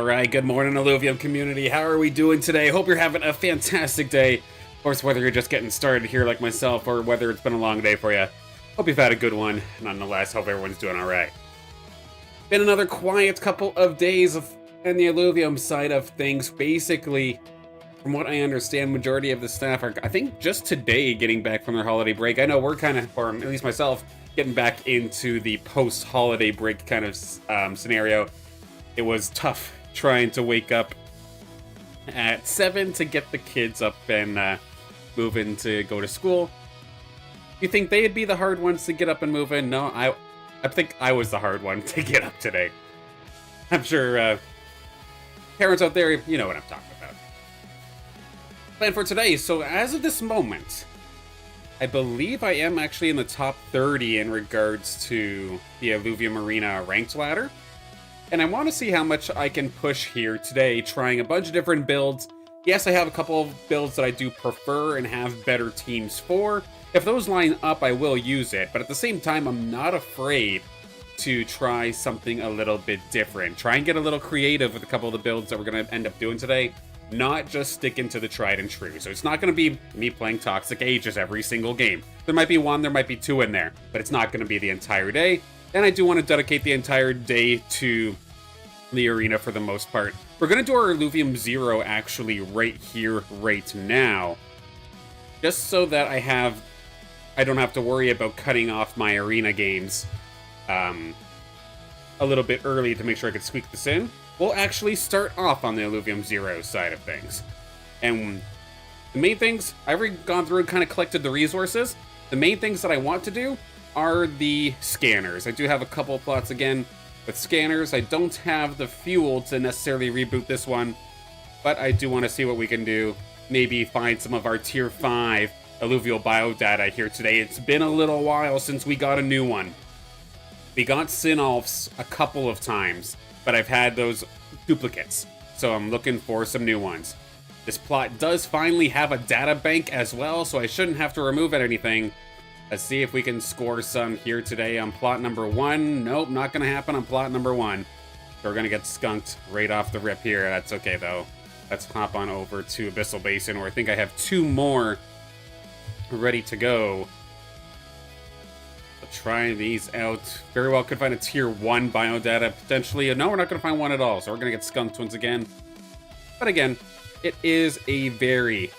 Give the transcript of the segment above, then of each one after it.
Alright, good morning, Illuvium community. How are we doing today? Hope you're having a fantastic day. Of course, whether you're just getting started here like myself, or whether it's been a long day for you. Hope you've had a good one. Nonetheless, hope everyone's doing alright. Been another quiet couple of days in the Illuvium side of things. Basically, from what I understand, majority of the staff are, I think, just today getting back from their holiday break. I know we're kind of, or at least myself, getting back into the post-holiday break kind of scenario. It was tough trying to wake up at 7 to get the kids up and moving to go to school. You think they'd be the hard ones to get up and move in? No, I think I was the hard one to get up today. I'm sure parents out there, you know what I'm talking about. Plan for today. So as of this moment, I believe I am actually in the top 30 in regards to the Illuvium Arena ranked ladder. And I want to see how much I can push here today, trying a bunch of different builds. Yes, I have a couple of builds that I do prefer and have better teams for. If those line up, I will use it. But at the same time, I'm not afraid to try something a little bit different. Try and get a little creative with a couple of the builds that we're going to end up doing today. Not just sticking to the tried and true. So it's not going to be me playing Toxic Ages every single game. There might be one, there might be two in there. But it's not going to be the entire day. And I do want to dedicate the entire day to the arena for the most part. We're going to do our Illuvium 0 actually right here, right now. Just so that I don't have to worry about cutting off my arena games a little bit early to make sure I could squeak this in. We'll actually start off on the Illuvium 0 side of things. And the main things, I've already gone through and kind of collected the resources. The main things that I want to do are the scanners. I do have a couple of plots again with scanners. I don't have the fuel to necessarily reboot this one, but I do want to see what we can do. Maybe find some of our tier 5 alluvial biodata here today. It's been a little while since we got a new one. We got Synolfs a couple of times, but I've had those duplicates, so I'm looking for some new ones. This plot does finally have a data bank as well, so I shouldn't have to remove anything. Let's see if we can score some here today on plot number 1. Nope, not going to happen on plot number 1. So we're going to get skunked right off the rip here. That's okay, though. Let's hop on over to Abyssal Basin, where I think I have 2 more ready to go. So try these out. Very well could find a tier 1 biodata, potentially. No, we're not going to find one at all, so we're going to get skunked once again. But again, it is a very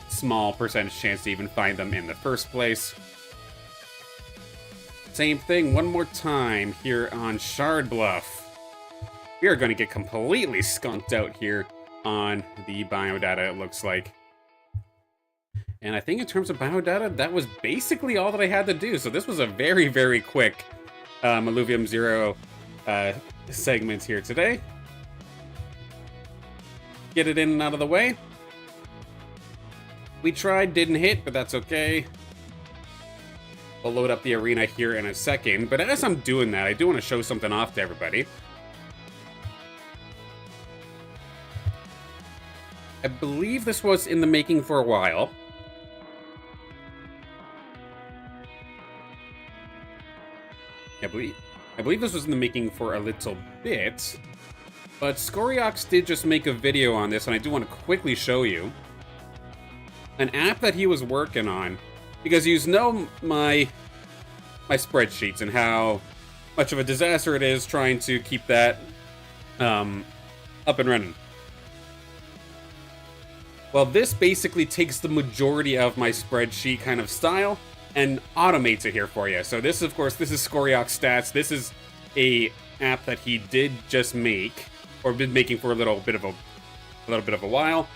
small percentage chance to even find them in the first place. Same thing one more time here on Shard Bluff. We are going to get completely skunked out here on the biodata, it looks like. And I think in terms of biodata, that was basically all that I had to do. So this was a very, very quick Illuvium 0 segment here today. Get it in and out of the way. We tried, didn't hit, but that's okay. We'll load up the arena here in a second, but as I'm doing that, I do want to show something off to everybody. I believe this was in the making for a while. I believe this was in the making for a little bit, but Scoriox did just make a video on this, and I do want to quickly show you an app that he was working on, because you know my spreadsheets and how much of a disaster it is trying to keep that up and running. Well, this basically takes the majority of my spreadsheet kind of style and automates it here for you. So this, of course, this is Scoriox Stats. This is a app that he did just make, or been making for a little bit of a while.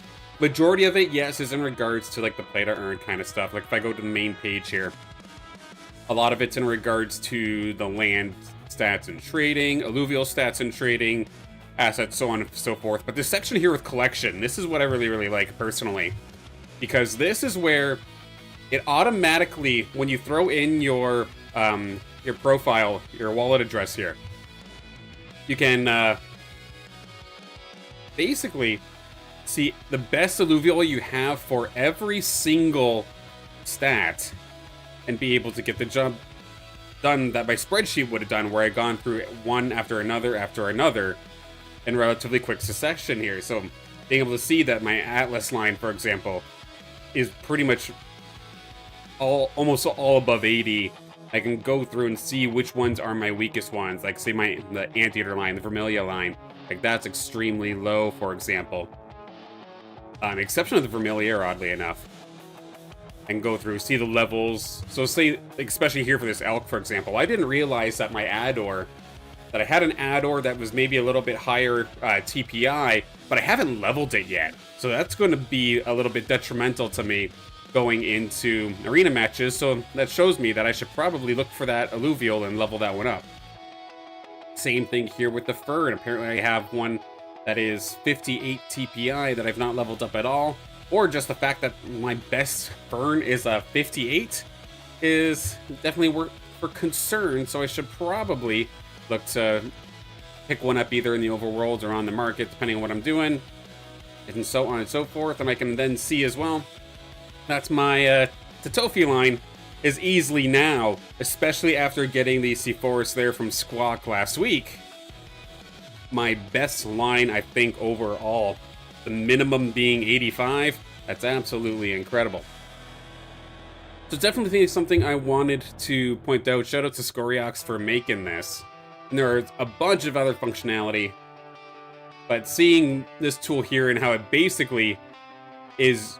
Majority of it, yes, is in regards to like the play to earn kind of stuff. Like if I go to the main page here, a lot of it's in regards to the land stats and trading, alluvial stats and trading, assets, so on and so forth. But this section here with collection, this is what I really, really like personally, because this is where it automatically, when you throw in your profile, your wallet address here, you can basically see the best alluvial you have for every single stat and be able to get the job done that my spreadsheet would have done, where I gone through one after another in relatively quick succession here. So being able to see that my Atlas line, for example, is pretty much almost all above 80. I can go through and see which ones are my weakest ones. Like say the Anteater line, the Vermilia line, like that's extremely low, for example. Exception of the Vermilier, oddly enough. I can go through, see the levels. So say, especially here for this elk, for example, I didn't realize that my Ador, that I had an Ador that was maybe a little bit higher TPI, but I haven't leveled it yet. So that's going to be a little bit detrimental to me going into arena matches. So that shows me that I should probably look for that Alluvial and level that one up. Same thing here with the Fern. Apparently I have one that is 58 TPI that I've not leveled up at all. Or just the fact that my best Fern is a 58 is definitely worth for concern. So I should probably look to pick one up either in the overworld or on the market, depending on what I'm doing, and so on and so forth. And I can then see as well, that's my Tatofi line is easily now, especially after getting the Seaforest there from Squawk last week, my best line, I think, overall. The minimum being 85, that's absolutely incredible. So definitely something I wanted to point out. Shout out to Scoriox for making this. And there are a bunch of other functionality, but seeing this tool here and how it basically is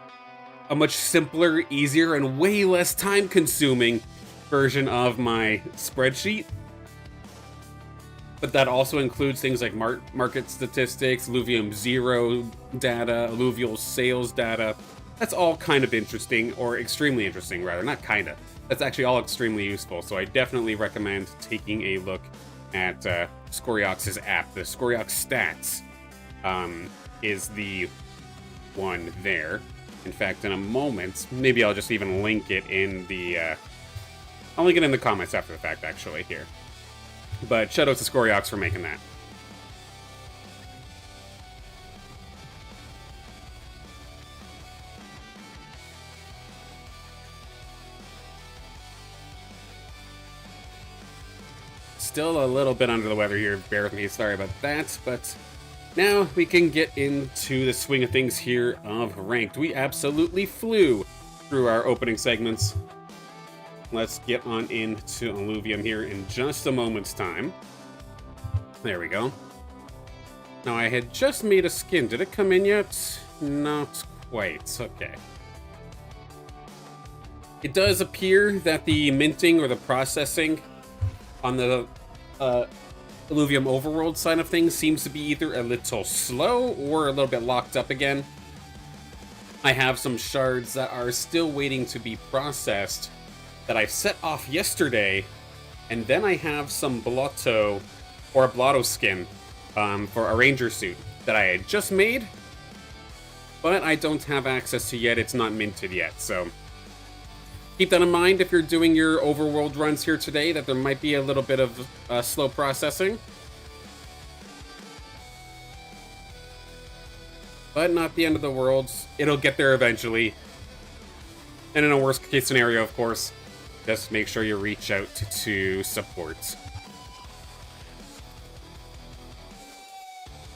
a much simpler, easier, and way less time-consuming version of my spreadsheet. But that also includes things like market statistics, Illuvium 0 data, Alluvial sales data. That's all kind of interesting, or extremely interesting, rather. Not kind of. That's actually all extremely useful, so I definitely recommend taking a look at Scoriox's app. The Scoriox Stats is the one there. In fact, in a moment, maybe I'll just even link it in the... I'll link it in the comments after the fact, actually, here. But shout out to Scoriox for making that. Still a little bit under the weather here, bear with me, sorry about that, but now we can get into the swing of things here of Ranked. We absolutely flew through our opening segments. Let's get on into Illuvium here in just a moment's time. There we go. Now, I had just made a skin. Did it come in yet? Not quite. Okay. It does appear that the minting or the processing on the Illuvium overworld side of things seems to be either a little slow or a little bit locked up again. I have some shards that are still waiting to be processed that I set off yesterday, and then I have some Blotto or a Blotto skin for a ranger suit that I had just made, but I don't have access to yet. It's not minted yet, so keep that in mind if you're doing your overworld runs here today, that there might be a little bit of slow processing. But not the end of the world. It'll get there eventually. And in a worst case scenario, of course, just make sure you reach out to support.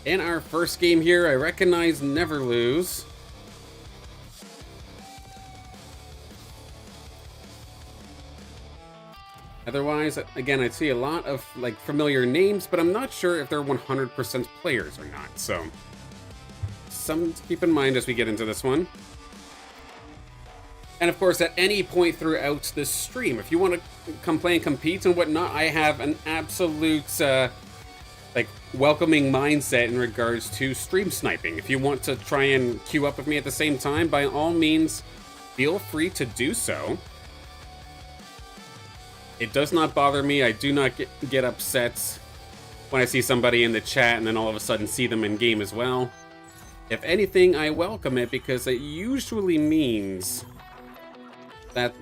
In our first game here, I recognize Never Lose. Otherwise, again, I see a lot of like familiar names, but I'm not sure if they're 100% players or not. So, something to keep in mind as we get into this one. And of course, at any point throughout this stream, if you want to come play and compete and whatnot, I have an absolute like welcoming mindset in regards to stream sniping. If you want to try and queue up with me at the same time, by all means, feel free to do so. It does not bother me. I do not get upset when I see somebody in the chat and then all of a sudden see them in game as well. If anything, I welcome it because it usually means that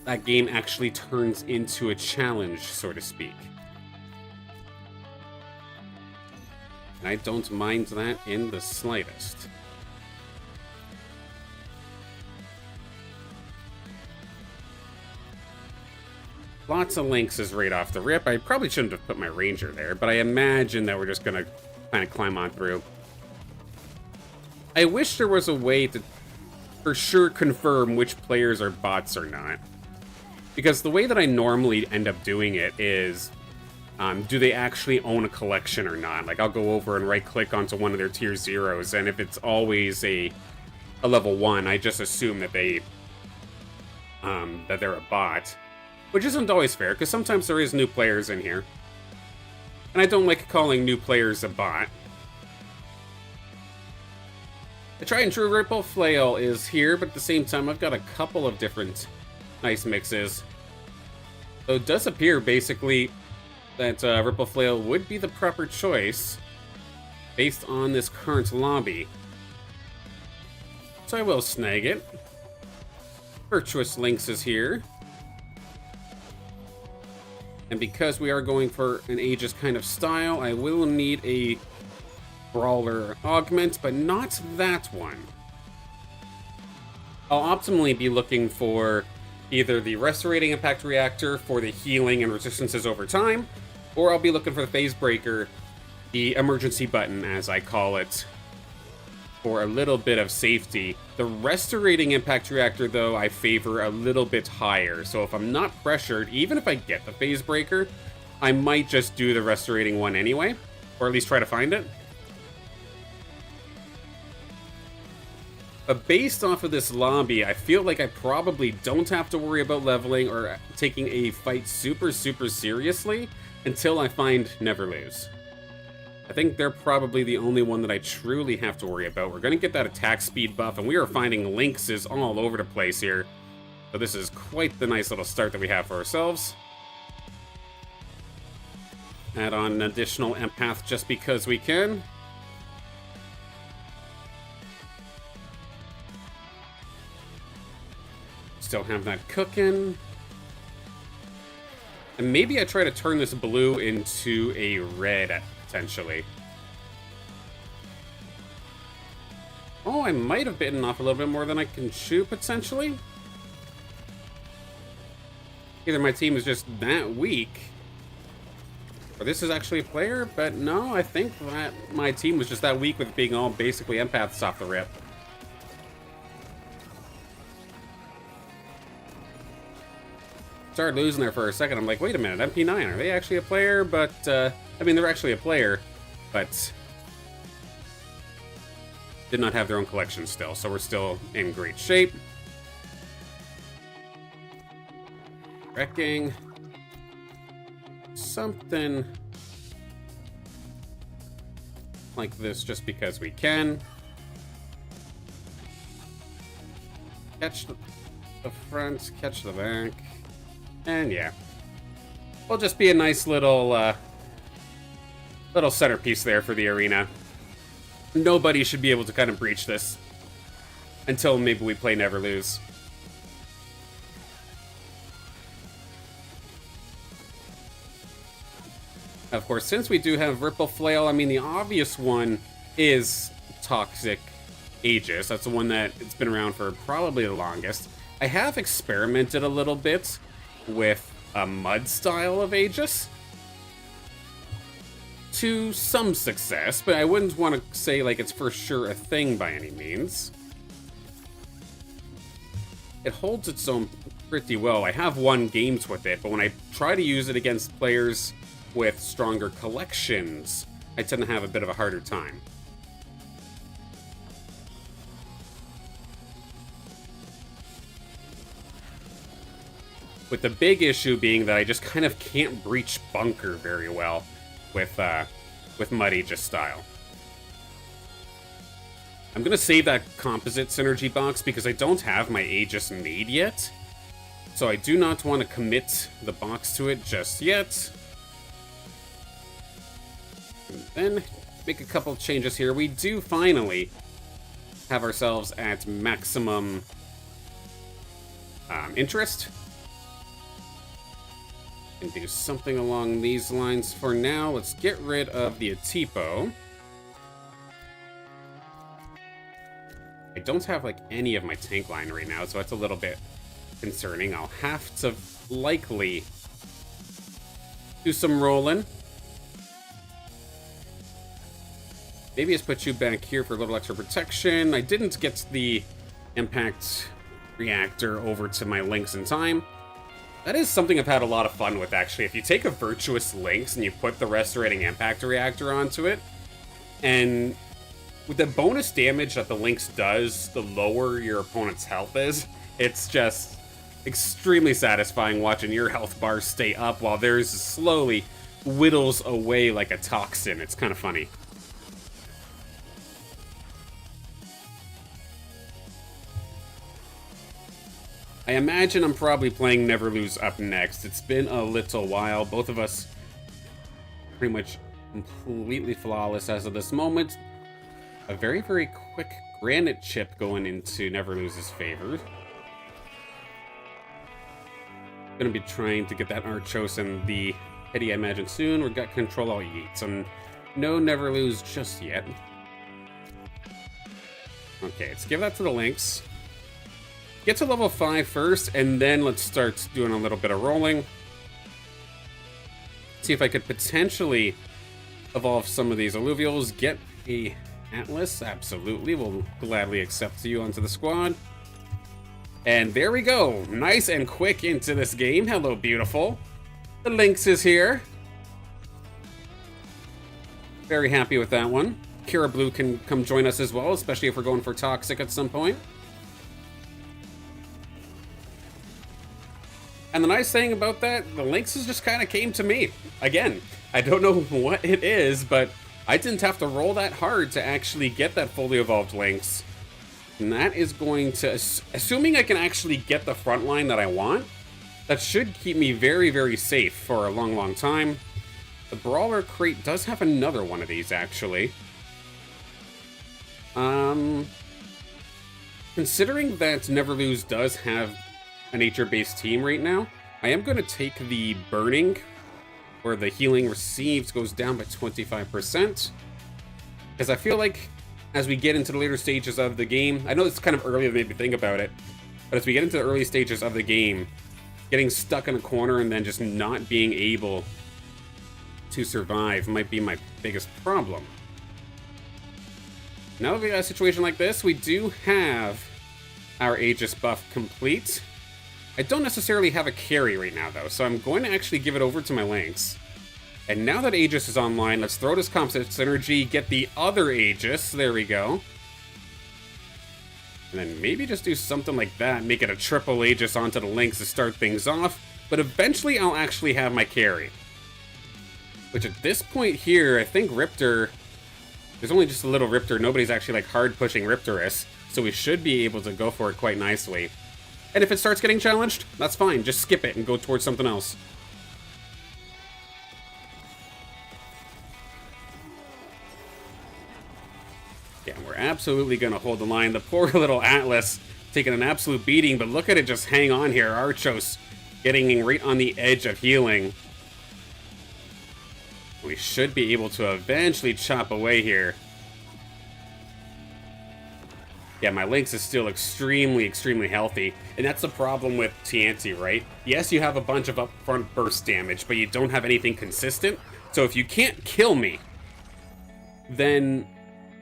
that game actually turns into a challenge, so to speak. And I don't mind that in the slightest. Lots of links is right off the rip. I probably shouldn't have put my ranger there, but I imagine that we're just gonna kind of climb on through. I wish there was a way to for sure confirm which players are bots or not. Because the way that I normally end up doing it is, do they actually own a collection or not? Like, I'll go over and right-click onto one of their tier 0s, and if it's always a level 1, I just assume that that they're a bot. Which isn't always fair, because sometimes there is new players in here. And I don't like calling new players a bot. The tried and true Ripple Flail is here, but at the same time, I've got a couple of different nice mixes. So it does appear, basically, that Ripple Flail would be the proper choice based on this current lobby. So I will snag it. Virtuous Lynx is here. And because we are going for an Aegis kind of style, I will need a Brawler Augment, but not that one. I'll optimally be looking for either the Restorating Impact Reactor for the healing and resistances over time, or I'll be looking for the Phase Breaker, the emergency button as I call it, for a little bit of safety. The Restorating Impact Reactor, though, I favor a little bit higher, so if I'm not pressured, even if I get the Phase Breaker, I might just do the Restorating one anyway, or at least try to find it. But based off of this lobby, I feel like I probably don't have to worry about leveling or taking a fight super seriously until I find Never Lose. I think they're probably the only one that I truly have to worry about. We're going to get that attack speed buff, and we are finding Lynxes all over the place here. So this is quite the nice little start that we have for ourselves. Add on an additional empath just because we can. Still have that cooking. And maybe I try to turn this blue into a red, potentially. Oh, I might have bitten off a little bit more than I can chew, potentially. Either my team is just that weak, or this is actually a player, but no, I think that my team was just that weak with being all basically empaths off the rip. Started losing there for a second. I'm like, wait a minute, MP9, are they actually a player? But, I mean, they're actually a player, but did not have their own collection still, so we're still in great shape. Wrecking. Something like this just because we can. Catch the front, catch the back. And yeah, will just be a nice little little centerpiece there for the arena. Nobody should be able to kind of breach this until maybe we play Never Lose. Of course, since we do have Ripple Flail, I mean, the obvious one is Toxic Aegis. That's the one that it's been around for probably the longest. I have experimented a little bit with a mud style of Aegis to some success, but I wouldn't want to say like it's for sure a thing by any means. It holds its own pretty well. I have won games with it, but when I try to use it against players with stronger collections, I tend to have a bit of a harder time. With the big issue being that I just kind of can't breach bunker very well with Mud Aegis style. I'm gonna save that composite synergy box because I don't have my Aegis made yet, so I do not want to commit the box to it just yet. And then make a couple changes here. We do finally have ourselves at maximum interest. And do something along these lines for now. Let's get rid of the Atipo. I don't have like any of my tank line right now, so that's a little bit concerning. I'll have to likely do some rolling. Maybe just put you back here for a little extra protection. I didn't get the impact reactor over to my Lynx in time. That is something I've had a lot of fun with, actually. If you take a virtuous Lynx and you put the restorating impact reactor onto it, and with the bonus damage that the Lynx does, the lower your opponent's health is, it's just extremely satisfying watching your health bar stay up while theirs slowly whittles away like a toxin. It's kind of funny. I imagine I'm probably playing Never Lose up next. It's been a little while. Both of us pretty much completely flawless as of this moment. A very, very quick granite chip going into Never Lose's favor. Gonna be trying to get that Archos and the Hetty, I imagine, soon. We've got Control All Yeets, and no Never Lose just yet. Okay, let's give that to the Lynx. Get to level 5 first, and then let's start doing a little bit of rolling. See if I could potentially evolve some of these Alluvials. Get a Atlas, absolutely. We'll gladly accept you onto the squad. And there we go. Nice and quick into this game. Hello, beautiful. The Lynx is here. Very happy with that one. Kira Blue can come join us as well, especially if we're going for Toxic at some point. And the nice thing about that, the Lynxes just kind of came to me. Again, I don't know what it is, but I didn't have to roll that hard to actually get that fully evolved Lynx. And that is going to, assuming I can actually get the front line that I want, that should keep me very, very safe for a long, long time. The Brawler crate does have another one of these, actually. Considering that Never Lose does have a nature-based team right now, I am going to take the burning, where the healing received goes down by 25%, because I feel like as we get into the later stages of the game, I know it's kind of early to maybe think about it, but as we get into the early stages of the game, getting stuck in a corner and then just not being able to survive might be my biggest problem. Now that we got a situation like this, we do have our Aegis buff complete. I don't necessarily have a carry right now, though, so I'm going to actually give it over to my Lynx. And now that Aegis is online, let's throw this composite synergy, get the other Aegis. There we go. And then maybe just do something like that, make it a triple Aegis onto the Lynx to start things off. But eventually I'll actually have my carry. Which at this point here, I think Riptor... There's only just a little Riptor. Nobody's actually like hard pushing Riptorus. So we should be able to go for it quite nicely. And if it starts getting challenged, that's fine. Just skip it and go towards something else. Yeah, we're absolutely going to hold the line. The poor little Atlas taking an absolute beating, but look at it just hang on here. Archos getting right on the edge of healing. We should be able to eventually chop away here. Yeah, my Lynx is still extremely, extremely healthy. And that's the problem with TNT, right? Yes, you have a bunch of upfront burst damage, but you don't have anything consistent. So if you can't kill me, then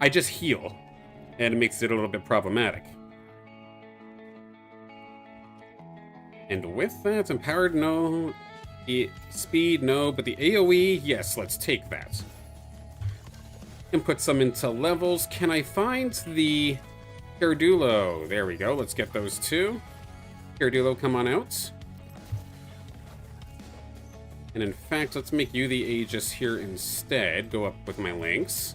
I just heal. And it makes it a little bit problematic. And with that, empowered, no. Speed, no. But the AoE, yes, let's take that. And put some into levels. Can I find the... Gyarados, there we go. Let's get those two. Gyarados, come on out. And in fact, let's make you the Aegis here instead. Go up with my Lynx.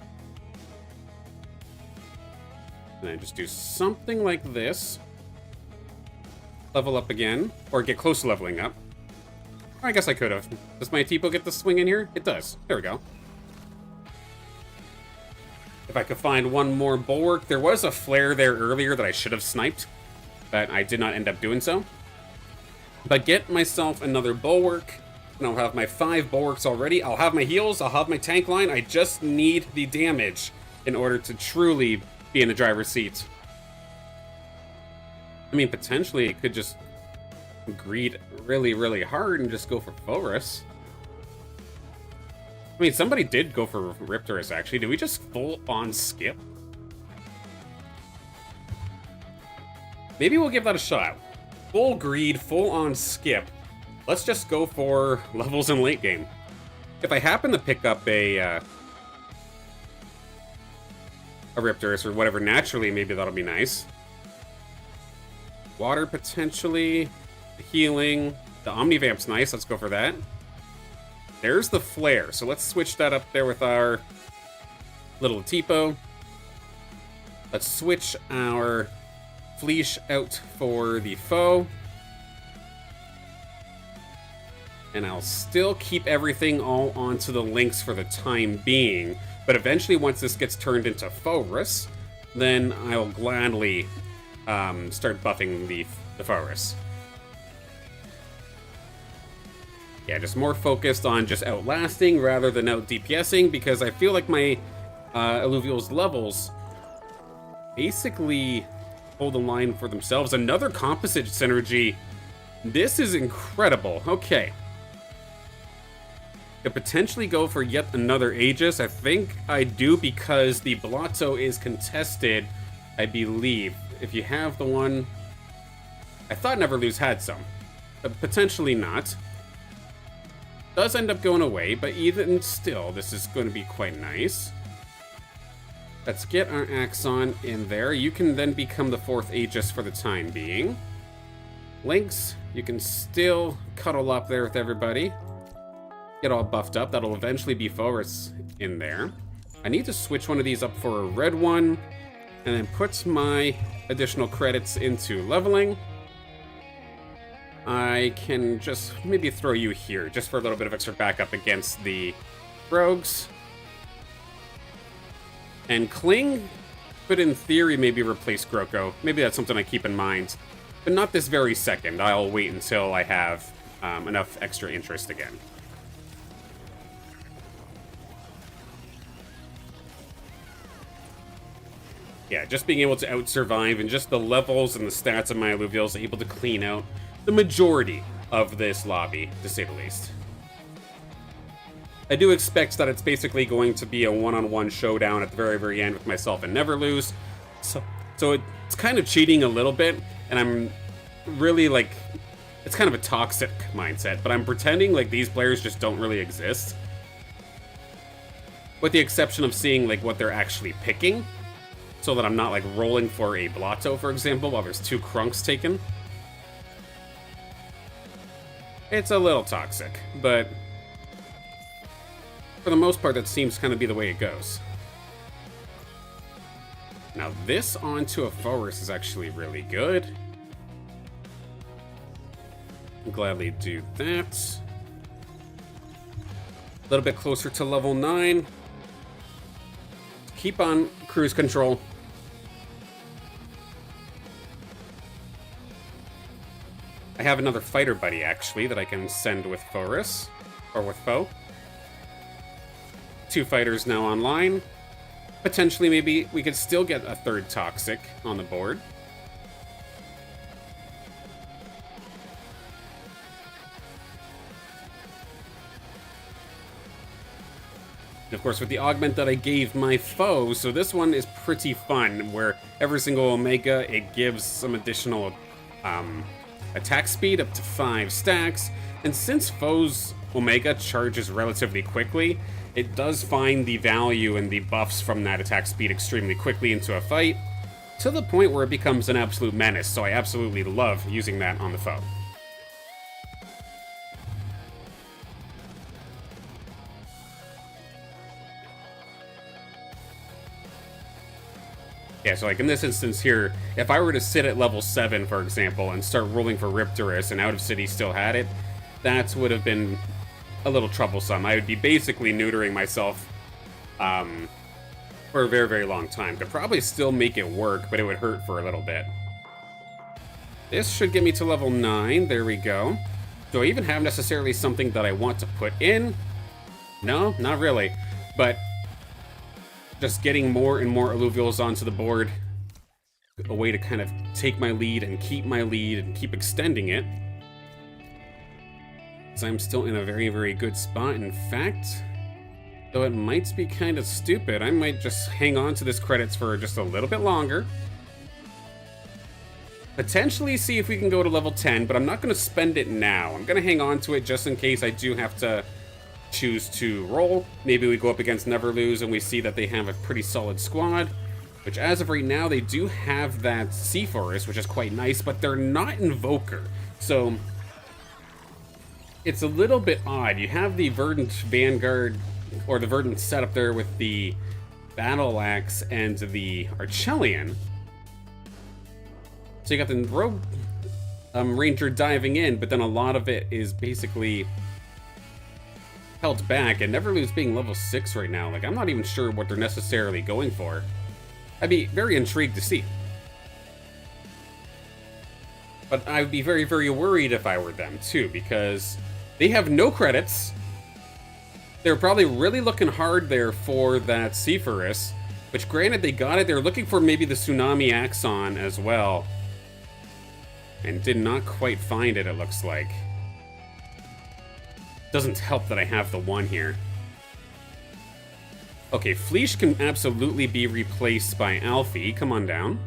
And then just do something like this. Level up again. Or get close to leveling up. Or I guess I could have. Does my Tipo get the swing in here? It does. There we go. If I could find one more Bulwark. There was a flare there earlier that I should have sniped, but I did not end up doing so. But get myself another Bulwark, and I'll have my 5 Bulwarks already. I'll have my heals, I'll have my tank line. I just need the damage in order to truly be in the driver's seat. I mean, potentially it could just greed really, really hard and just go for Forest. I mean, somebody did go for Riptorus, actually. Did we just full-on skip? Maybe we'll give that a shot. Full greed, full-on skip. Let's just go for levels in late game. If I happen to pick up a Riptorus or whatever naturally, maybe that'll be nice. Water, potentially. The healing. The Omnivamp's nice. Let's go for that. There's the Flare. So let's switch that up there with our little Tipo. Let's switch our Fleesh out for the foe. And I'll still keep everything all onto the links for the time being. But eventually, once this gets turned into Forus, then I'll gladly start buffing the Forus. Yeah, just more focused on just outlasting rather than out DPSing, because I feel like my Illuvial's levels basically hold the line for themselves. Another composite synergy. This is incredible. Okay. Could potentially go for yet another Aegis. I think I do because the Blotto is contested, I believe. If you have the one... I thought Neverlose had some. But potentially not. Does end up going away, but even still, this is going to be quite nice. Let's get our Axon in there. You can then become the 4th Aegis for the time being. Lynx, you can still cuddle up there with everybody. Get all buffed up. That'll eventually be Forus in there. I need to switch one of these up for a red one, and then put my additional credits into leveling. I can just maybe throw you here, just for a little bit of extra backup against the rogues. And Cling could, in theory, maybe replace Groko. Maybe that's something I keep in mind. But not this very second. I'll wait until I have enough extra interest again. Yeah, just being able to out-survive and just the levels and the stats of my Illuvials able to clean out the majority of this lobby, to say the least. I do expect that it's basically going to be a one-on-one showdown at the very, very end with myself and Neverlose. So it's kind of cheating a little bit, and I'm really, like... It's kind of a toxic mindset, but I'm pretending like these players just don't really exist. With the exception of seeing, like, what they're actually picking. So that I'm not, like, rolling for a Blotto, for example, while there's 2 Krunks taken. It's a little toxic, but for the most part, that seems kind of be the way it goes. Now, this onto a Forus is actually really good. I'll gladly do that. A little bit closer to level 9. Keep on cruise control. I have another fighter buddy, actually, that I can send with Forus, or with Foe. 2 fighters now online. Potentially, maybe we could still get a 3rd Toxic on the board. And of course, with the augment that I gave my foe, so this one is pretty fun, where every single Omega, it gives some additional attack speed up to 5 stacks, and since foe's Omega charges relatively quickly, it does find the value and the buffs from that attack speed extremely quickly into a fight, to the point where it becomes an absolute menace, so I absolutely love using that on the foe. Yeah, so like in this instance here, if I were to sit at level 7, for example, and start rolling for Riptorus and Out of City still had it, that would have been a little troublesome. I would be basically neutering myself for a very, very long time. Could probably still make it work, but it would hurt for a little bit. This should get me to level 9. There we go. Do I even have necessarily something that I want to put in? No, not really. But just getting more and more Illuvials onto the board, a way to kind of take my lead and keep extending it. Because I'm still in a very, very good spot. In fact, Though it might be kind of stupid, I might just hang on to this credits for just a little bit longer. Potentially see if we can go to level 10, but I'm not going to spend it now. I'm going to hang on to it just in case I do have to choose to roll. Maybe we go up against Never Lose and we see that they have a pretty solid squad, which as of right now, they do have that Sea Forest, which is quite nice, but they're not Invoker. So it's a little bit odd. You have the Verdant Vanguard, or the Verdant setup there with the Battle Axe and the Archelion. So you got the Rogue Ranger diving in, but then a lot of it is basically held back, and Never Lose being level 6 right now. Like, I'm not even sure what they're necessarily going for. I'd be very intrigued to see. But I'd be very, very worried if I were them, too, because they have no credits. They're probably really looking hard there for that Seaforus, which granted they got it. They're looking for maybe the Tsunami Axon as well. And did not quite find it, it looks like. Doesn't help that I have the one here. Okay, Fleesh can absolutely be replaced by Alfie. Come on down.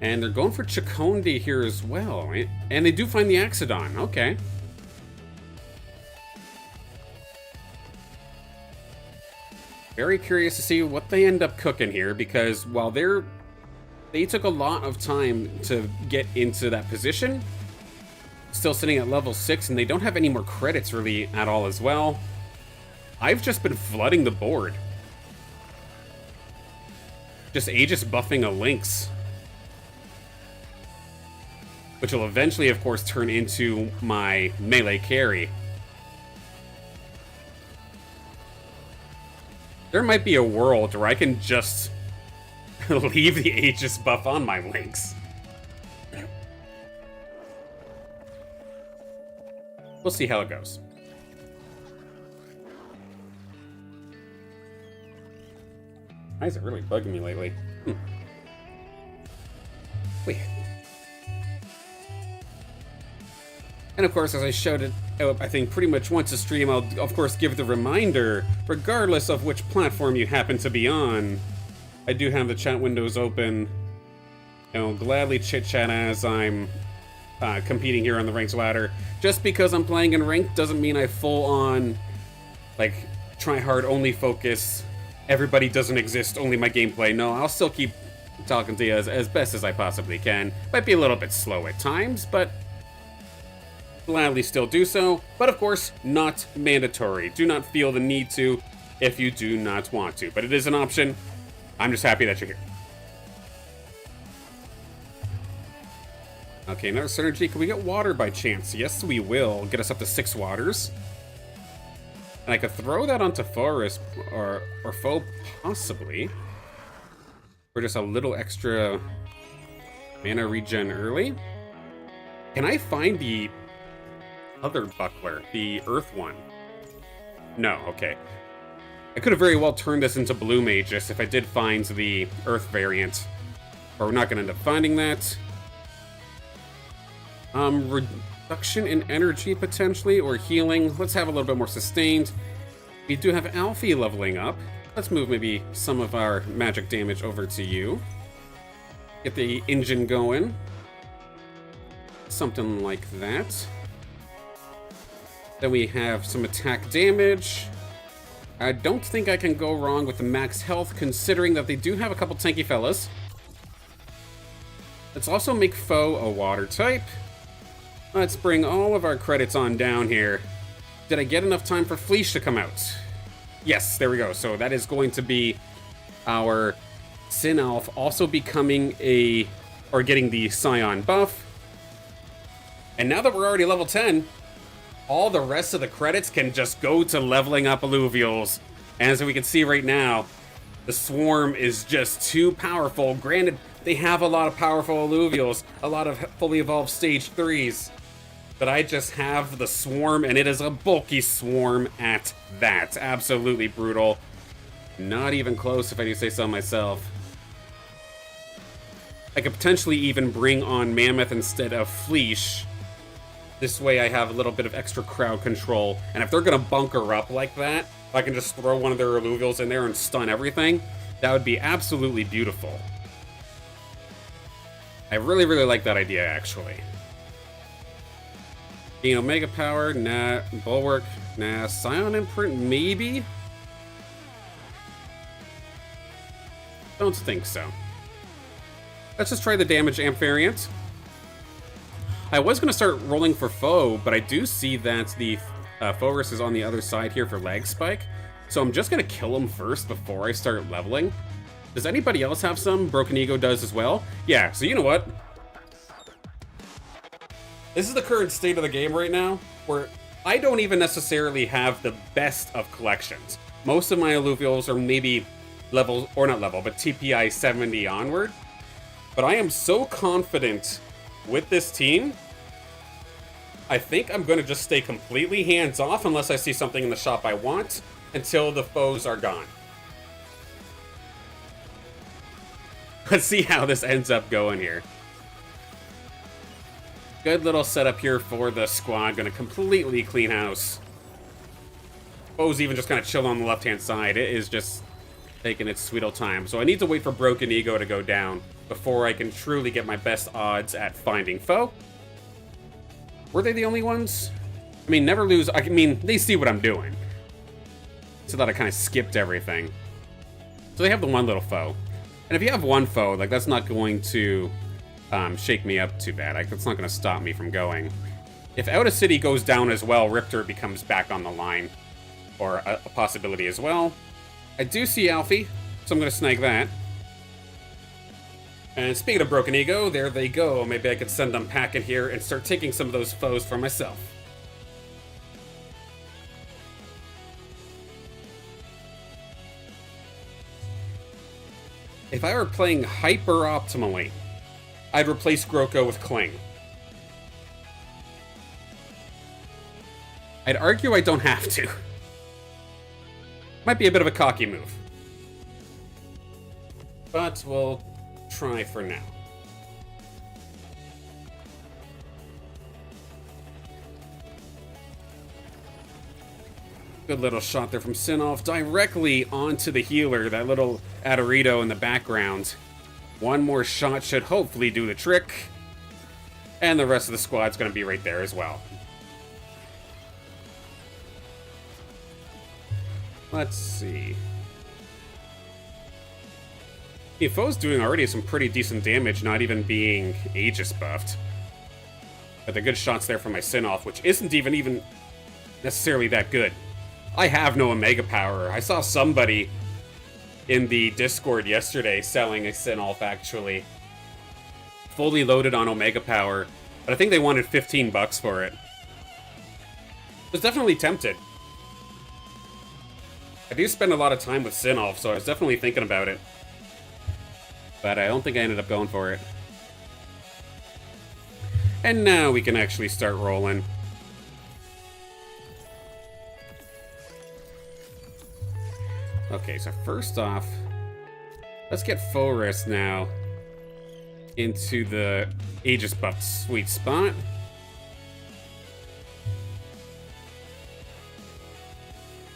And they're going for Chakonde here as well, right? And they do find the Axodon. Okay. Very curious to see what they end up cooking here, because while they took a lot of time to get into that position, still sitting at level 6, and they don't have any more credits really at all as well. I've just been flooding the board. Just Aegis buffing a Lynx, which will eventually, of course, turn into my melee carry. There might be a world where I can just leave the Aegis buff on my Lynx. We'll see how it goes. Why is it really bugging me lately? Wait. And of course, as I showed it out, I think pretty much once a stream, I'll of course give the reminder, regardless of which platform you happen to be on. I do have the chat windows open, and I'll gladly chit-chat as I'm competing here on the ranked ladder. Just because I'm playing in ranked doesn't mean I full-on, like, try-hard, only focus, everybody doesn't exist, only my gameplay. No, I'll still keep talking to you as best as I possibly can. Might be a little bit slow at times, but gladly still do so. But of course, not mandatory. Do not feel the need to if you do not want to. But it is an option. I'm just happy that you're here. Okay, another synergy. Can we get water by chance? Yes, we will. Get us up to 6 waters. And I could throw that onto Forest or Foe, possibly. For just a little extra mana regen early. Can I find the other buckler, the Earth one? No, okay. I could have very well turned this into Blue Magus if I did find the Earth variant. But we're not going to end up finding that. Reduction in energy, potentially, or healing. Let's have a little bit more sustained. We do have Alfie leveling up. Let's move maybe some of our magic damage over to you. Get the engine going. Something like that. Then we have some attack damage. I don't think I can go wrong with the max health, considering that they do have a couple tanky fellas. Let's also make Foe a water type. Let's bring all of our credits on down here. Did I get enough time for Fleesh to come out? Yes, there we go. So that is going to be our Sin Elf also becoming or getting the Scion buff. And now that we're already level 10, all the rest of the credits can just go to leveling up Illuvials. And as we can see right now, the Swarm is just too powerful. Granted, they have a lot of powerful Illuvials, a lot of fully evolved stage 3s. But I just have the Swarm, and it is a bulky Swarm at that. Absolutely brutal. Not even close, if I do say so myself. I could potentially even bring on Mammoth instead of Fleesh. This way I have a little bit of extra crowd control, and if they're gonna bunker up like that, if I can just throw one of their Illuvials in there and stun everything, that would be absolutely beautiful. I really, really like that idea, actually. Gain Omega Power, nah. Bulwark, nah. Scion Imprint, maybe? Don't think so. Let's just try the damage amp variant. I was going to start rolling for foe, but I do see that the Forest is on the other side here for Lag Spike. So I'm just going to kill him first before I start leveling. Does anybody else have some? Broken Ego does as well. Yeah, so you know what? This is the current state of the game right now, where I don't even necessarily have the best of collections. Most of my Illuvials are maybe level, or not level, but TPI 70 onward. But I am so confident with this team, I think I'm going to just stay completely hands-off unless I see something in the shop I want, until the foes are gone. Let's see how this ends up going here. Good little setup here for the squad. Gonna completely clean house. Foes even just kind of chill on the left-hand side. It is just taking its sweet old time. So I need to wait for Broken Ego to go down before I can truly get my best odds at finding foe. Were they the only ones? I mean, never lose. I mean, they see what I'm doing. So that I kind of skipped everything. So they have the one little foe. And if you have one foe, like, that's not going to shake me up too bad. Like, that's not going to stop me from going. If Out of City goes down as well, Riptor becomes back on the line. Or a possibility as well. I do see Alfie, so I'm going to snag that. And speaking of Broken Ego, there they go. Maybe I could send them packing here and start taking some of those foes for myself. If I were playing hyper optimally, I'd replace Groko with Kling. I'd argue I don't have to. Might be a bit of a cocky move. But we'll try for now. Good little shot there from Sinolf directly onto the healer, that little Adorito in the background. One more shot should hopefully do the trick. And the rest of the squad's going to be right there as well. Let's see. Foe's doing already some pretty decent damage, not even being Aegis buffed. But the good shots there from my Sinolf, which isn't even necessarily that good. I have no Omega Power. I saw somebody in the Discord yesterday selling a Sinolf, actually. Fully loaded on Omega Power. But I think they wanted 15 bucks for it. I was definitely tempted. I do spend a lot of time with Sinolf, so I was definitely thinking about it. But I don't think I ended up going for it. And now we can actually start rolling. Okay, so first off, let's get Forest now into the Aegis buffed sweet spot.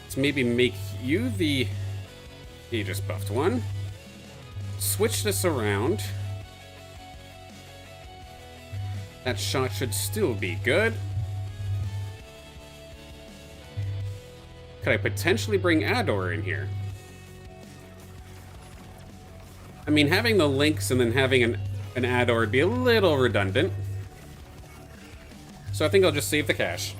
Let's maybe make you the Aegis buffed one. Switch this around. That shot should still be good. Could I potentially bring Ador in here? I mean, having the Lynx and then having an Ador would be a little redundant. So I think I'll just save the cash.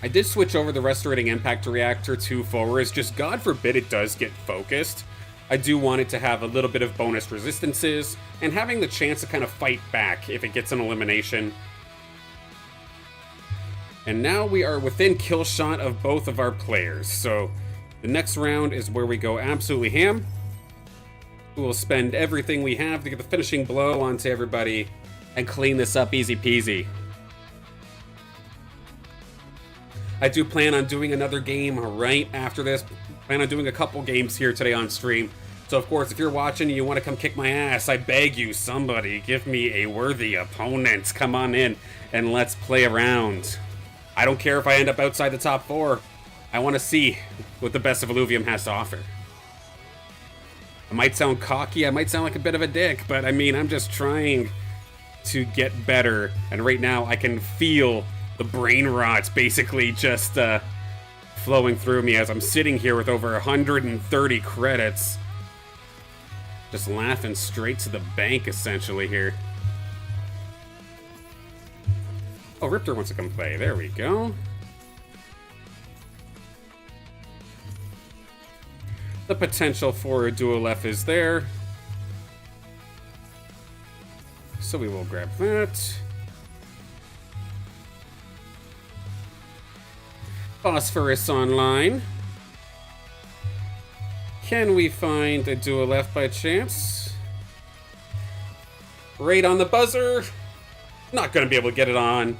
I did switch over the Restorating Impact Reactor to Forest, just God forbid it does get focused. I do want it to have a little bit of bonus resistances, and having the chance to kind of fight back if it gets an elimination. And now we are within kill shot of both of our players, so the next round is where we go absolutely ham. We will spend everything we have to get the finishing blow onto everybody and clean this up easy peasy. I do plan on doing another game right after this. Plan on doing a couple games here today on stream. So of course, if you're watching and you want to come kick my ass, I beg you, somebody, give me a worthy opponent. Come on in and let's play around. I don't care if I end up outside the top 4. I want to see what the best of Illuvium has to offer. I might sound cocky, I might sound like a bit of a dick, but I mean, I'm just trying to get better. And right now, I can feel the brain rot basically just flowing through me as I'm sitting here with over 130 credits. Just laughing straight to the bank, essentially, here. Oh, Riptor wants to come play. There we go. The potential for a dual F is there. So we will grab that. Phosphorus online. Can we find a dual F by chance? Right on the buzzer. Not going to be able to get it on.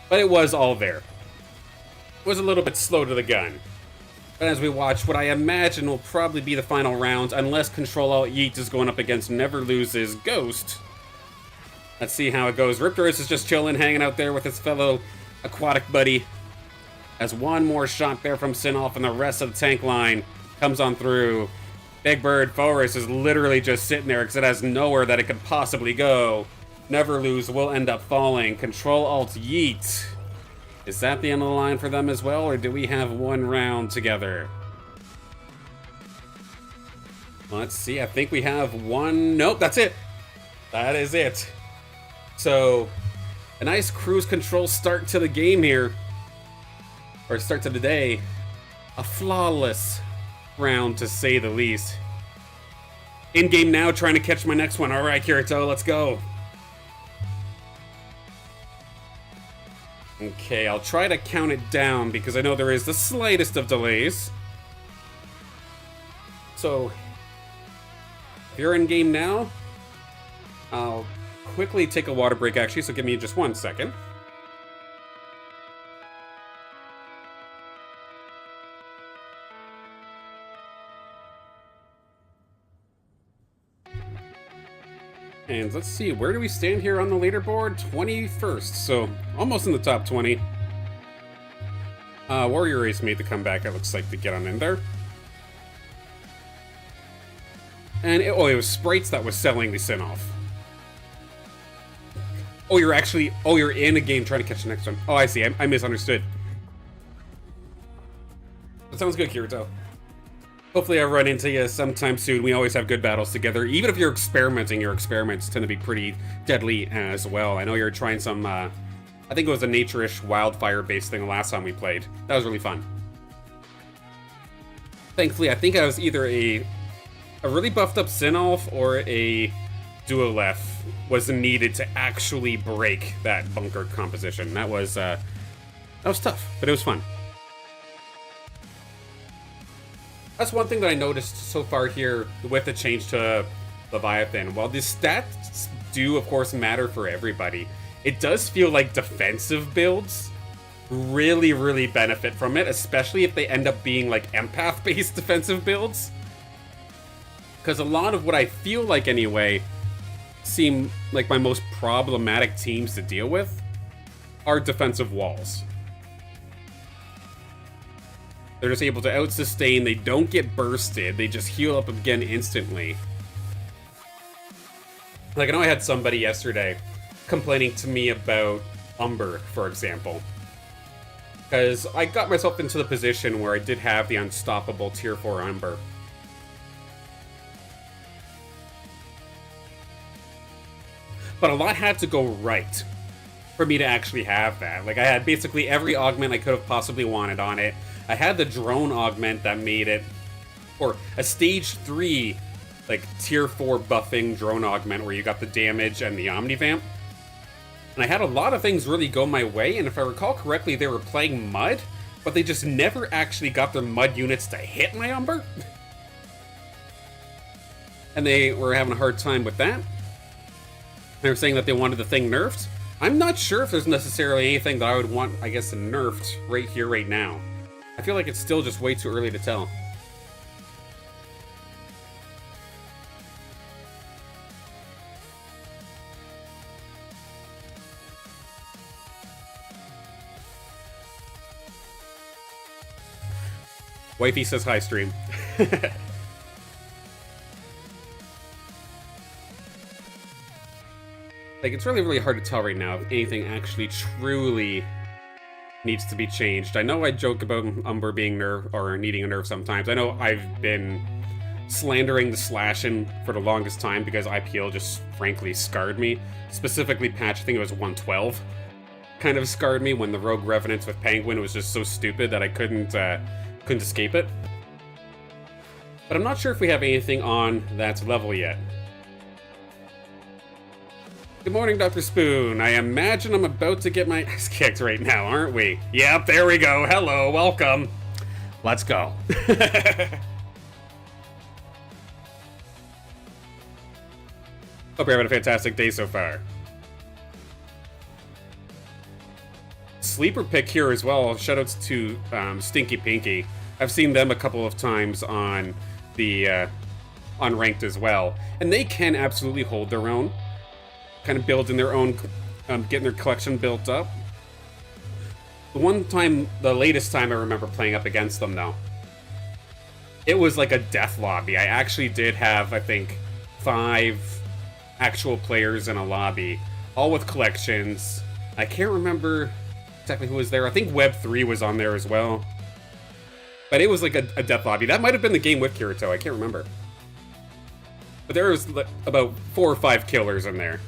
But it was all there. It was a little bit slow to the gun. But as we watch, what I imagine will probably be the final round, unless Control-Alt-Yeet is going up against Never Loses Ghost. Let's see how it goes. Riptorus is just chilling, hanging out there with his fellow aquatic buddy. As one more shot there from Sinolf and the rest of the tank line comes on through. Big Bird Forest is literally just sitting there because it has nowhere that it could possibly go. Never Lose will end up falling. Control-Alt-Yeet. Is that the end of the line for them as well, or do we have one round together? Let's see, I think we have one. Nope, that's it. That is it. So, a nice cruise control start to the game here. Or start to the day. A flawless round, to say the least. In game now, trying to catch my next one. Alright, Kirito, let's go. Okay, I'll try to count it down because I know there is the slightest of delays. So, if you're in game now, I'll quickly take a water break actually, so give me just 1 second. And let's see, where do we stand here on the leaderboard? 21st, so almost in the top 20. Warrior Race made the comeback, it looks like, to get on in there. And, it was Sprites that was selling the Sinolf. Oh, you're in a game trying to catch the next one. Oh, I see, I misunderstood. That sounds good, Kirito. Hopefully I run into you sometime soon. We always have good battles together. Even if you're experimenting, your experiments tend to be pretty deadly as well. I know you're trying some, I think it was a nature-ish wildfire-based thing the last time we played. That was really fun. Thankfully, I think I was either a really buffed up Sinolf or a Duolef was needed to actually break that bunker composition. That was tough, but it was fun. That's one thing that I noticed so far here with the change to Leviathan. While the stats do, of course, matter for everybody, it does feel like defensive builds really, really benefit from it, especially if they end up being like empath-based defensive builds. Because a lot of what I feel like, anyway, seem like my most problematic teams to deal with are defensive walls. They're just able to out-sustain, they don't get bursted, they just heal up again instantly. Like, I know I had somebody yesterday complaining to me about Umber, for example. Because I got myself into the position where I did have the unstoppable tier 4 Umber. But a lot had to go right for me to actually have that. Like, I had basically every augment I could have possibly wanted on it. I had the drone augment that made it, or a stage 3, like, tier 4 buffing drone augment where you got the damage and the Omnivamp. And I had a lot of things really go my way, and if I recall correctly, they were playing Mud, but they just never actually got their Mud units to hit my Umber. And they were having a hard time with that. They were saying that they wanted the thing nerfed. I'm not sure if there's necessarily anything that I would want, I guess, nerfed right here, right now. I feel like it's still just way too early to tell. Wifey says hi, stream. Like, it's really, really hard to tell right now if anything actually truly needs to be changed. I know I joke about Umber being nerf or needing a nerf sometimes. I know I've been slandering the slashing for the longest time because IPL just frankly scarred me. Specifically patch, I think it was 112, kind of scarred me when the Rogue Revenants with Penguin was just so stupid that I couldn't escape it. But I'm not sure if we have anything on that level yet. Good morning, Dr. Spoon. I imagine I'm about to get my ass kicked right now, aren't we? Yep, there we go. Hello, welcome. Let's go. Hope you're having a fantastic day so far. Sleeper pick here as well. Shoutouts to Stinky Pinky. I've seen them a couple of times on the on ranked as well, and they can absolutely hold their own. Kind of building their own, getting their collection built up. The latest time I remember playing up against them though, it was like a death lobby. I actually did have, I think, 5 actual players in a lobby, all with collections. I can't remember exactly who was there. I think Web3 was on there as well. But it was like a death lobby. That might have been the game with Kirito, I can't remember. But there was about 4 or 5 killers in there.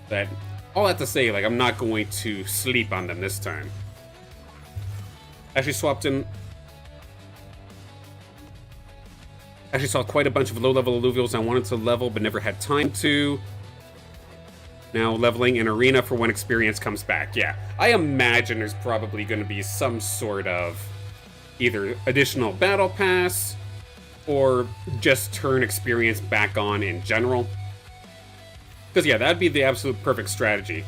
That, all that to say, like, I'm not going to sleep on them this time. Actually swapped in... Actually saw quite a bunch of low-level alluvials I wanted to level, but never had time to. Now leveling in arena for when experience comes back. Yeah, I imagine there's probably going to be some sort of either additional battle pass or just turn experience back on in general. Because, yeah, that'd be the absolute perfect strategy.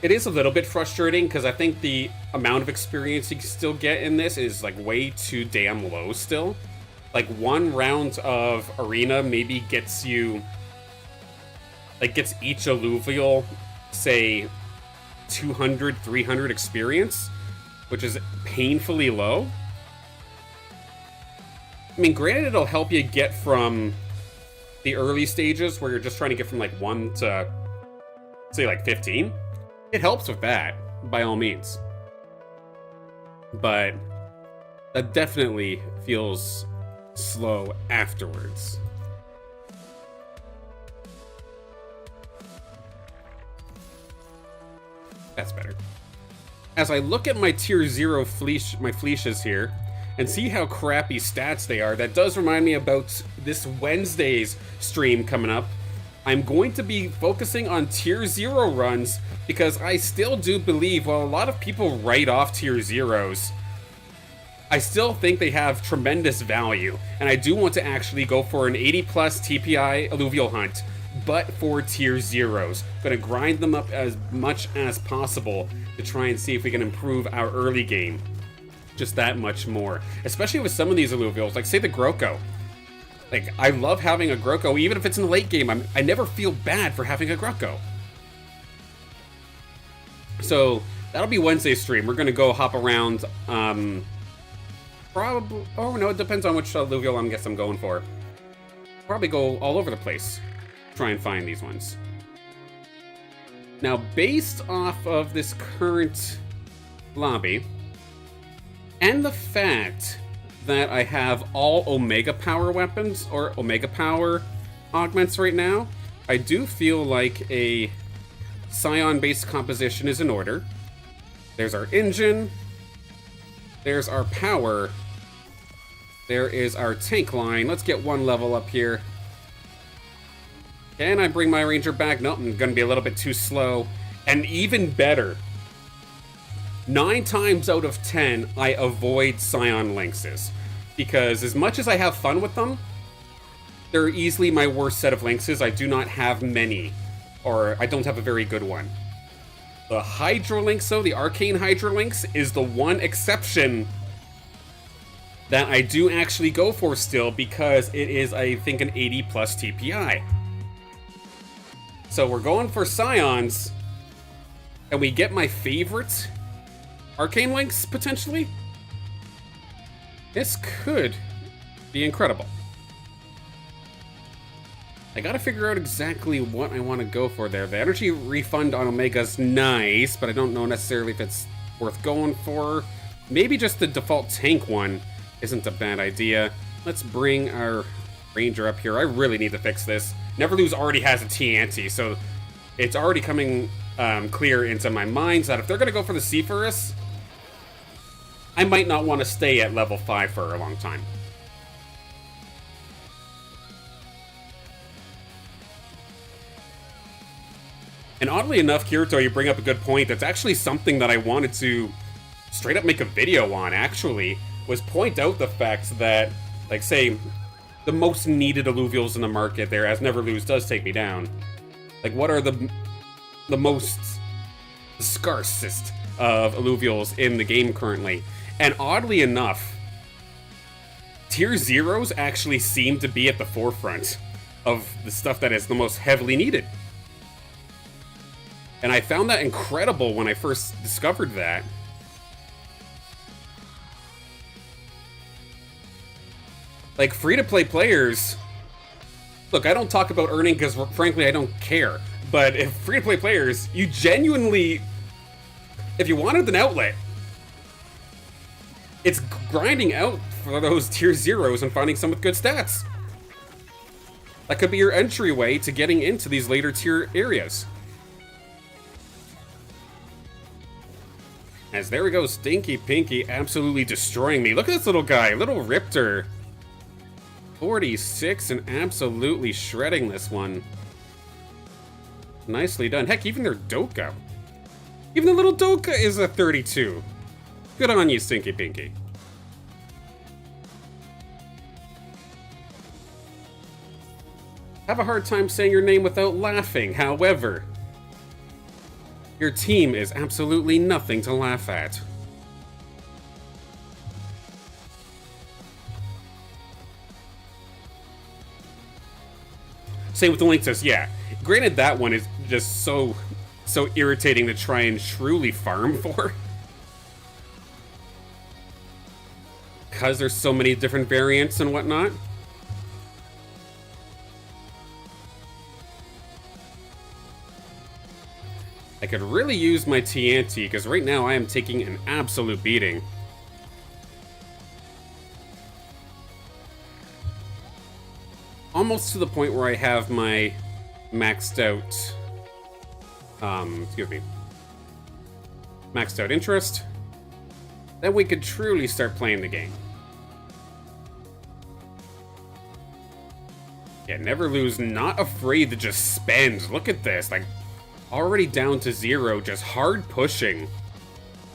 It is a little bit frustrating, because I think the amount of experience you can still get in this is, like, way too damn low still. Like, 1 round of arena maybe gets you... Like, gets each alluvial, say, 200, 300 experience, which is painfully low. I mean, granted, it'll help you get from... the early stages where you're just trying to get from like 1 to say like 15, it helps with that by all means, but that definitely feels slow afterwards. That's better. As I look at my tier 0 my fleeces here and see how crappy stats they are, that does remind me about this Wednesday's stream coming up. I'm going to be focusing on tier 0 runs because I still do believe, while a lot of people write off tier 0s, I still think they have tremendous value, and I do want to actually go for an 80 plus TPI alluvial hunt, but for tier 0s. Gonna grind them up as much as possible to try and see if we can improve our early game just that much more, especially with some of these alluvials, like say the Groko. Like, I love having a Groko, even if it's in the late game. I never feel bad for having a Groko. So that'll be Wednesday's stream. We're gonna go hop around. Probably. Oh no, it depends on which alluvial I guess I'm going for. Probably go all over the place, try and find these ones. Now, based off of this current lobby, and the fact that I have all Omega Power weapons, or Omega Power augments right now, I do feel like a Scion-based composition is in order. There's our engine, there's our power, there is our tank line. Let's get 1 level up here. Can I bring my ranger back? Nope, I'm gonna be a little bit too slow. And even better, 9 times out of 10, I avoid Scion Lynxes. Because as much as I have fun with them, they're easily my worst set of Lynxes. I do not have many, or I don't have a very good one. The Hydro Lynx, though, the Arcane Hydro Lynx, is the one exception that I do actually go for still, because it is, I think, an 80 plus TPI. So we're going for Scions, and we get my favorite Arcane Links, potentially, this could be incredible. I gotta figure out exactly what I want to go for there. The energy refund on Omega's nice, but I don't know necessarily if it's worth going for. Maybe just the default tank one isn't a bad idea. Let's bring our Ranger up here. I really need to fix this. Neverlose already has a TNT, so it's already coming clear into my mind that if they're gonna go for the Seaforus, I might not want to stay at level 5 for a long time. And oddly enough, Kirito, you bring up a good point. That's actually something that I wanted to straight up make a video on, actually, was point out the fact that, like, say, the most needed alluvials in the market there, as Neverlose does take me down. Like, what are the most scarcest of alluvials in the game currently? And oddly enough, tier 0s actually seem to be at the forefront of the stuff that is the most heavily needed. And I found that incredible when I first discovered that. Like, free-to-play players... Look, I don't talk about earning because, frankly, I don't care. But if free-to-play players, you genuinely... If you wanted an outlet, it's grinding out for those tier 0s and finding some with good stats. That could be your entryway to getting into these later tier areas. As there we go, Stinky Pinky absolutely destroying me. Look at this little guy, little Riptor. 46 and absolutely shredding this one. Nicely done. Heck, even their Doka. Even the little Doka is a 32. Good on you, Stinky Pinky. Have a hard time saying your name without laughing, however. Your team is absolutely nothing to laugh at. Same with the Lynxus, yeah. Granted, that one is just so irritating to try and truly farm for. Because there's so many different variants and whatnot. I could really use my TNT, because right now I am taking an absolute beating. Almost to the point where I have my maxed out, maxed out interest. Then we could truly start playing the game. Yeah, Neverlose not afraid to just spend. Look at this, like, already down to 0, just hard pushing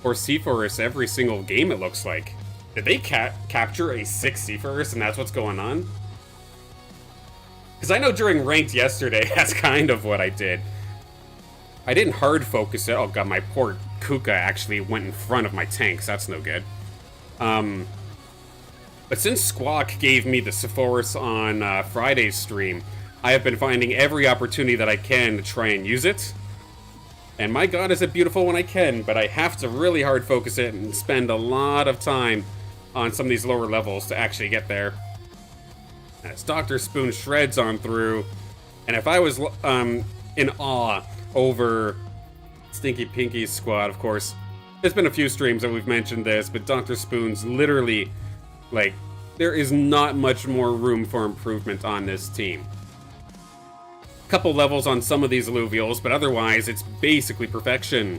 for Seaforus every single game, it looks like. Did they capture a 6 Seaforus and that's what's going on? Because I know during ranked yesterday, that's kind of what I did. I didn't hard focus it. Oh god, my poor Kuka actually went in front of my tanks. That's no good. But since Squawk gave me the Seaforus on Friday's stream, I have been finding every opportunity that I can to try and use it. And my god, is it beautiful when I can, but I have to really hard focus it and spend a lot of time on some of these lower levels to actually get there. As Dr. Spoon shreds on through, and if I was in awe over Stinky Pinky's squad, of course, there's been a few streams that we've mentioned this, but Dr. Spoon's literally, like, there is not much more room for improvement on this team. Couple levels on some of these alluvials, but otherwise it's basically perfection.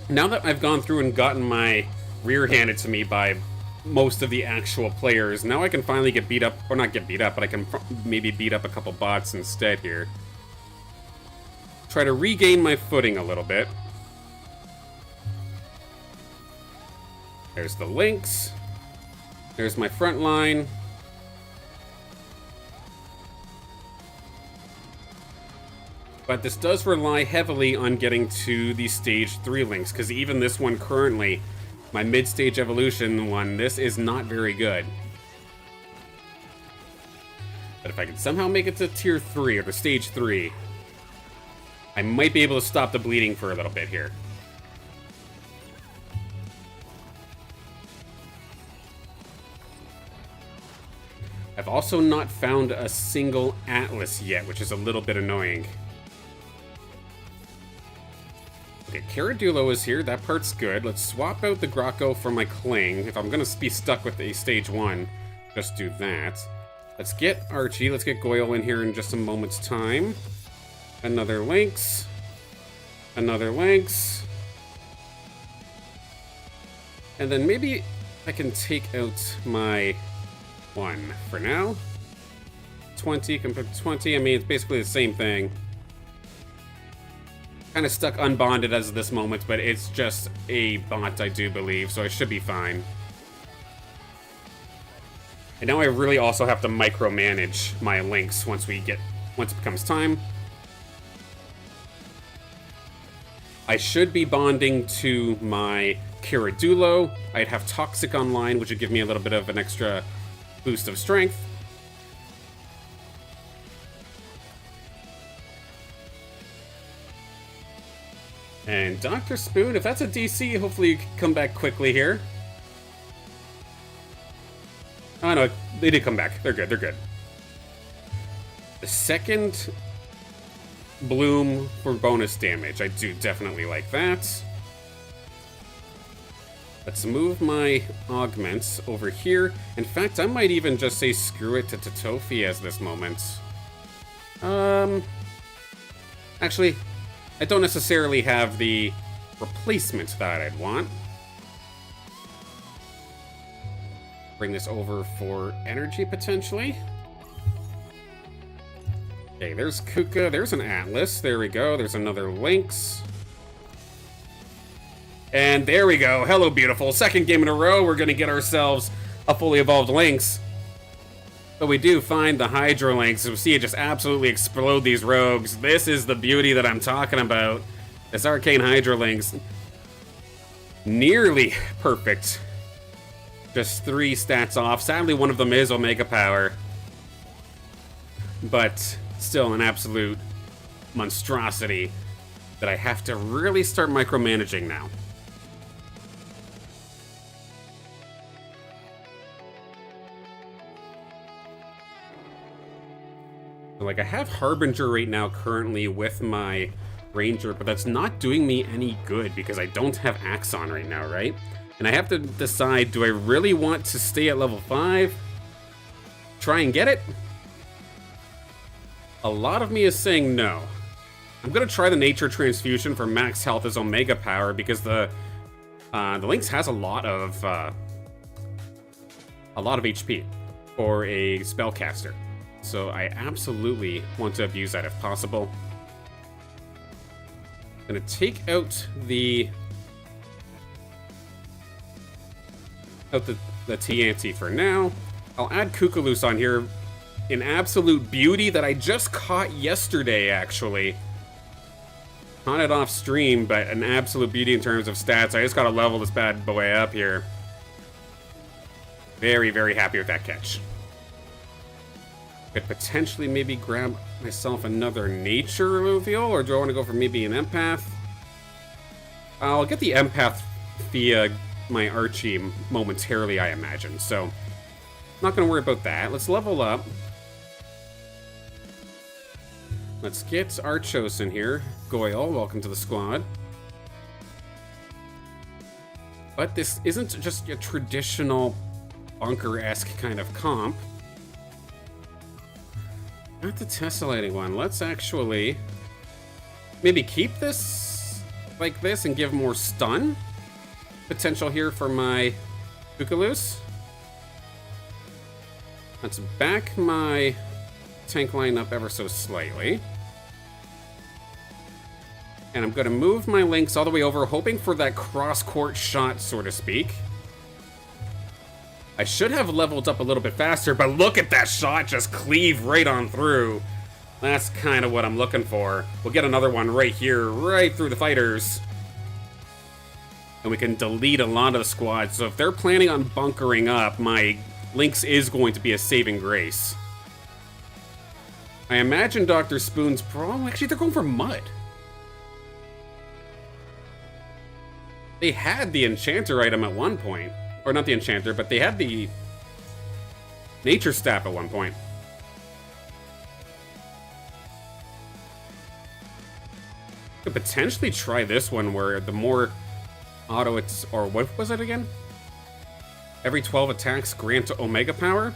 Now that I've gone through and gotten my rear handed to me by most of the actual players, now I can finally get beat up, or not get beat up, but I can maybe beat up a couple bots instead here. Try to regain my footing a little bit. There's the Lynx. There's my front line. But this does rely heavily on getting to the stage 3 Lynx, because even this one currently, my mid-stage evolution one, this is not very good. But if I can somehow make it to tier 3 or the stage 3, I might be able to stop the bleeding for a little bit here. I've also not found a single Atlas yet, which is a little bit annoying. Okay, Caradulo is here. That part's good. Let's swap out the Grocko for my Kling. If I'm going to be stuck with a stage 1, just do that. Let's get Archie. Let's get Goyle in here in just a moment's time. Another Lynx. Another Lynx. And then maybe I can take out my 1 for now. 20 compared to 20. I mean, it's basically the same thing. Kind of stuck unbonded as of this moment, but it's just a bot, I do believe, so I should be fine. And now I really also have to micromanage my Lynx once it becomes time. I should be bonding to my Caradulo. I'd have Toxic online, which would give me a little bit of an extra boost of strength. And Dr. Spoon, if that's a DC, hopefully you can come back quickly here. Oh no, they did come back. They're good, they're good. The second bloom for bonus damage. I do definitely like that. Let's move my augments over here. In fact, I might even just say screw it to Totofi as this moment. Actually, I don't necessarily have the replacement that I'd want. Bring this over for energy, potentially. Okay, there's Kuka, there's an Atlas, there we go, there's another Lynx. And there we go, hello beautiful, second game in a row, we're gonna get ourselves a fully evolved Lynx. But we do find the Hydro Lynx, we see it just absolutely explode these rogues. This is the beauty that I'm talking about. This Arcane Hydro Lynx, nearly perfect. Just 3 stats off. Sadly, one of them is Omega Power. But still an absolute monstrosity that I have to really start micromanaging now. Like, I have Harbinger right now currently with my Ranger, but that's not doing me any good because I don't have Axon right now, right? And I have to decide, do I really want to stay at level 5? Try and get it? A lot of me is saying no. I'm gonna try the Nature Transfusion for max health as Omega Power because the Lynx has a lot of HP for a spellcaster. So I absolutely want to abuse that if possible. Gonna take out the TNT for now. I'll add Kukalus on here. An absolute beauty that I just caught yesterday, actually. Caught it off stream, but an absolute beauty in terms of stats. I just gotta level this bad boy up here. Very, very happy with that catch. Could potentially maybe grab myself another Nature Illuvial, or do I want to go for maybe an Empath? I'll get the Empath via my Archie momentarily, I imagine, so not going to worry about that. Let's level up. Let's get Archos in here. Goyle, welcome to the squad. But this isn't just a traditional bunker-esque kind of comp. Not the tessellating one. Let's actually maybe keep this like this and give more stun potential here for my Kukalus. Let's back my tank line up ever so slightly. And I'm going to move my Lynx all the way over, hoping for that cross-court shot, so to speak. I should have leveled up a little bit faster, but look at that shot just cleave right on through. That's kind of what I'm looking for. We'll get another one right here, right through the fighters. And we can delete a lot of the squad. So if they're planning on bunkering up, my Lynx is going to be a saving grace. I imagine Dr. Spoon's probably... Actually, they're going for mud. They had the Enchanter item at one point. Or not the Enchanter, but they had the Nature Staff at one point. Could potentially try this one where the more auto it's... Or what was it again? Every 12 attacks grant Omega Power?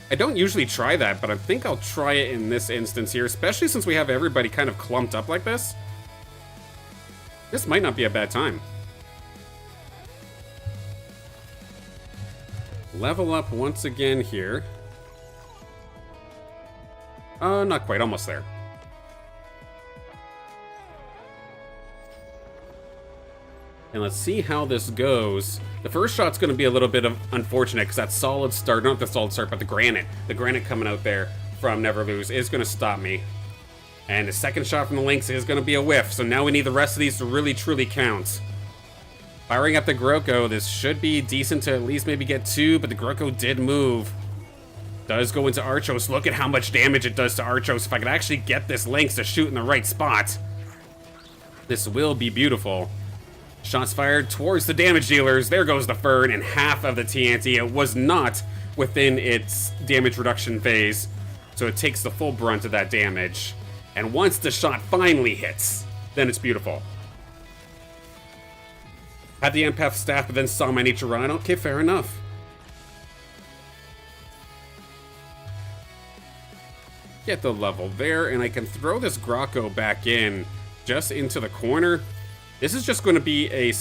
I don't usually try that, but I think I'll try it in this instance here, especially since we have everybody kind of clumped up like this. This might not be a bad time. Level up once again here. Not quite, almost there. And let's see how this goes. The first shot's going to be a little bit of unfortunate because that solid start, not the solid start, but the granite coming out there from Never Lose is going to stop me. And the second shot from the Lynx is going to be a whiff, so now we need the rest of these to really truly count. Firing at the Groko, this should be decent to at least maybe get 2, but the Groko did move. Does go into Archos. Look at how much damage it does to Archos. If I could actually get this Lynx to shoot in the right spot, this will be beautiful. Shots fired towards the damage dealers. There goes the Fern and half of the TNT. It was not within its damage reduction phase, so it takes the full brunt of that damage. And once the shot finally hits, then it's beautiful. Had the empath staff, but then saw my nature run. Okay, fair enough. Get the level there, and I can throw this Groko back in just into the corner. This is just going to be a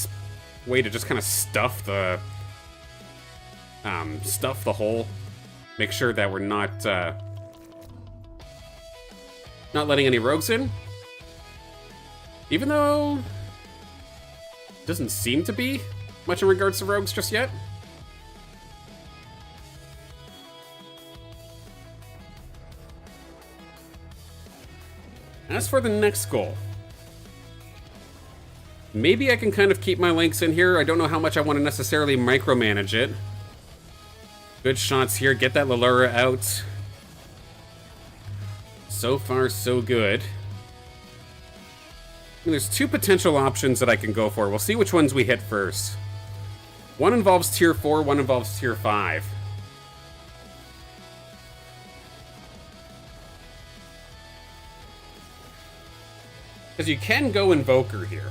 way to just kind of stuff the hole. Make sure that we're not letting any rogues in. Even though it doesn't seem to be much in regards to rogues just yet. As for the next goal, maybe I can kind of keep my Lynx in here. I don't know how much I want to necessarily micromanage it. Good shots here. Get that Lilura out. So far, so good. And there's 2 potential options that I can go for. We'll see which ones we hit first. One involves tier 4, one involves tier 5. Because you can go Invoker here.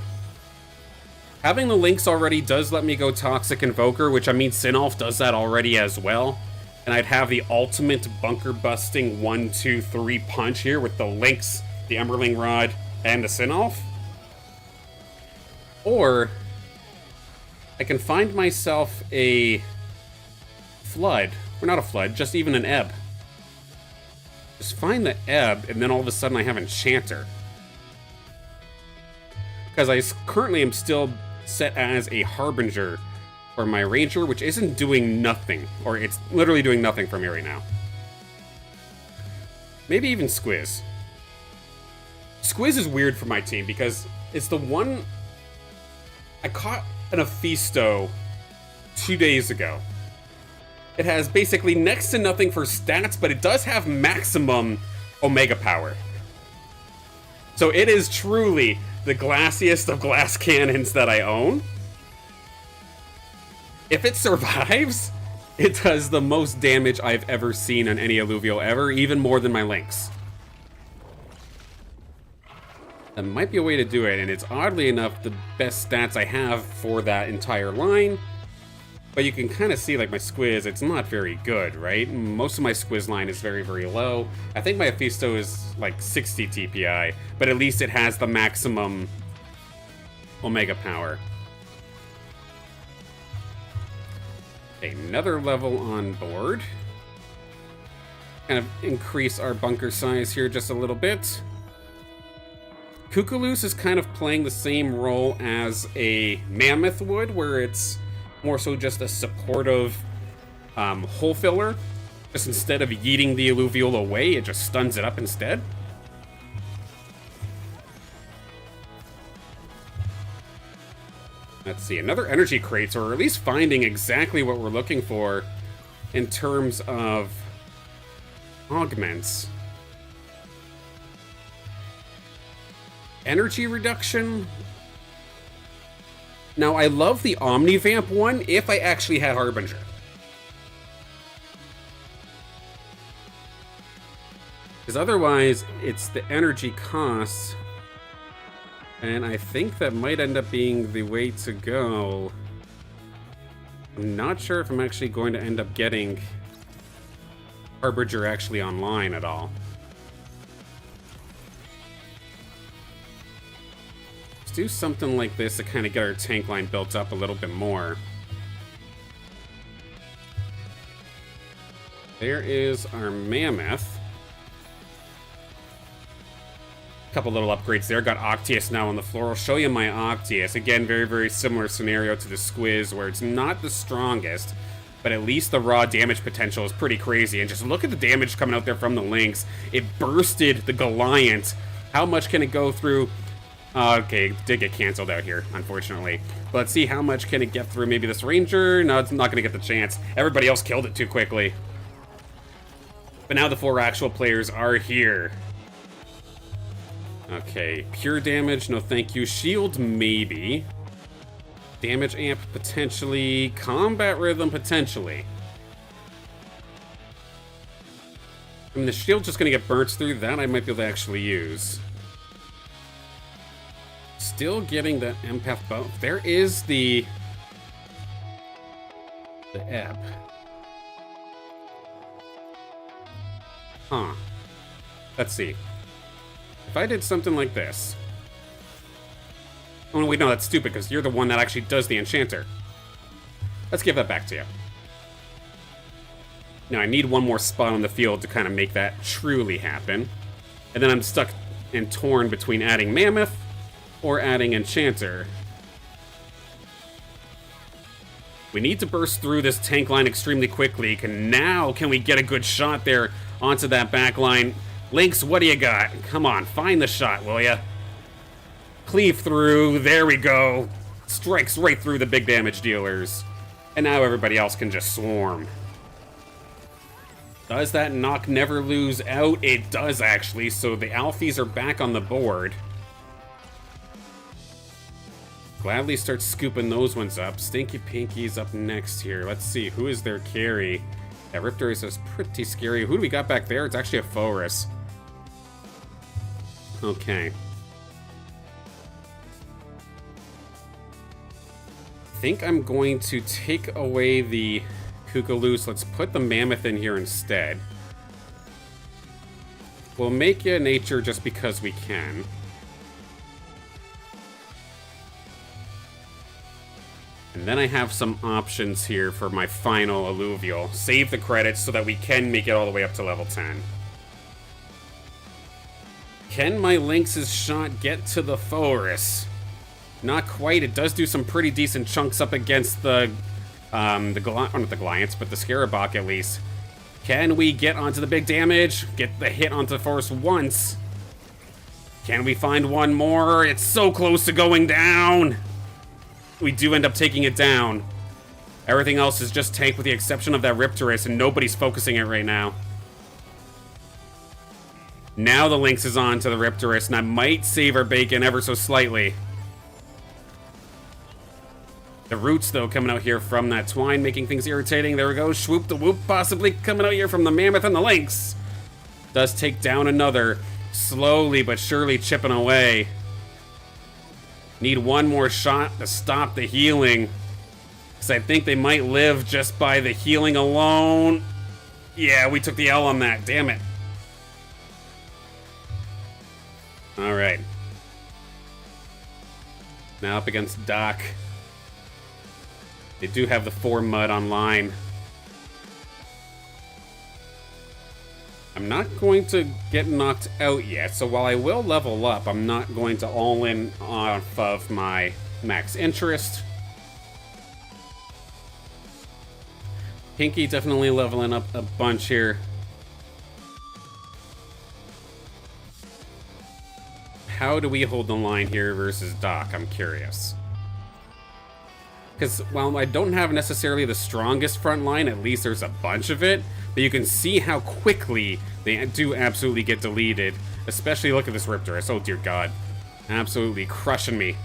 Having the Lynx already does let me go Toxic Invoker, which I mean Sinolf does that already as well. And I'd have the ultimate bunker-busting 1, 2, 3 punch here with the Lynx, the Emberling Rod, and the Sinolf. Or I can find myself a Flood. Or not a Flood, just even an Ebb. Just find the Ebb, and then all of a sudden I have Enchanter. Because I currently am still set as a Harbinger for my Ranger, which isn't doing nothing. Or it's literally doing nothing for me right now. Maybe even Squiz. Squiz is weird for my team because it's the one... I caught an Aphisto 2 days ago. It has basically next to nothing for stats, but it does have maximum Omega Power. So it is truly the glassiest of glass cannons that I own. If it survives, it does the most damage I've ever seen on any Illuvio ever, even more than my Lynx. That might be a way to do it, and it's oddly enough the best stats I have for that entire line. But you can kind of see, like, my Squiz, it's not very good, right? Most of my Squiz line is very, very low. I think my Aphisto is, like, 60 TPI, but at least it has the maximum Omega Power. Another level on board. Kind of increase our bunker size here just a little bit. Cuculus is kind of playing the same role as a Mammoth would, where it's more so just a supportive hole filler. Just instead of yeeting the Illuvial away, it just stuns it up instead. Let's see, another energy crate, or at least finding exactly what we're looking for in terms of augments. energy reduction. Now, I love the Omnivamp one if I actually had Harbinger. Because otherwise, it's the energy costs. And I think that might end up being the way to go. I'm not sure if I'm actually going to end up getting Harbinger actually online at all. Let's do something like this to kind of get our tank line built up a little bit more. There is our Mammoth. Couple little upgrades there. Got Octius now on the floor. I'll show you my Octius. Again, very, very similar scenario to the Squiz, where it's not the strongest, but at least the raw damage potential is pretty crazy. And just look at the damage coming out there from the Lynx. It bursted the Goliath. How much can it go through? Okay, it did get canceled out here, unfortunately. But let's see how much can it get through maybe this Ranger. No, it's not going to get the chance. Everybody else killed it too quickly. But now the 4 actual players are here. Okay, pure damage, no thank you. Shield, maybe. Damage amp, potentially. Combat rhythm, potentially. I mean, the shield's just gonna get burnt through. That I might be able to actually use. Still getting that empath bow. There is the ebb. Huh. Let's see. If I did something like this... Oh, wait, no, that's stupid, because you're the one that actually does the enchanter. Let's give that back to you. Now, I need one more spot on the field to kind of make that truly happen. And then I'm stuck and torn between adding Mammoth or adding enchanter. We need to burst through this tank line extremely quickly. Now, can we get a good shot there onto that back line? Lynx, what do you got? Come on, find the shot, will ya? Cleave through, there we go. Strikes right through the big damage dealers. And now everybody else can just swarm. Does that knock never lose out? It does, actually, so the Alfies are back on the board. Gladly start scooping those ones up. Stinky Pinky's up next here. Let's see, who is their carry? That Riptorus is pretty scary. Who do we got back there? It's actually a Forus. Okay. I think I'm going to take away the Kookaloo. Let's put the Mammoth in here instead. We'll make it nature just because we can. And then I have some options here for my final Illuvial. Save the credits so that we can make it all the way up to level 10. Can my Lynx's shot get to the Forest? Not quite. It does do some pretty decent chunks up against the not the Goliaths, but the Scarabok at least. Can we get onto the big damage? Get the hit onto the Forest once. Can we find one more? It's so close to going down. We do end up taking it down. Everything else is just tank with the exception of that Riptorus, and nobody's focusing it right now. Now the Lynx is on to the Riptorus, and I might save our bacon ever so slightly. The roots, though, coming out here from that twine, making things irritating. There we go. Swoop the whoop, possibly coming out here from the Mammoth and the Lynx. Does take down another. Slowly but surely chipping away. Need one more shot to stop the healing. Because I think they might live just by the healing alone. Yeah, we took the L on that. Damn it. Alright. Now up against Doc. They do have the 4 mud online. I'm not going to get knocked out yet, so while I will level up, I'm not going to all in off of my max interest. Pinky definitely leveling up a bunch here. How do we hold the line here versus Doc? I'm curious. Because while I don't have necessarily the strongest front line, at least there's a bunch of it. But you can see how quickly they do absolutely get deleted. Especially look at this Riptorus. Oh dear God. Absolutely crushing me.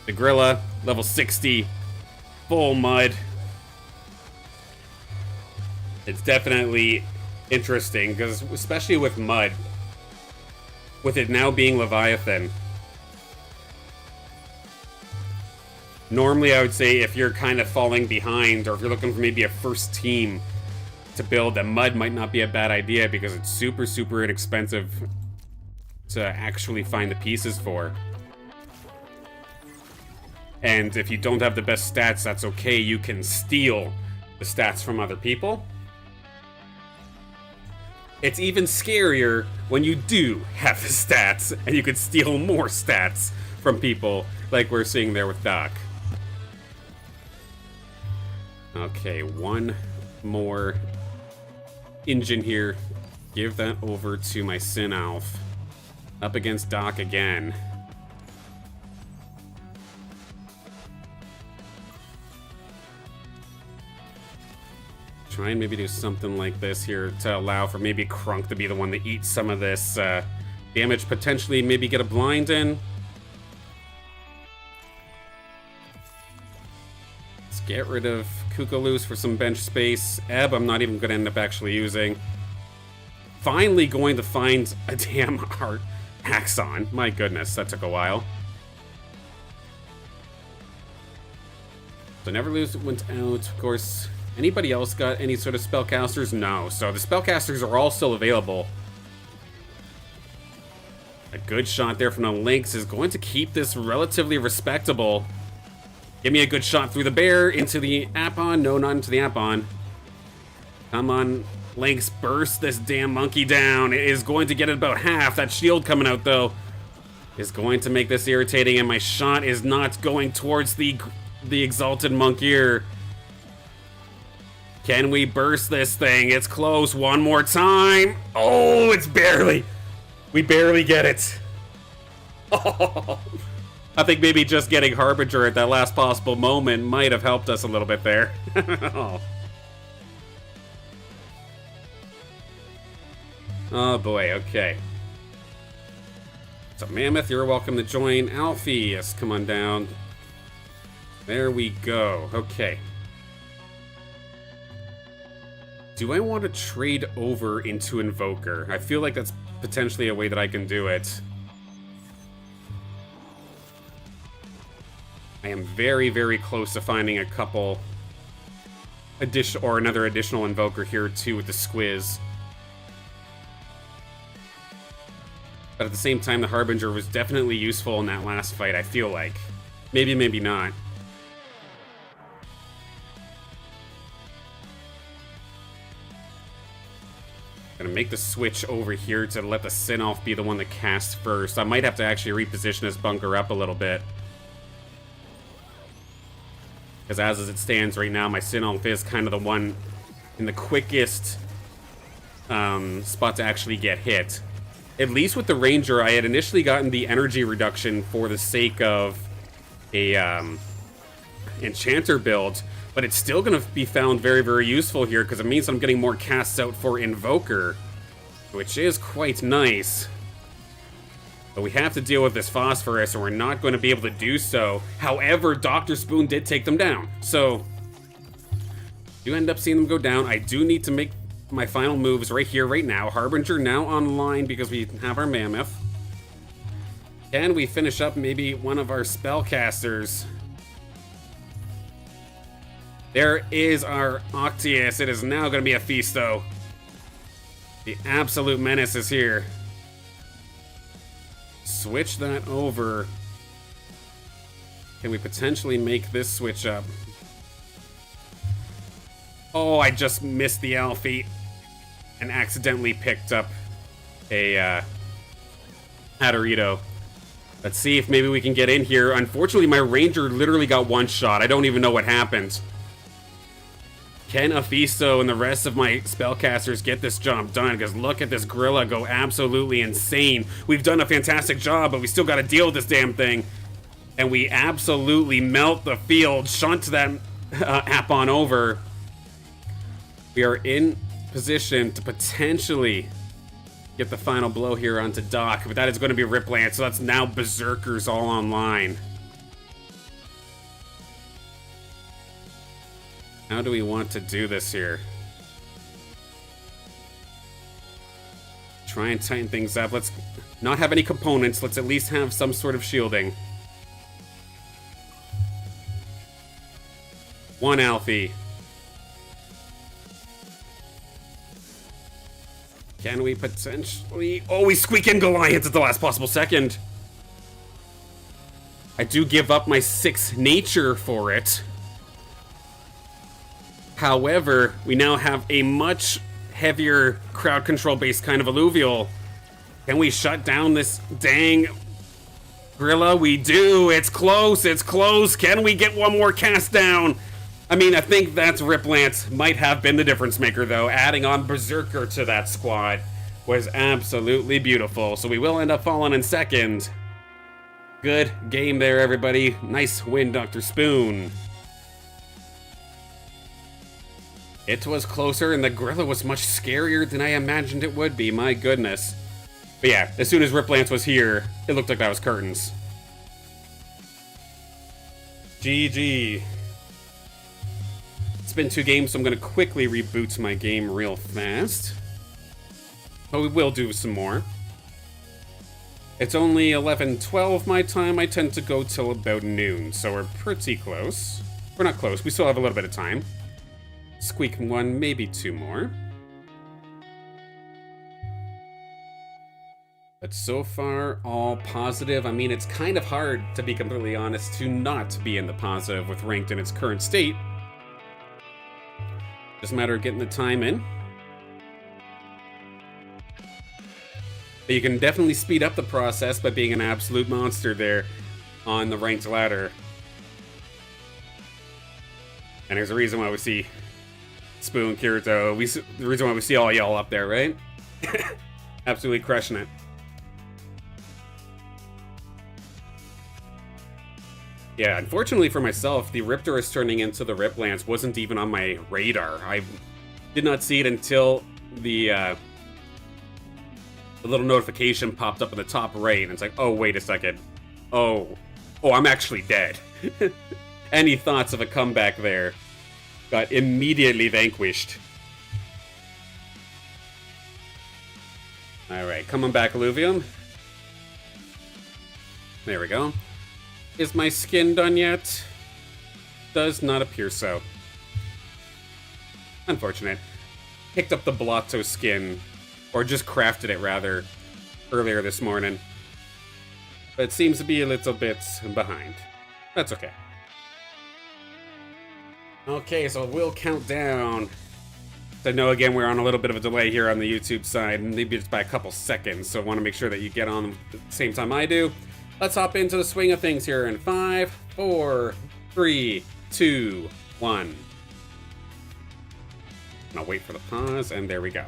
The Gorilla, level 60, full mud. It's definitely interesting, because especially with mud, with it now being Leviathan, normally I would say if you're kind of falling behind, or if you're looking for maybe a first team to build, that mud might not be a bad idea, because it's super, super inexpensive to actually find the pieces for. And if you don't have the best stats, that's okay. You can steal the stats from other people. It's even scarier when you do have the stats, and you can steal more stats from people, like we're seeing there with Doc. Okay, one more engine here. Give that over to my Synalf. Up against Doc again. Try and maybe do something like this here to allow for maybe Krunk to be the one to eat some of this damage. Potentially maybe get a blind in. Let's get rid of Kukulus for some bench space. Ebb, I'm not even going to end up actually using. Finally going to find a damn art Axon. My goodness, that took a while. So Neverlose went out, of course. Anybody else got any sort of spellcasters? No. So the spellcasters are all still available. A good shot there from the Lynx is going to keep this relatively respectable. Give me a good shot through the bear, into the Apon. No, not into the Apon. Come on, Lynx, burst this damn monkey down. It is going to get it about half. That shield coming out, though, is going to make this irritating, and my shot is not going towards the Exalted Monkier. Can we burst this thing? It's close. One more time. Oh, it's barely. We barely get it. Oh, I think maybe just getting Harbinger at that last possible moment might have helped us a little bit there. Oh. Oh boy, okay. So Mammoth, you're welcome to join. Alfie, yes, come on down. There we go. Okay. Do I want to trade over into Invoker? I feel like that's potentially a way that I can do it. I am very, very close to finding a couple another additional Invoker here too with the Squiz. But at the same time, the Harbinger was definitely useful in that last fight, I feel like. Maybe, maybe not. Gonna make the switch over here to let the Synalf be the one that casts first. I might have to actually reposition this bunker up a little bit. Because as it stands right now, my Synalf is kind of the one in the quickest spot to actually get hit. At least with the Ranger, I had initially gotten the energy reduction for the sake of a Enchanter build, but it's still going to be found very, very useful here because it means I'm getting more casts out for Invoker, which is quite nice. But we have to deal with this Phosphorus, and we're not going to be able to do so. However, Dr. Spoon did take them down, so you end up seeing them go down. I do need to make my final moves right here, right now. Harbinger now online because we have our Mammoth. Can we finish up maybe one of our spellcasters? There is our Octius. It is now going to be a feast, though. The absolute menace is here. Switch that over. Can we potentially make this switch up? Oh, I just missed the Alfie and accidentally picked up a Hatterito. Let's see if maybe we can get in here. Unfortunately, my Ranger literally got one shot. I don't even know what happened. Can Aphisto and the rest of my spellcasters get this job done? Because look at this Gorilla go absolutely insane. We've done a fantastic job, but we still got to deal with this damn thing. And we absolutely melt the field. Shunt that app on over. We are in position to potentially get the final blow here onto Doc, but that is going to be Ripland, so that's now Berserkers all online. How do we want to do this here? Try and tighten things up. Let's not have any components. Let's at least have some sort of shielding. One Alfie. Can we potentially... Oh, we squeak in Goliath at the last possible second. I do give up my 6 nature for it. However, we now have a much heavier crowd control based kind of alluvial. Can we shut down this dang gorilla? We do. It's close. It's close. Can we get one more cast down? I mean, I think that's Riplance might have been the difference maker, though. Adding on Berserker to that squad was absolutely beautiful. So we will end up falling in second. Good game there, everybody. Nice win, Dr. Spoon. It was closer, and the gorilla was much scarier than I imagined it would be. My goodness. But yeah, as soon as Riplance was here, it looked like that was curtains. GG. It's been 2 games, so I'm going to quickly reboot my game real fast. But we will do some more. It's only 11:12 my time. I tend to go till about noon, so we're pretty close. We're not close. We still have a little bit of time. Squeak 1, maybe 2 more. But so far, all positive. I mean, it's kind of hard, to be completely honest, to not be in the positive with ranked in its current state. Just a matter of getting the time in. But you can definitely speed up the process by being an absolute monster there on the ranked ladder. And there's a reason why we see Spoon, Kirito, the reason why we see all y'all up there, right? Absolutely crushing it. Yeah, unfortunately for myself, the Riptorus turning into the Riplance wasn't even on my radar. I did not see it until the little notification popped up in the top right, and it's like, oh, wait a second. Oh, I'm actually dead. Any thoughts of a comeback there got immediately vanquished. Alright, coming back, Illuvium. There we go. Is my skin done yet? Does not appear so. Unfortunate. Picked up the Blotto skin, or just crafted it rather, earlier this morning. But it seems to be a little bit behind. That's okay. Okay, so we'll count down. I know, again, we're on a little bit of a delay here on the YouTube side, maybe it's by a couple seconds, so I want to make sure that you get on at the same time I do. Let's hop into the swing of things here in 5, 4, 3, 2, 1. And I'll wait for the pause, and there we go.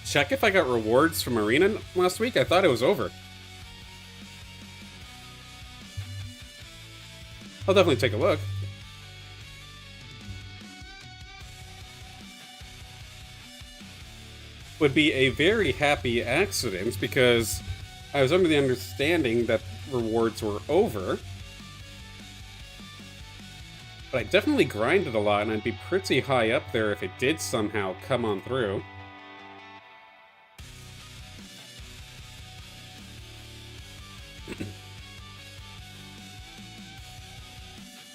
Check if I got rewards from Arena last week. I thought it was over. I'll definitely take a look. Would be a very happy accident because I was under the understanding that rewards were over. But I definitely grinded a lot, and I'd be pretty high up there if it did somehow come on through.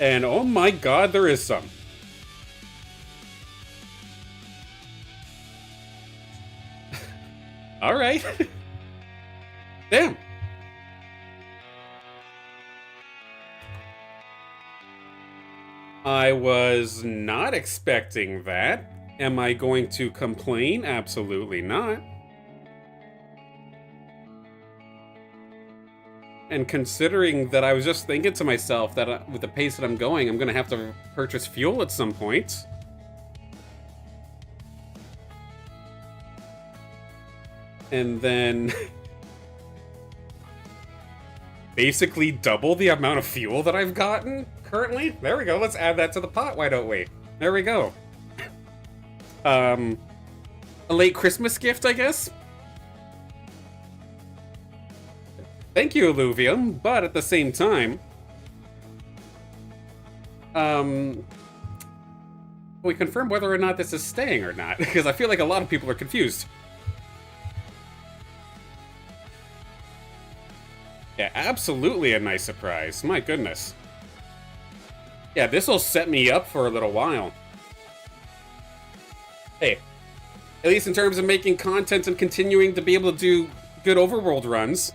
And oh my god, there is some. Alright. Damn. I was not expecting that. Am I going to complain? Absolutely not. And considering that I was just thinking to myself that with the pace that I'm going, I'm going to have to purchase fuel at some point. And then basically double the amount of fuel that I've gotten currently. There we go. Let's add that to the pot. Why don't we? There we go. A late Christmas gift, I guess. Thank you, Illuvium, but at the same time, we confirm whether or not this is staying or not, because I feel like a lot of people are confused. Yeah, absolutely a nice surprise. My goodness. Yeah, this will set me up for a little while. Hey, at least in terms of making content and continuing to be able to do good overworld runs,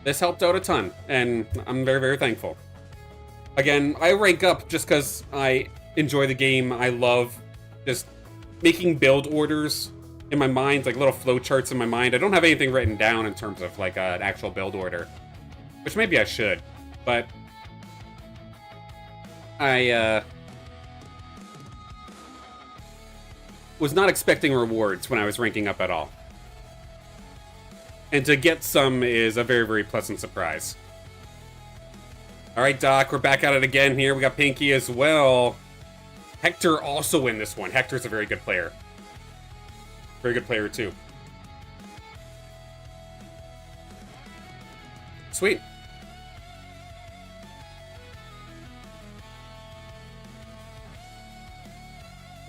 this helped out a ton, and I'm very, very thankful. Again, I rank up just because I enjoy the game. I love just making build orders in my mind, like little flowcharts in my mind. I don't have anything written down in terms of like an actual build order, which maybe I should, but I was not expecting rewards when I was ranking up at all. And to get some is a very, very pleasant surprise. Alright, Doc, we're back at it again here. We got Pinky as well. Hector also in this one. Hector's a very good player. Very good player, too. Sweet.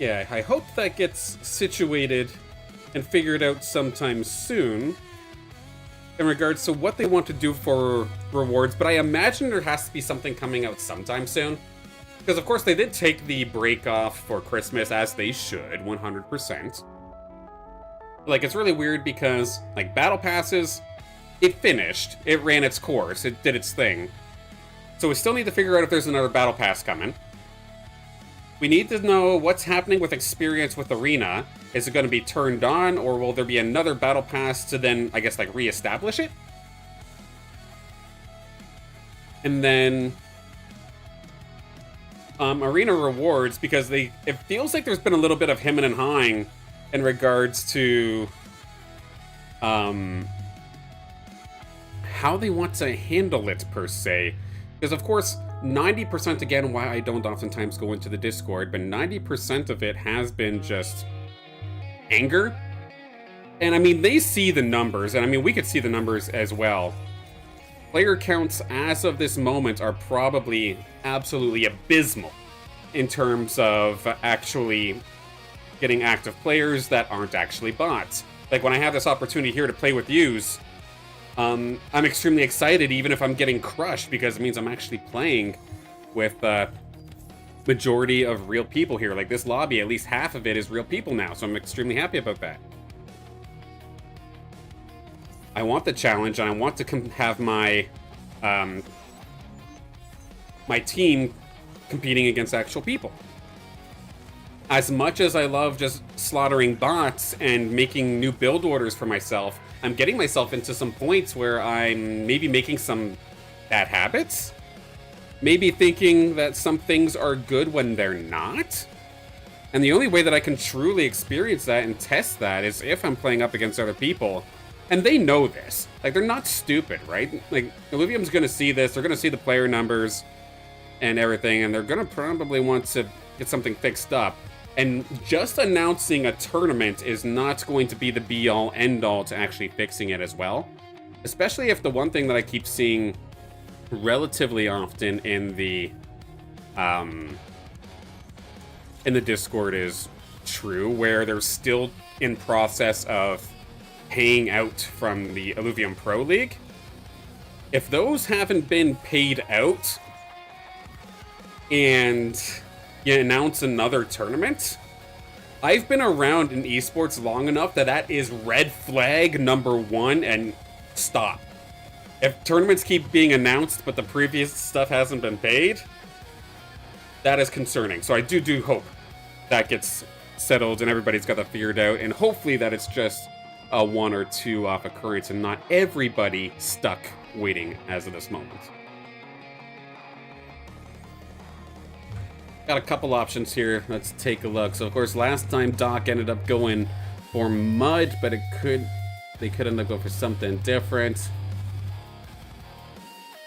Yeah, I hope that gets situated and figured out sometime soon in regards to what they want to do for rewards, but I imagine there has to be something coming out sometime soon. Because, of course, they did take the break off for Christmas, as they should, 100%. Like, it's really weird because, like, Battle Passes, it finished. It ran its course. It did its thing. So we still need to figure out if there's another Battle Pass coming. We need to know what's happening with Experience with Arena. Is it going to be turned on, or will there be another Battle Pass to then, I guess, like, re-establish it? And then Arena Rewards, because it feels like there's been a little bit of hemming and hawing in regards to how they want to handle it, per se. Because, of course, 90%, again, why I don't oftentimes go into the Discord, but 90% of it has been just anger. And I mean, they see the numbers, and I mean, we could see the numbers as well. Player counts as of this moment are probably absolutely abysmal in terms of actually getting active players that aren't actually bots. Like, when I have this opportunity here to play with yous, I'm extremely excited, even if I'm getting crushed, because it means I'm actually playing with majority of real people here. Like, this lobby, at least half of it is real people now, so I'm extremely happy about that. I want the challenge, and I want to have my my team competing against actual people. As much as I love just slaughtering bots and making new build orders for myself, I'm getting myself into some points where I'm maybe making some bad habits. Maybe thinking that some things are good when they're not. And the only way that I can truly experience that and test that is if I'm playing up against other people. And they know this. Like, they're not stupid, right? Like, Illuvium's gonna see this, they're gonna see the player numbers and everything, and they're gonna probably want to get something fixed up. And just announcing a tournament is not going to be the be-all, end-all to actually fixing it as well. Especially if the one thing that I keep seeing relatively often in the Discord is true, where they're still in process of paying out from the Illuvium Pro League. If those haven't been paid out and you announce another tournament, I've been around in esports long enough that is red flag number one, and stop. If tournaments keep being announced but the previous stuff hasn't been paid, that is concerning. So I do hope that gets settled and everybody's got that figured out, and hopefully that it's just a one or two off occurrence and not everybody stuck waiting as of this moment. Got a couple options here. Let's take a look. So, of course, last time Doc ended up going for mud, but they could end up going for something different.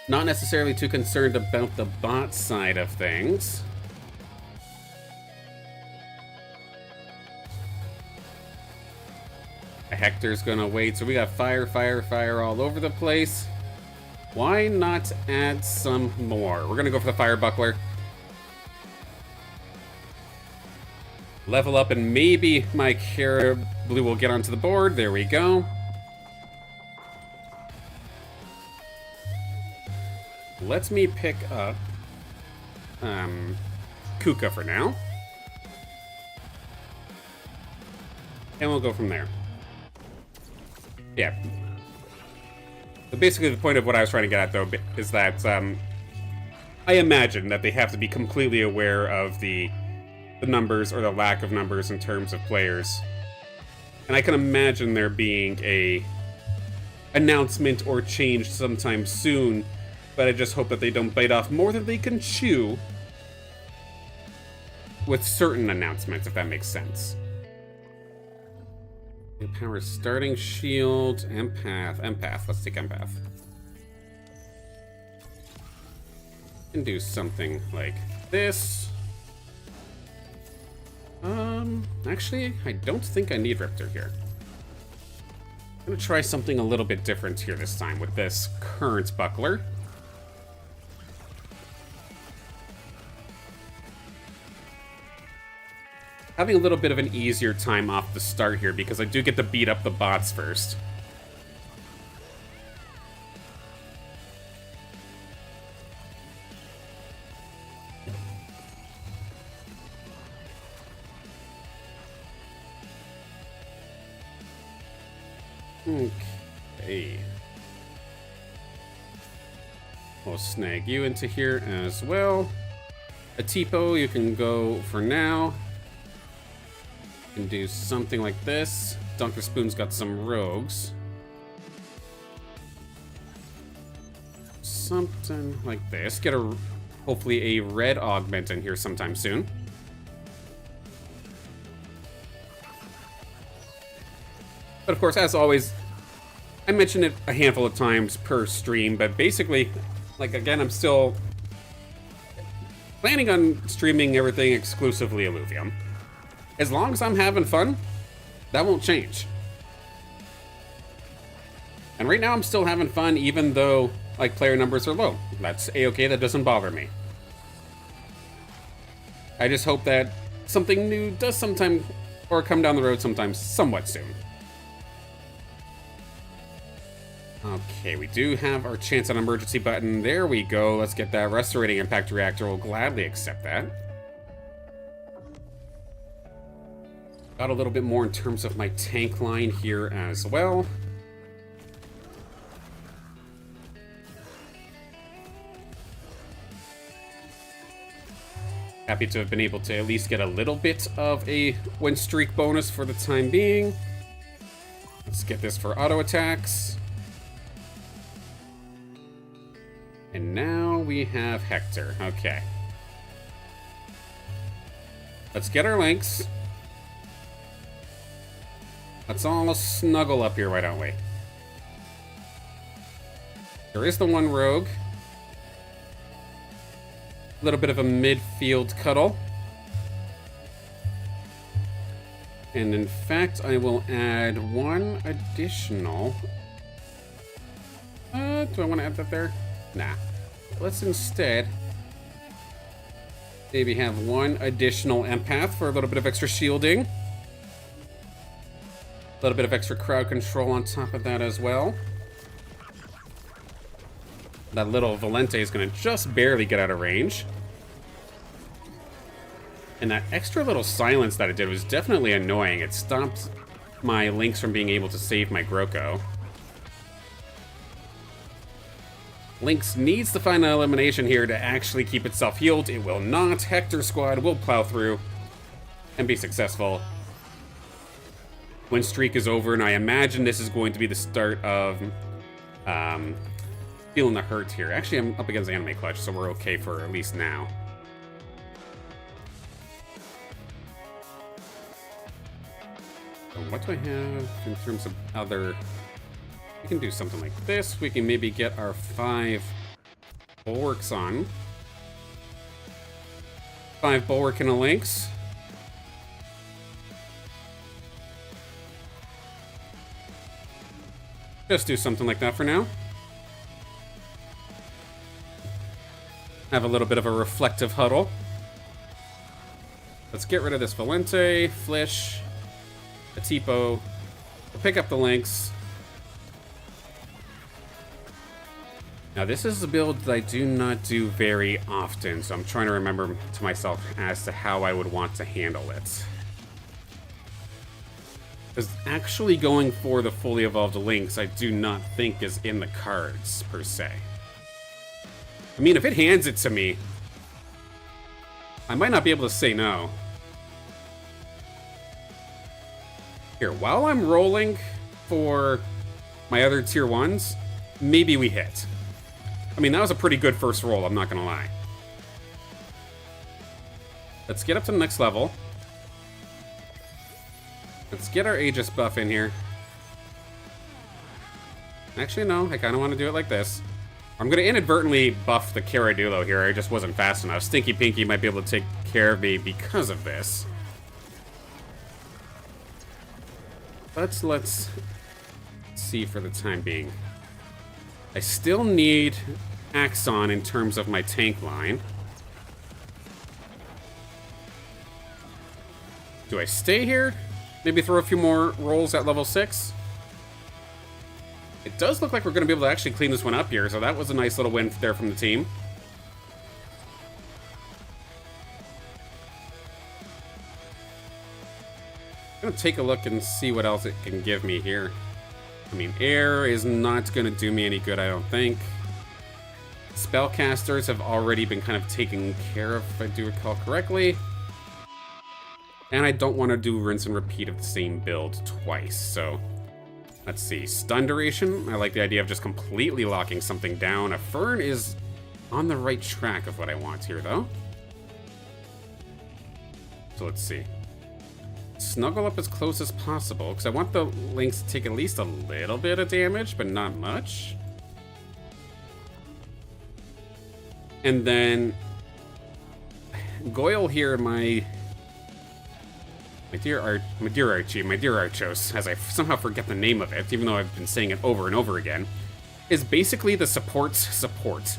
Not necessarily too concerned about the bot side of things. Hector's gonna wait, so we got fire, fire, fire all over the place. Why not add some more? We're gonna go for the fire buckler. Level up, and maybe my Carib Blue will get onto the board. There we go. Let me pick up Kuka for now. And we'll go from there. Yeah. But basically the point of what I was trying to get at, though, is that I imagine that they have to be completely aware of the numbers or the lack of numbers in terms of players. And I can imagine there being a announcement or change sometime soon, but I just hope that they don't bite off more than they can chew with certain announcements, if that makes sense. New power, starting shield, empath. Let's take empath. And do something like this. Actually, I don't think I need Riptor here. I'm gonna try something a little bit different here this time with this current buckler. Having a little bit of an easier time off the start here because I do get to beat up the bots first. Okay. We'll snag you into here as well. A Tipo, you can go for now. Can do something like this. Dr. Spoon's got some rogues. Something like this. Get hopefully a red augment in here sometime soon. But of course, as always, I mention it a handful of times per stream, but basically, like again, I'm still planning on streaming everything exclusively Illuvium. As long as I'm having fun, that won't change. And right now I'm still having fun even though, like, player numbers are low. That's a-okay, that doesn't bother me. I just hope that something new does sometime, or come down the road sometime somewhat soon. Okay, we do have our chance on emergency button. There we go. Let's get that restorating impact reactor. We'll gladly accept that. Got a little bit more in terms of my tank line here as well. Happy to have been able to at least get a little bit of a win streak bonus for the time being. Let's get this for auto attacks. And now we have Hector. Okay. Let's get our links. Let's all snuggle up here, why don't we? There is the one rogue. A little bit of a midfield cuddle. And in fact, I will add one additional. Do I want to add that there? Nah. Let's instead maybe have one additional empath for a little bit of extra shielding. A little bit of extra crowd control on top of that as well. That little Valente is going to just barely get out of range. And that extra little silence that it did was definitely annoying. It stopped my Lynx from being able to save my Groko. Lynx needs to find an elimination here to actually keep itself healed. It will not. Hector squad will plow through and be successful. Win streak is over, and I imagine this is going to be the start of feeling the hurt here. Actually, I'm up against Anime Clutch, so we're okay for at least now. So what do I have in terms of other... We can do something like this. We can maybe get our 5 bulwarks on. 5 bulwark and a lynx. Just do something like that for now. Have a little bit of a reflective huddle. Let's get rid of this Valente, Flish, a Tipo. We'll pick up the lynx. Now this is a build that I do not do very often, so I'm trying to remember to myself as to how I would want to handle it. Because actually going for the fully evolved lynx, I do not think is in the cards, per se. I mean, if it hands it to me, I might not be able to say no. Here, while I'm rolling for my other tier 1s, maybe we hit. I mean, that was a pretty good first roll, I'm not gonna lie. Let's get up to the next level. Let's get our Aegis buff in here. Actually, no, I kind of want to do it like this. I'm going to inadvertently buff the Caradulo here. I just wasn't fast enough. Stinky Pinky might be able to take care of me because of this. But let's see for the time being. I still need Axon in terms of my tank line. Do I stay here? Maybe throw a few more rolls at level 6? It does look like we're going to be able to actually clean this one up here, so that was a nice little win there from the team. I'm going to take a look and see what else it can give me here. I mean, air is not going to do me any good, I don't think. Spellcasters have already been kind of taken care of, if I do recall correctly. And I don't want to do rinse and repeat of the same build twice, so... Let's see. Stun duration. I like the idea of just completely locking something down. A Fern is on the right track of what I want here, though. So let's see. Snuggle up as close as possible, because I want the Lynx to take at least a little bit of damage, but not much. And then... Goyle here, my dear Archos, as I somehow forget the name of it, even though I've been saying it over and over again, is basically the support's support.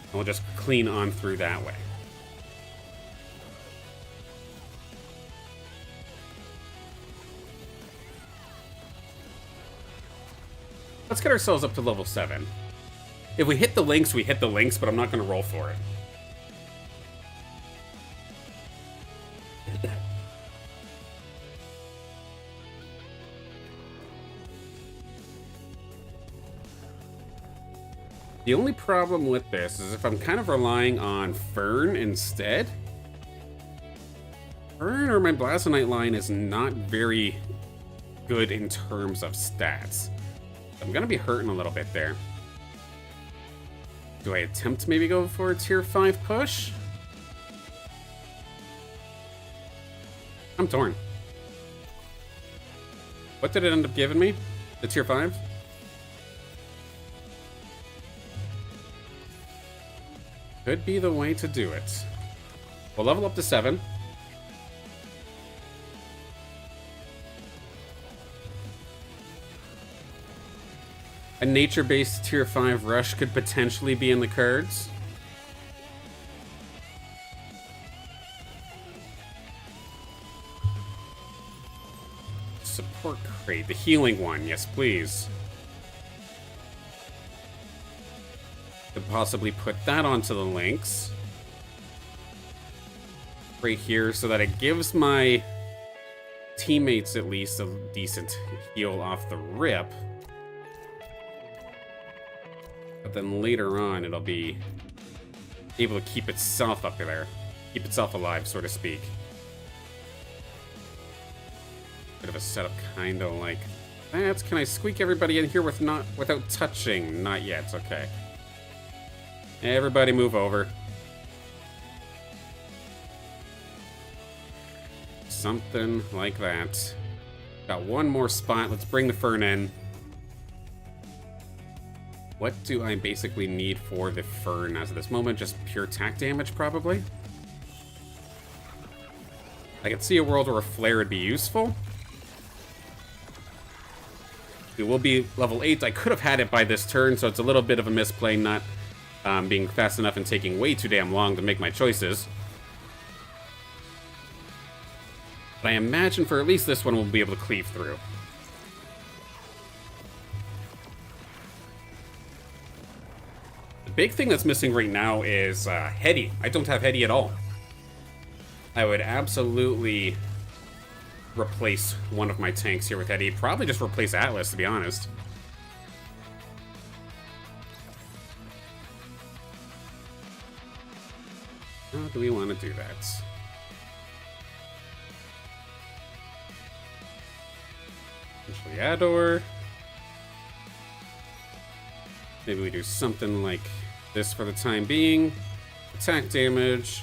And we'll just clean on through that way. Let's get ourselves up to level 7. If we hit the Lynx, we hit the Lynx, but I'm not going to roll for it. The only problem with this is if I'm kind of relying on Fern instead. Fern or my Blasonite line is not very good in terms of stats. I'm gonna be hurting a little bit there. Do I attempt to maybe go for a tier 5 push? I'm torn. What did it end up giving me? The tier 5? Could be the way to do it. We'll level up to 7. A nature-based tier 5 rush could potentially be in the cards. Support crate, the healing one, yes please. Could possibly put that onto the Lynx. Right here, so that it gives my teammates at least a decent heal off the rip. But then later on, it'll be able to keep itself up there. Keep itself alive, so to speak. Bit of a setup, kind of like that. Can I squeak everybody in here without touching? Not yet, okay. Everybody move over. something like that. Got one more spot. Let's bring the Fern in. What do I basically need for the Fern as of this moment? Just pure attack damage, probably? I can see a world where a Flare would be useful. It will be level 8. I could have had it by this turn, so it's a little bit of a misplay, not being fast enough and taking way too damn long to make my choices. But I imagine for at least this one we'll be able to cleave through. The big thing that's missing right now is Heady. I don't have Heady at all. I would absolutely replace one of my tanks here with Heady. Probably just replace Atlas, to be honest. How do we want to do that? Potentially Ador. Maybe we do something like this for the time being. Attack damage.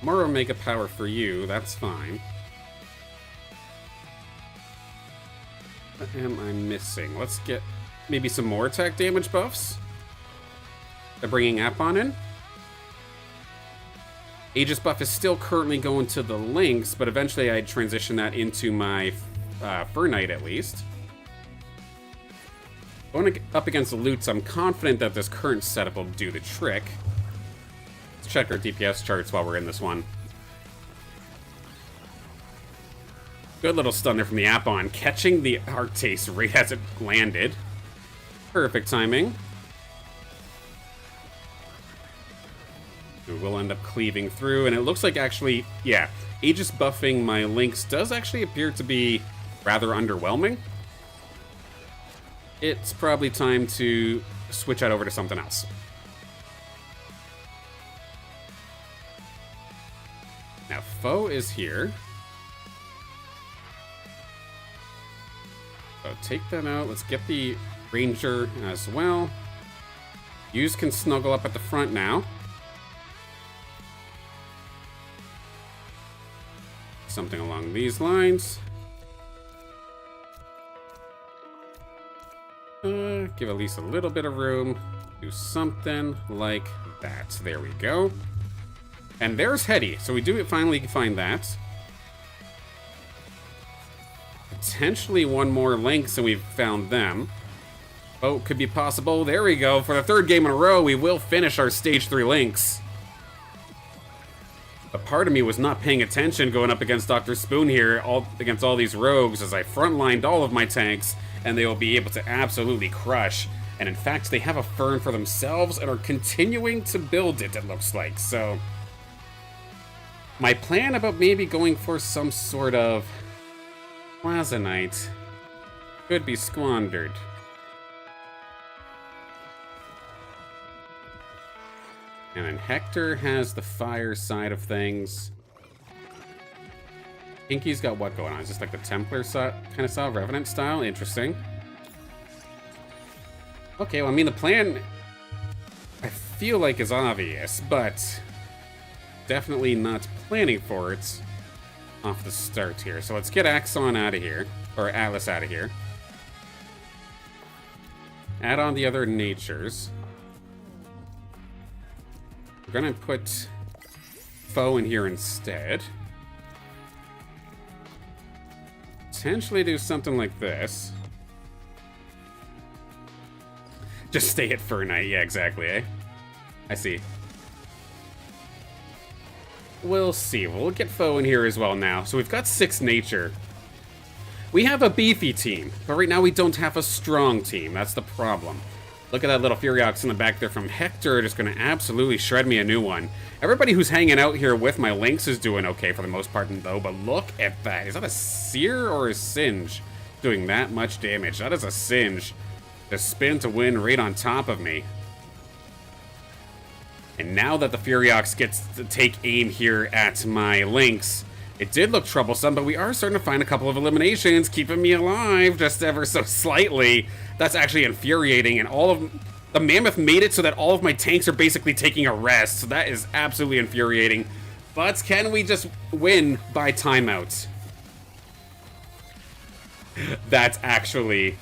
More Omega power for you, that's fine. What am I missing? Let's get maybe some more attack damage buffs. They're bringing Appon in. Aegis buff is still currently going to the Lynx, but eventually I'd transition that into my Fur Knight at least. Going up against the Loots, I'm confident that this current setup will do the trick. Let's check our DPS charts while we're in this one. Good little stun there from the Appon, catching the Arctase right as it landed. Perfect timing. We will end up cleaving through, and it looks like actually, yeah, Aegis buffing my Lynx does actually appear to be rather underwhelming. It's probably time to switch that over to something else. Now, Foe is here. So take that out. Let's get the Ranger as well. Yous can snuggle up at the front now. Something along these lines. Give at least a little bit of room. Do something like that. There we go. And there's Heady. So we do finally find that. Potentially one more Lynx, and we've found them. Oh, could be possible. There we go. For the third game in a row, we will finish our Stage 3 Lynx. But part of me was not paying attention going up against Dr. Spoon here, against all these rogues, as I frontlined all of my tanks, and they will be able to absolutely crush. And in fact, they have a Fern for themselves and are continuing to build it, it looks like. So my plan about maybe going for some sort of Plaza Knight could be squandered. And then Hector has the fire side of things. Pinky's got what going on? Is this like the Templar kind of style, Revenant style? Interesting. Okay, well, I mean, the plan, I feel like is obvious, but definitely not planning for it off the start here. So let's get Axon out of here, or Atlas out of here. Add on the other natures. We're gonna put Foe in here instead. Potentially do something like this. Just stay at Fur Knight. Yeah, exactly, eh? I see. We'll see. We'll get Foe in here as well now. So we've got 6 nature. We have a beefy team, but right now we don't have a strong team. That's the problem. Look at that little Furiox in the back there from Hector, just going to absolutely shred me a new one. Everybody who's hanging out here with my Lynx is doing okay for the most part, though, but look at that. Is that a Sear or a Singe doing that much damage? That is a Singe. The spin to win right on top of me. And now that the Furiox gets to take aim here at my Lynx, it did look troublesome, but we are starting to find a couple of eliminations, keeping me alive just ever so slightly. That's actually infuriating, and all of the Mammoth made it so that all of my tanks are basically taking a rest, so that is absolutely infuriating. But can we just win by timeout? That's actually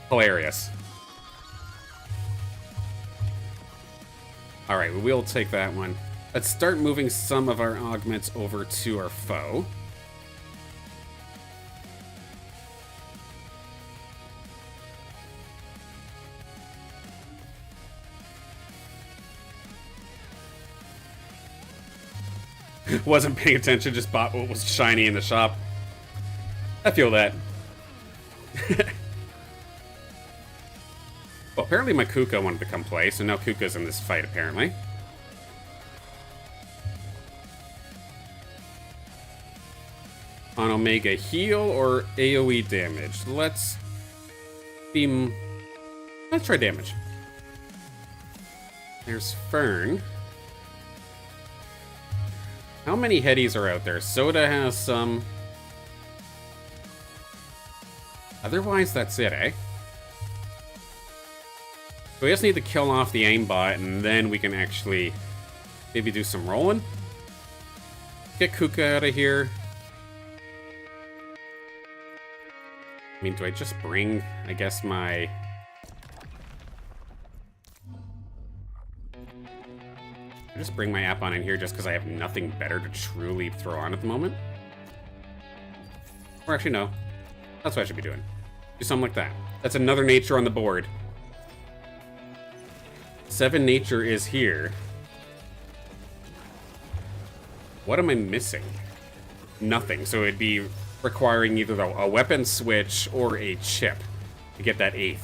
hilarious. Alright, we'll take that one. Let's start moving some of our augments over to our foe. Wasn't paying attention, just bought what was shiny in the shop. I feel that. Well, apparently my Kuka wanted to come play, so now Kuka's in this fight, apparently. On Omega, heal or AoE damage? Let's try damage. There's Fern. How many headies are out there? Soda has some. Otherwise, that's it, eh? So we just need to kill off the aimbot, and then we can actually maybe do some rolling. Get Kuka out of here. I mean, do I just bring, I guess, my... I just bring my app on in here just because I have nothing better to truly throw on at the moment? Or actually, no. That's what I should be doing. Do something like that. That's another nature on the board. 7 nature is here. What am I missing? Nothing. So it'd be requiring either a weapon switch or a chip to get that 8th.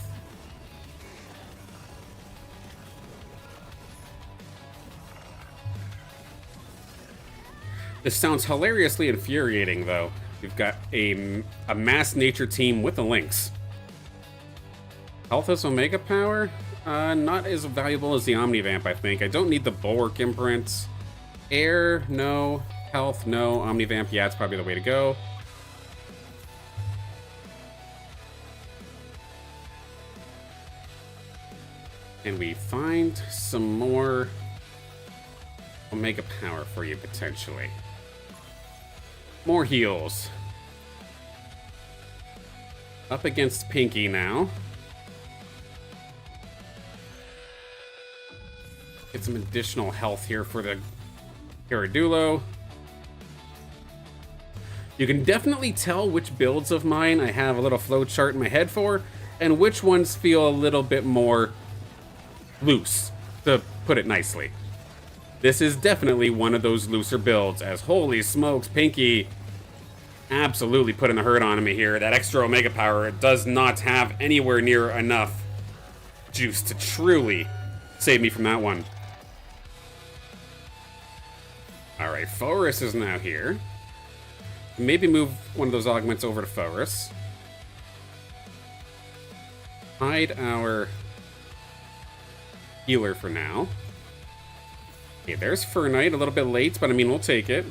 This sounds hilariously infuriating, though. We've got a mass nature team with the Lynx. Health is Omega power? Not as valuable as the Omnivamp, I think. I don't need the Bulwark imprint. Air, no. Health, no. Omnivamp, yeah, it's probably the way to go. Can we find some more Omega power for you, potentially? More heals. Up against Pinky now. Get some additional health here for the Gyaradulo. You can definitely tell which builds of mine I have a little flowchart in my head for, and which ones feel a little bit more loose, to put it nicely. This is definitely one of those looser builds, as holy smokes, Pinky absolutely putting the hurt on me here. That extra Omega power does not have anywhere near enough juice to truly save me from that one. Alright, Forest is now here. Maybe move one of those augments over to Forest. Hide our healer for now. Okay, there's Fernite, a little bit late, but I mean, we'll take it.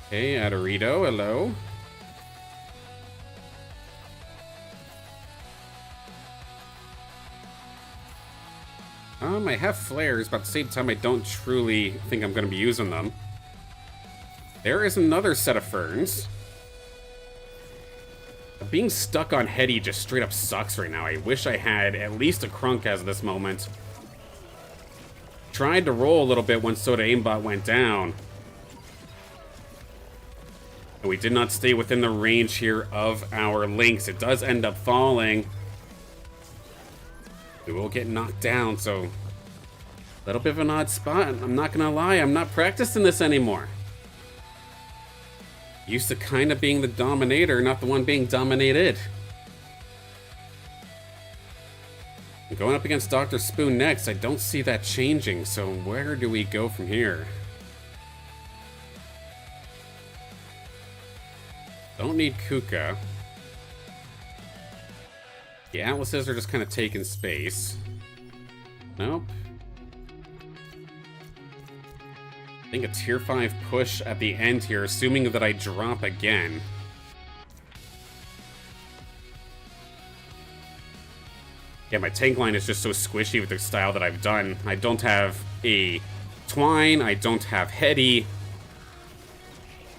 Okay, Adorito, hello. I have flares, but at the same time, I don't truly think I'm going to be using them. There is another set of ferns. Being stuck on Heady just straight up sucks right now. I wish I had at least a Crunk as of this moment. Tried to roll a little bit when Soda Aimbot went down. And we did not stay within the range here of our Lynx. It does end up falling. We will get knocked down, so... a little bit of an odd spot. I'm not gonna lie, I'm not practicing this anymore. Used to kind of being the dominator, not the one being dominated. I'm going up against Dr. Spoon next. I don't see that changing, so where do we go from here? Don't need Kuka. The Atlases are just kind of taking space. Nope. I think a tier 5 push at the end here, assuming that I drop again. Yeah, my tank line is just so squishy with the style that I've done. I don't have a Twine, I don't have Heady.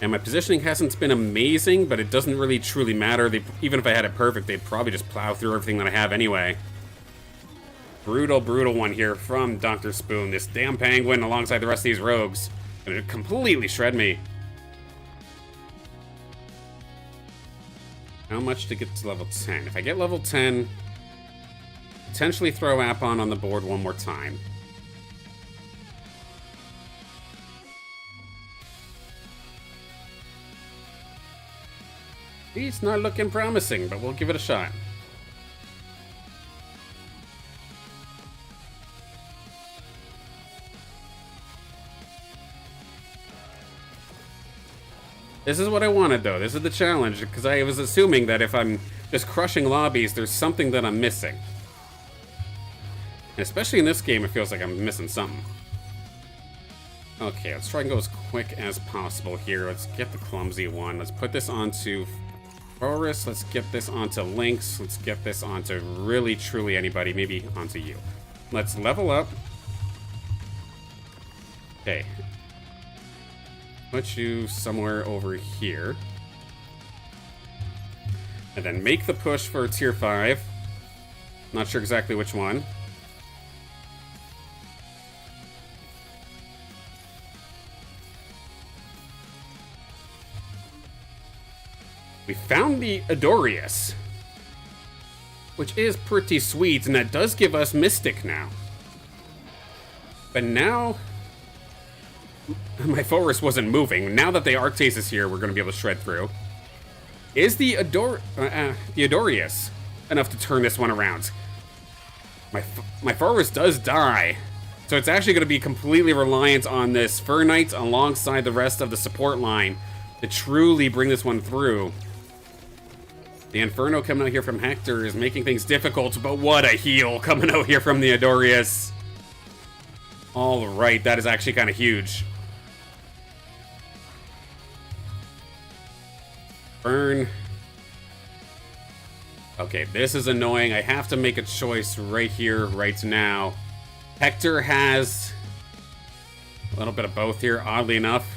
And my positioning hasn't been amazing, but it doesn't really truly matter. Even if I had it perfect, they'd probably just plow through everything that I have anyway. Brutal, brutal one here from Dr. Spoon. This damn penguin alongside the rest of these rogues. Gonna completely shred me. How much to get to level 10? If I get level 10, potentially throw Appon on the board one more time. It's not looking promising, but we'll give it a shot. This is what I wanted, though. This is the challenge, because I was assuming that if I'm just crushing lobbies, there's something that I'm missing. And especially in this game, it feels like I'm missing something. Okay, let's try and go as quick as possible here. Let's get the clumsy one. Let's put this onto Forest. Let's get this onto Lynx. Let's get this onto really, truly anybody. Maybe onto you. Let's level up. Okay. Put you somewhere over here. And then make the push for tier 5. Not sure exactly which one. We found the Adorius, which is pretty sweet, and that does give us Mystic now. But now, my Forest wasn't moving. Now that the Arctase is here, we're going to be able to shred through. Is the Adorius enough to turn this one around? My Forest does die, so it's actually going to be completely reliant on this Fur Knight alongside the rest of the support line to truly bring this one through. The Inferno coming out here from Hector is making things difficult, but what a heal coming out here from the Adorius. Alright, that is actually kind of huge. Burn. Okay, this is annoying. I have to make a choice right here, right now. Hector has a little bit of both here, oddly enough.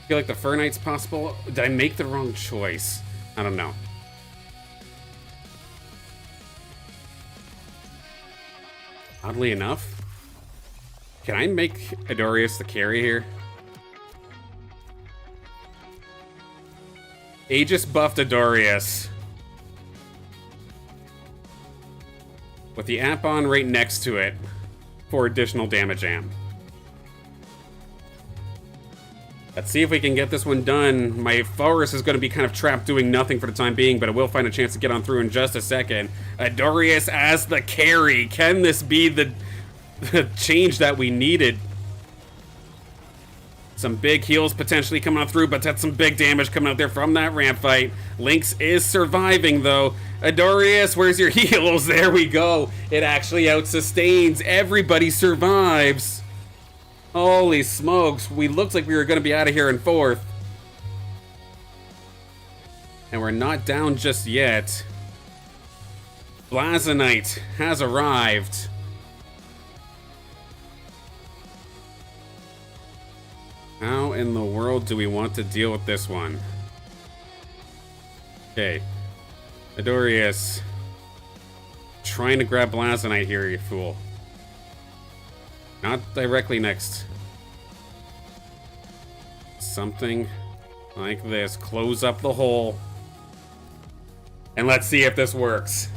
I feel like the Fur Knight's possible. Did I make the wrong choice? I don't know. Oddly enough, can I make Adorius the carry here? Aegis buffed Adorius. With the Appon right next to it for additional damage amp. Let's see if we can get this one done. My Forest is going to be kind of trapped doing nothing for the time being, but it will find a chance to get on through in just a second. Adorius as the carry. Can this be the change that we needed? Some big heals potentially coming on through, but that's some big damage coming out there from that ramp fight. Lynx is surviving, though. Adorius, where's your heals? There we go. It actually out-sustains. Everybody survives. Holy smokes, we looked like we were going to be out of here in 4th. And we're not down just yet. Blazonite has arrived. How in the world do we want to deal with this one? Okay. Adorius. Trying to grab Blazonite here, you fool. Not directly next. Something like this. Close up the hole. And let's see if this works.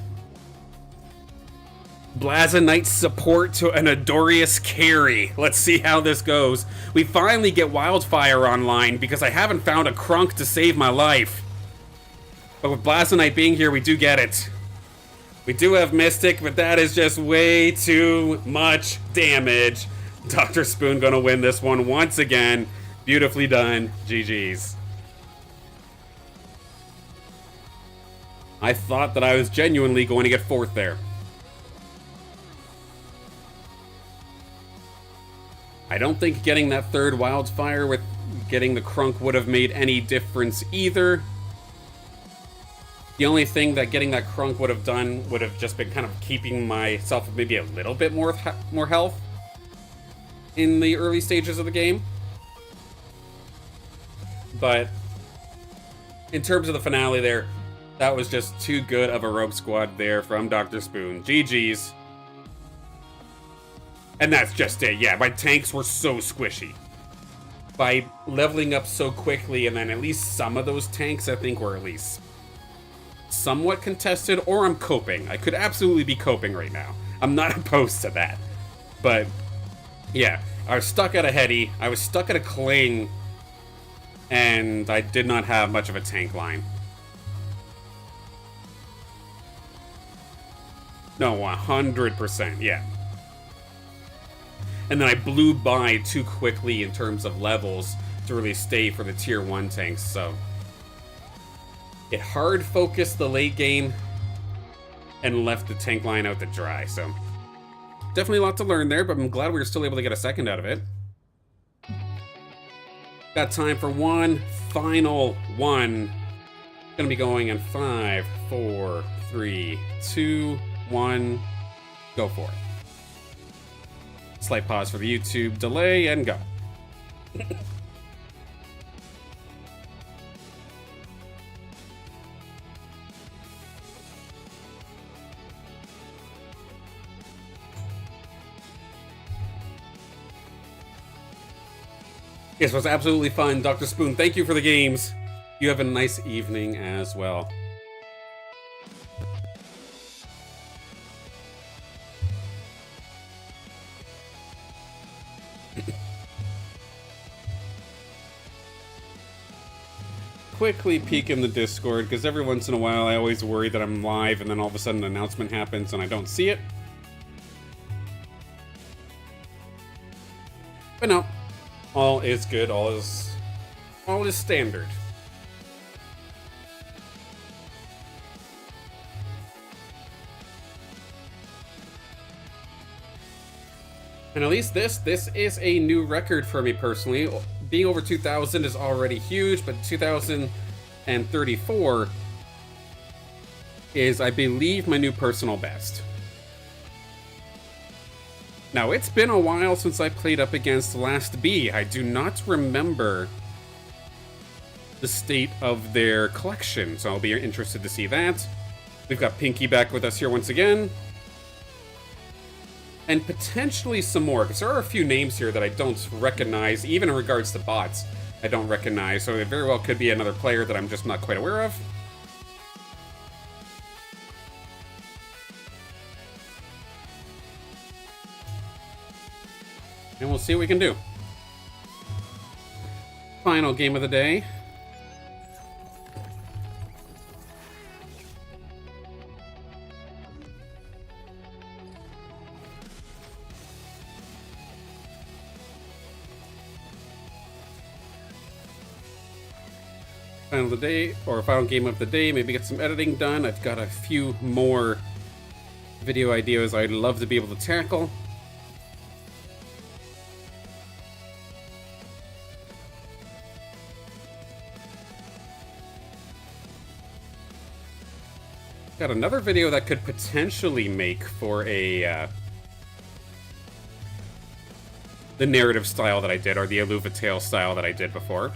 Blazonite support to an Adorius carry. Let's see how this goes. We finally get Wildfire online because I haven't found a Crunk to save my life. But with Blazonite being here, we do get it. We do have Mystic, but that is just way too much damage. Dr. Spoon gonna win this one once again. Beautifully done. GG's. I thought that I was genuinely going to get 4th there. I don't think getting that 3rd Wildfire with getting the Crunk would have made any difference either. The only thing that getting that Crunk would have done would have just been kind of keeping myself maybe a little bit more health. in the early stages of the game. But in terms of the finale there, that was just too good of a rogue squad there from Dr. Spoon. GG's. And that's just it. Yeah, my tanks were so squishy. By leveling up so quickly, and then at least some of those tanks, I think, were at least somewhat contested, or I'm coping. I could absolutely be coping right now. I'm not opposed to that. But, yeah, I was stuck at a heady, I was stuck at a cling, and I did not have much of a tank line. No, 100%, yeah. And then I blew by too quickly in terms of levels to really stay for the tier 1 tanks, so it hard focused the late game and left the tank line out to dry, so definitely a lot to learn there, but I'm glad we were still able to get a second out of it. Got time for one final one. Gonna be going in 5, 4, 3, 2, 1, go for it. Slight pause for the YouTube delay, and go. Yes, it was absolutely fun. Dr. Spoon, thank you for the games. You have a nice evening as well. Quickly peek in the Discord, because every once in a while I always worry that I'm live and then all of a sudden an announcement happens and I don't see it. But no, all is good, all is standard. And at least this is a new record for me personally. Being over 2,000 is already huge, but 2,034 is, I believe, my new personal best. Now, it's been a while since I played up against Last B. I do not remember the state of their collection, so I'll be interested to see that. We've got Pinky back with us here once again. And potentially some more, because there are a few names here that I don't recognize, even in regards to bots, I don't recognize, so it very well could be another player that I'm just not quite aware of. And we'll see what we can do. Final game of the day. Final of the day, or final game of the day, maybe get some editing done. I've got a few more video ideas I'd love to be able to tackle. Got another video that could potentially make for a the narrative style that I did, or the Illuvium style that I did before.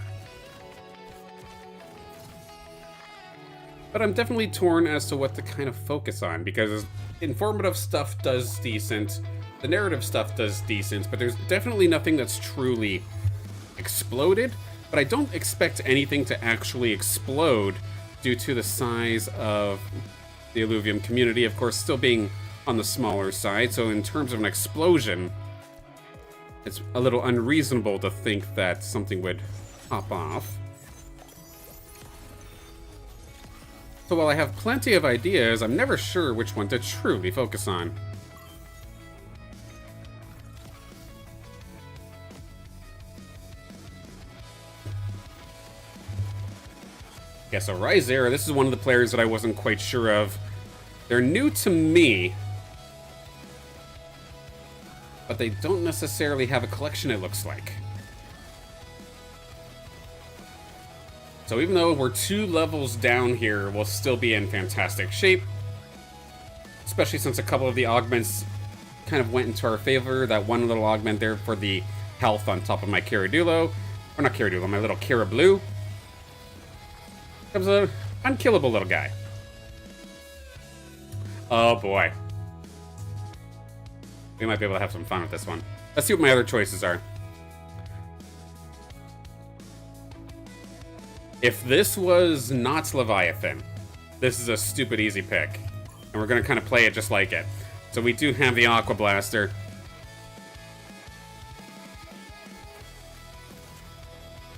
But I'm definitely torn as to what to kind of focus on, because informative stuff does decent, the narrative stuff does decent, but there's definitely nothing that's truly exploded. But I don't expect anything to actually explode due to the size of the Illuvium community, of course, still being on the smaller side. So in terms of an explosion, it's a little unreasonable to think that something would pop off. So while I have plenty of ideas, I'm never sure which one to truly focus on. Yeah, so Ryzera, this is one of the players that I wasn't quite sure of. They're new to me, but they don't necessarily have a collection, it looks like. So even though we're 2 levels down here, we'll still be in fantastic shape. Especially since a couple of the augments kind of went into our favor. That one little augment there for the health on top of my Kiridulo. Or not Kiridulo, my little Kirablue. Comes an unkillable little guy. Oh boy. We might be able to have some fun with this one. Let's see what my other choices are. If this was not Leviathan, this is a stupid easy pick. And we're going to kind of play it just like it. So we do have the Aqua Blaster.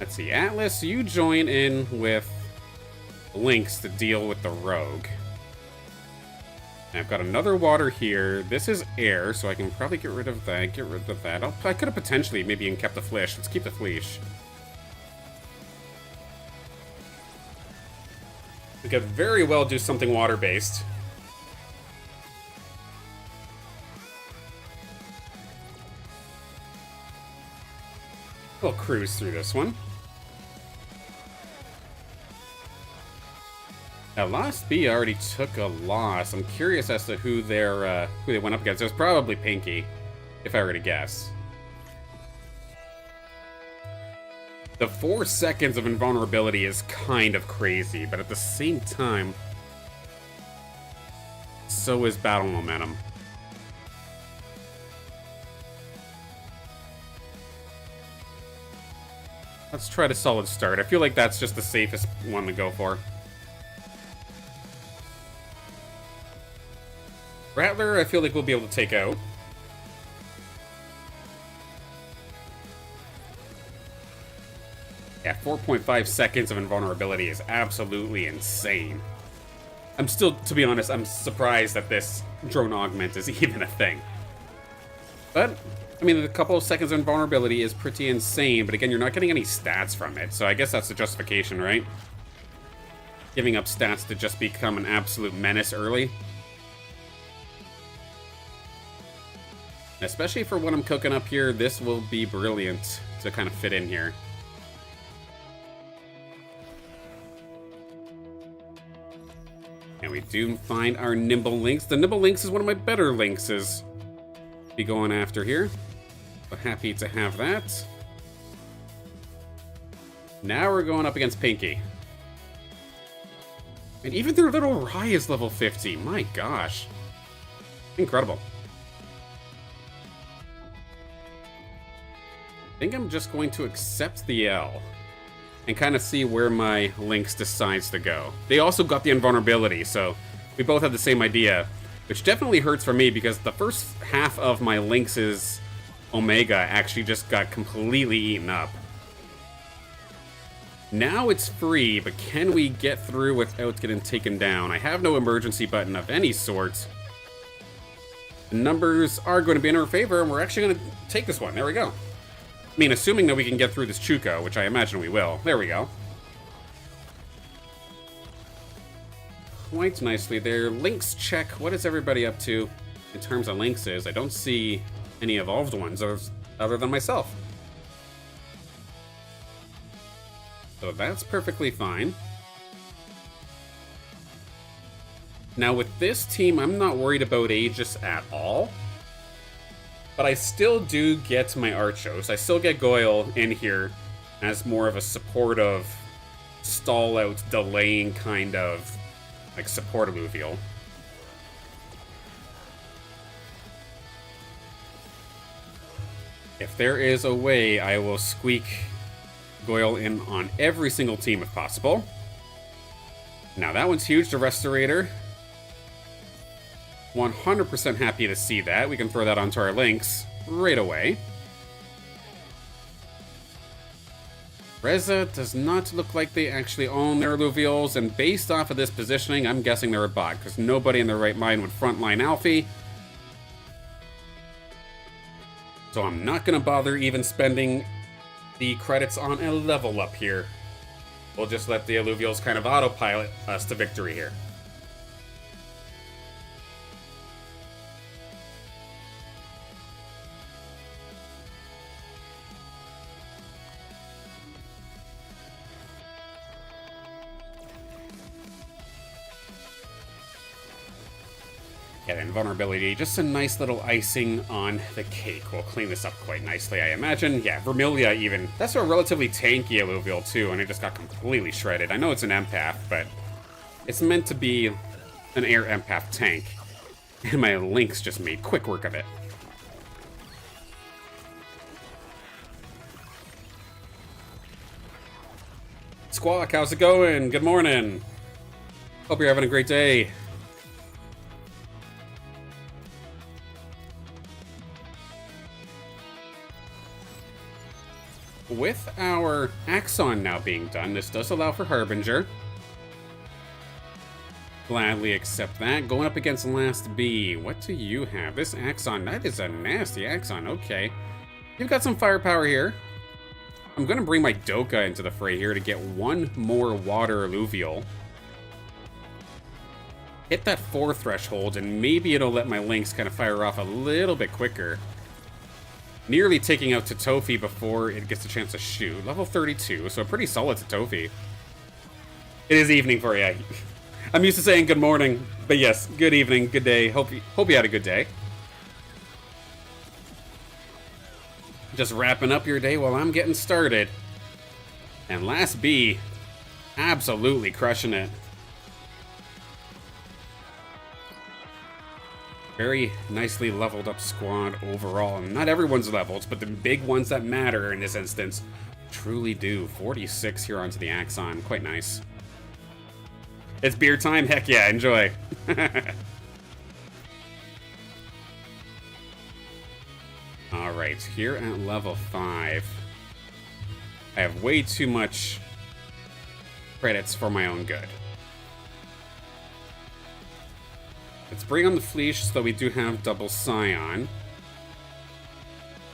Let's see, Atlas, you join in with Lynx to deal with the Rogue. And I've got another water here. This is air, so I can probably get rid of that, I could have potentially maybe even kept the Flesh. Let's keep the Flesh. We could very well do something water-based. We'll cruise through this one. Now, Lost B already took a loss. I'm curious as to who they went up against. It was probably Pinky, if I were to guess. The 4 seconds of invulnerability is kind of crazy, but at the same time, so is battle momentum. Let's try the solid start. I feel like that's just the safest one to go for. Rattler, I feel like we'll be able to take out. Yeah, 4.5 seconds of invulnerability is absolutely insane. I'm still, to be honest, I'm surprised that this drone augment is even a thing. But, I mean, a couple of seconds of invulnerability is pretty insane, but again, you're not getting any stats from it, so I guess that's the justification, right? Giving up stats to just become an absolute menace early. Especially for what I'm cooking up here, this will be brilliant to kind of fit in here. And we do find our Nimble Lynx. The Nimble Lynx is one of my better Lynxes to be going after here. So happy to have that. Now we're going up against Pinky. And even their little Rye is level 50. My gosh. Incredible. I think I'm just going to accept the L and kind of see where my Lynx decides to go. They also got the invulnerability, so we both have the same idea, which definitely hurts for me because the first half of my Lynx's Omega actually just got completely eaten up. Now it's free, but can we get through without getting taken down? I have no emergency button of any sort. The numbers are going to be in our favor, and we're actually going to take this one. There we go. I mean, assuming that we can get through this Chuko, which I imagine we will. There we go. Quite nicely there. Lynx check. What is everybody up to in terms of Lynxes? I don't see any evolved ones other than myself. So that's perfectly fine. Now with this team, I'm not worried about Aegis at all. But I still do get my Archos. I still get Goyle in here as more of a supportive, stall-out, delaying kind of, like, support Illuvial. If there is a way, I will squeak Goyle in on every single team if possible. Now that one's huge, the Restorator. 100% happy to see that. We can throw that onto our Lynx right away. Reza does not look like they actually own their Illuvials, and based off of this positioning, I'm guessing they're a bot, because nobody in their right mind would frontline Alfie. So I'm not going to bother even spending the credits on a level up here. We'll just let the Illuvials kind of autopilot us to victory here. Yeah, the invulnerability, just a nice little icing on the cake. We'll clean this up quite nicely, I imagine. Yeah, Vermilia even. That's a relatively tanky Illuvial too, and it just got completely shredded. I know it's an empath, but it's meant to be an air empath tank. And my Lynx just made quick work of it. Squawk, how's it going? Good morning. Hope you're having a great day. With our Axon now being done, this does allow for Harbinger. Gladly accept that. Going up against Last B. What do you have? This Axon, that is a nasty Axon. Okay. You've got some firepower here. I'm going to bring my Doka into the fray here to get one more water alluvial. Hit that 4 threshold, and maybe it'll let my Lynx kind of fire off a little bit quicker. Nearly taking out Totofi before it gets a chance to shoot. Level 32, so a pretty solid Totofi. It is evening for you. I'm used to saying good morning, but yes, good evening, good day. Hope you had a good day. Just wrapping up your day while I'm getting started. And Last B, absolutely crushing it. Very nicely leveled up squad overall. Not everyone's leveled, but the big ones that matter in this instance truly do. 46 here onto the Axon. Quite nice. It's beer time? Heck yeah, enjoy. Alright, here at level 5, I have way too much credits for my own good. Let's bring on the Fleesh so we do have double Scion.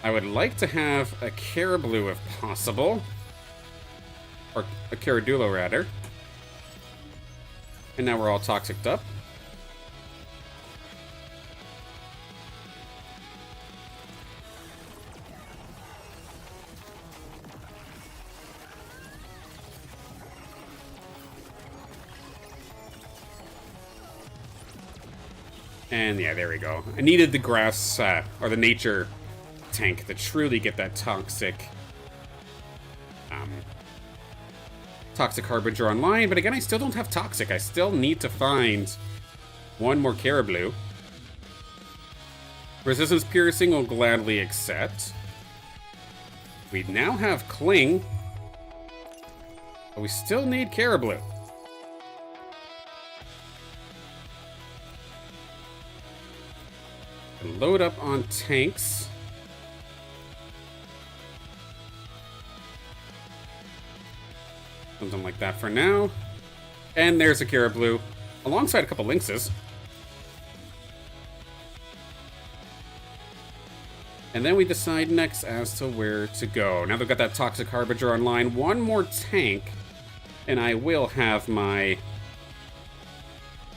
I would like to have a Carablue if possible. Or a Caradulo, rather. And now we're all toxiced up. And yeah, there we go. I needed the grass, or the nature tank to truly get that toxic Harbinger online. But again, I still don't have toxic. I still need to find one more Carablue. Resistance piercing will gladly accept. We now have Cling, but we still need Carablue. Load up on tanks. Something like that for now. And there's a Carablue, alongside a couple Lynxes. And then we decide next as to where to go. Now they've got that Toxic Harbinger online. One more tank, and I will have my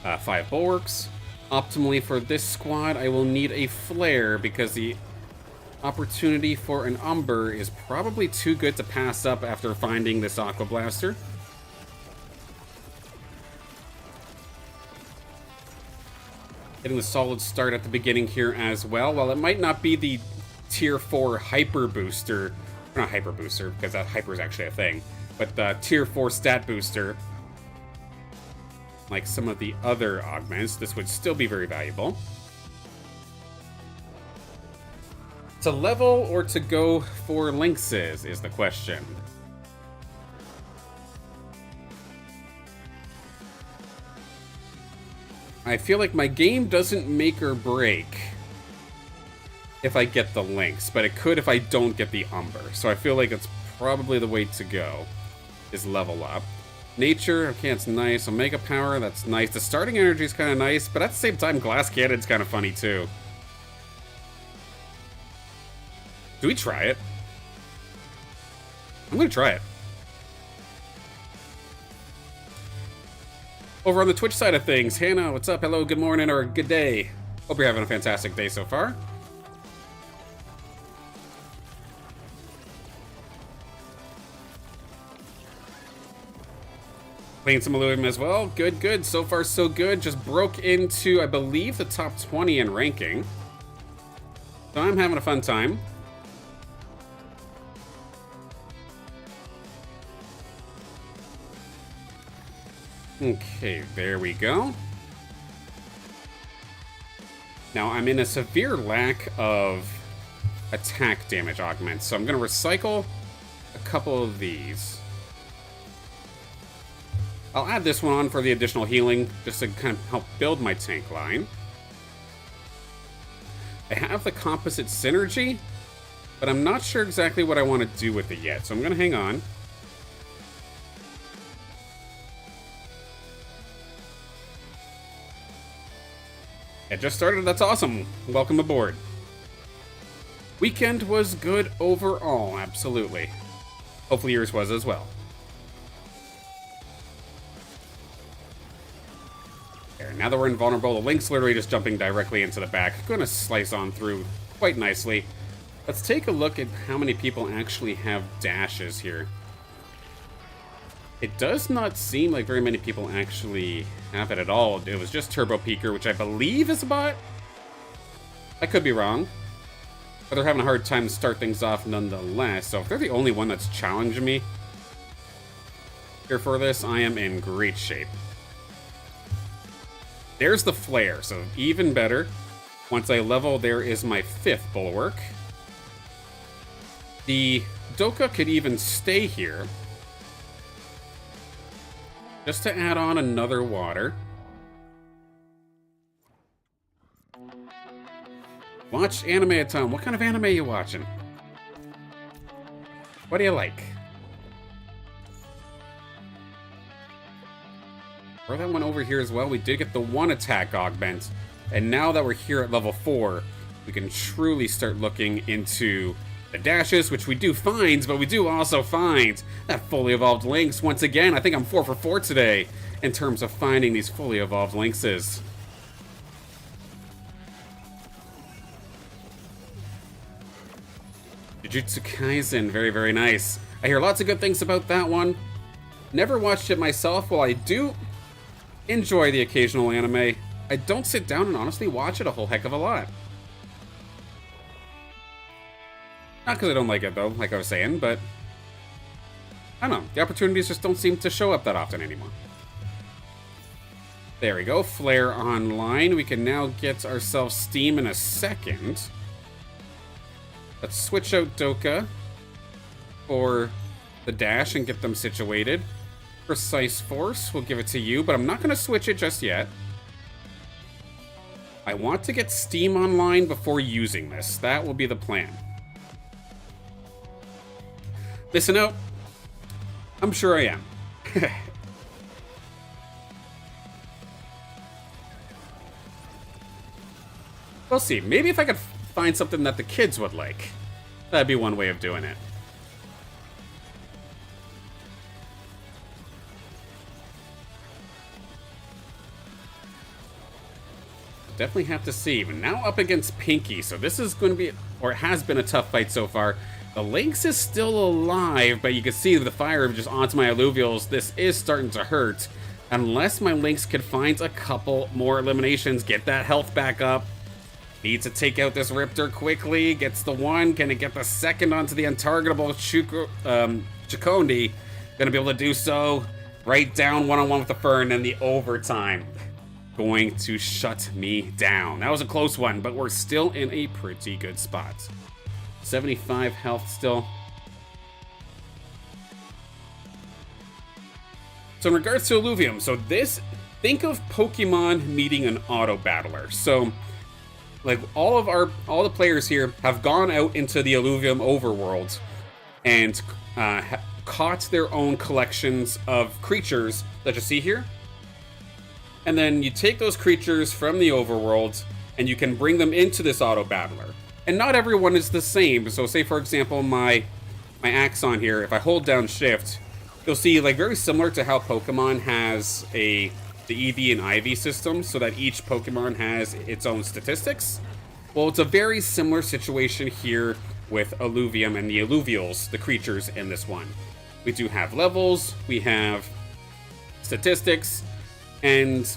5 Bulwarks. Optimally for this squad, I will need a Flare because the opportunity for an Umber is probably too good to pass up after finding this Aqua Blaster. Getting the solid start at the beginning here as well. While it might not be the Tier 4 Hyper Booster, not Hyper Booster because that Hyper is actually a thing, but the Tier 4 Stat Booster, like some of the other augments, this would still be very valuable. To level or to go for Lynxes is the question. I feel like my game doesn't make or break if I get the Lynx, but it could if I don't get the Umber. So I feel like it's probably the way to go, is level up. Nature, okay, it's nice. Omega Power, that's nice. The starting energy is kind of nice, but at the same time, Glass Cannon's kind of funny too. Do we try it? I'm gonna try it. Over on the Twitch side of things, Hannah, what's up? Hello, good morning, or good day. Hope you're having a fantastic day so far. Playing some Illuvium as well. Good, good. So far, so good. Just broke into, I believe, the top 20 in ranking. So I'm having a fun time. Okay, there we go. Now, I'm in a severe lack of attack damage augments, so I'm going to recycle a couple of these. I'll add this one on for the additional healing, just to kind of help build my tank line. I have the composite synergy, but I'm not sure exactly what I want to do with it yet, so I'm going to hang on. It just started, that's awesome. Welcome aboard. Weekend was good overall, absolutely. Hopefully yours was as well. There, now that we're invulnerable, the Link's literally just jumping directly into the back. Going to slice on through quite nicely. Let's take a look at how many people actually have dashes here. It does not seem like very many people actually have it at all. It was just Turbo Peeker, which I believe is a bot. I could be wrong. But they're having a hard time to start things off nonetheless. So if they're the only one that's challenging me here for this, I am in great shape. There's the flare, so even better. Once I level, there is my 5th bulwark. The Doka could even stay here, just to add on another water. Watch anime at time. What kind of anime are you watching? What do you like? Throw that one over here as well. We did get the 1 attack augment. And now that we're here at level 4, we can truly start looking into the dashes, which we do find, but we do also find that fully evolved Lynx. Once again, I think I'm 4 for 4 today in terms of finding these fully evolved Lynxes. Jujutsu Kaisen, very, very nice. I hear lots of good things about that one. Never watched it myself. While I do enjoy the occasional anime, I don't sit down and honestly watch it a whole heck of a lot. Not because I don't like it, though, like I was saying, but I don't know. The opportunities just don't seem to show up that often anymore. There we go. Flare online. We can now get ourselves Steam in a second. Let's switch out Doka for the dash and get them situated. Precise Force, we'll give it to you, but I'm not going to switch it just yet. I want to get Steam online before using this. That will be the plan. Listen out. I'm sure I am. We'll see. Maybe if I could find something that the kids would like. That'd be one way of doing it. Definitely have to see. But now up against Pinky, so this is going to be, or it has been, a tough fight so far. The Lynx is still alive, but you can see the fire just onto my alluvials. This is starting to hurt. Unless my Lynx could find a couple more eliminations, get that health back up. Needs to take out this Riptor quickly. Gets the 1. Can it get the 2nd onto the untargetable Chikondi? Gonna be able to do so. Right down one-on-one with the Fern, and the overtime going to shut me down. That was a close one, but we're still in a pretty good spot. 75 health still. So in regards to Illuvium, so this, think of Pokemon meeting an auto battler. So like all the players here have gone out into the Illuvium overworld and caught their own collections of creatures that you see here. And then you take those creatures from the overworld and you can bring them into this auto battler. And not everyone is the same. So say for example my Axon here, if I hold down shift, you'll see like very similar to how Pokemon has the EV and IV system, so that each Pokemon has its own statistics. Well, it's a very similar situation here with Illuvium and the Illuvials, the creatures in this one. We do have levels, we have statistics, and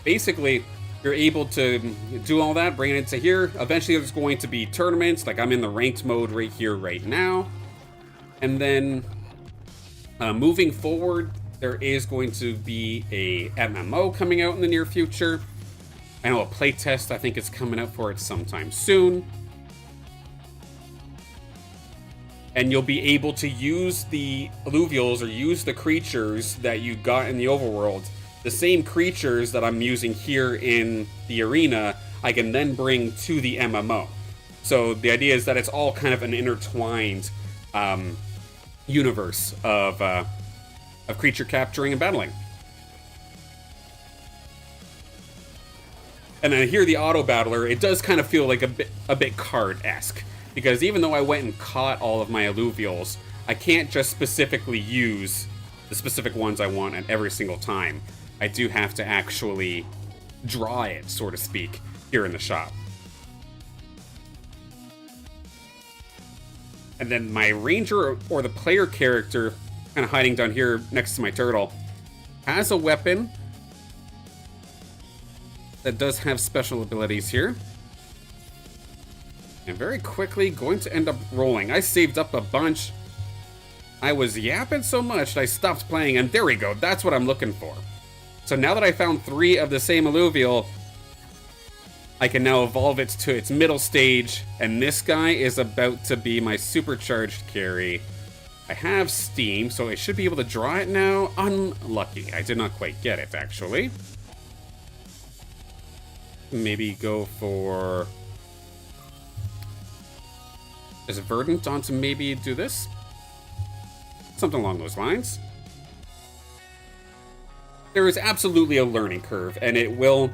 basically you're able to do all that, bring it into here. Eventually there's going to be tournaments, like I'm in the ranked mode right here, right now. And then moving forward, there is going to be a MMO coming out in the near future. I know a playtest I think is coming out for it sometime soon. And you'll be able to use the Illuvials or use the creatures that you got in the overworld. The same creatures that I'm using here in the arena, I can then bring to the MMO. So the idea is that it's all kind of an intertwined universe of creature capturing and battling. And then here, the auto battler, it does kind of feel like a bit card-esque, because even though I went and caught all of my Illuvials, I can't just specifically use the specific ones I want at every single time. I do have to actually draw it, so to speak, here in the shop. And then my ranger or the player character, kind of hiding down here next to my turtle, has a weapon that does have special abilities here. And very quickly going to end up rolling. I saved up a bunch. I was yapping so much that I stopped playing, and there we go. That's what I'm looking for. So now that I found 3 of the same Illuvial, I can now evolve it to its middle stage, and this guy is about to be my supercharged carry. I have Steam, so I should be able to draw it now. Unlucky. I did not quite get it, actually. Maybe go for... Is Verdant on to maybe do this? Something along those lines. There is absolutely a learning curve, and it will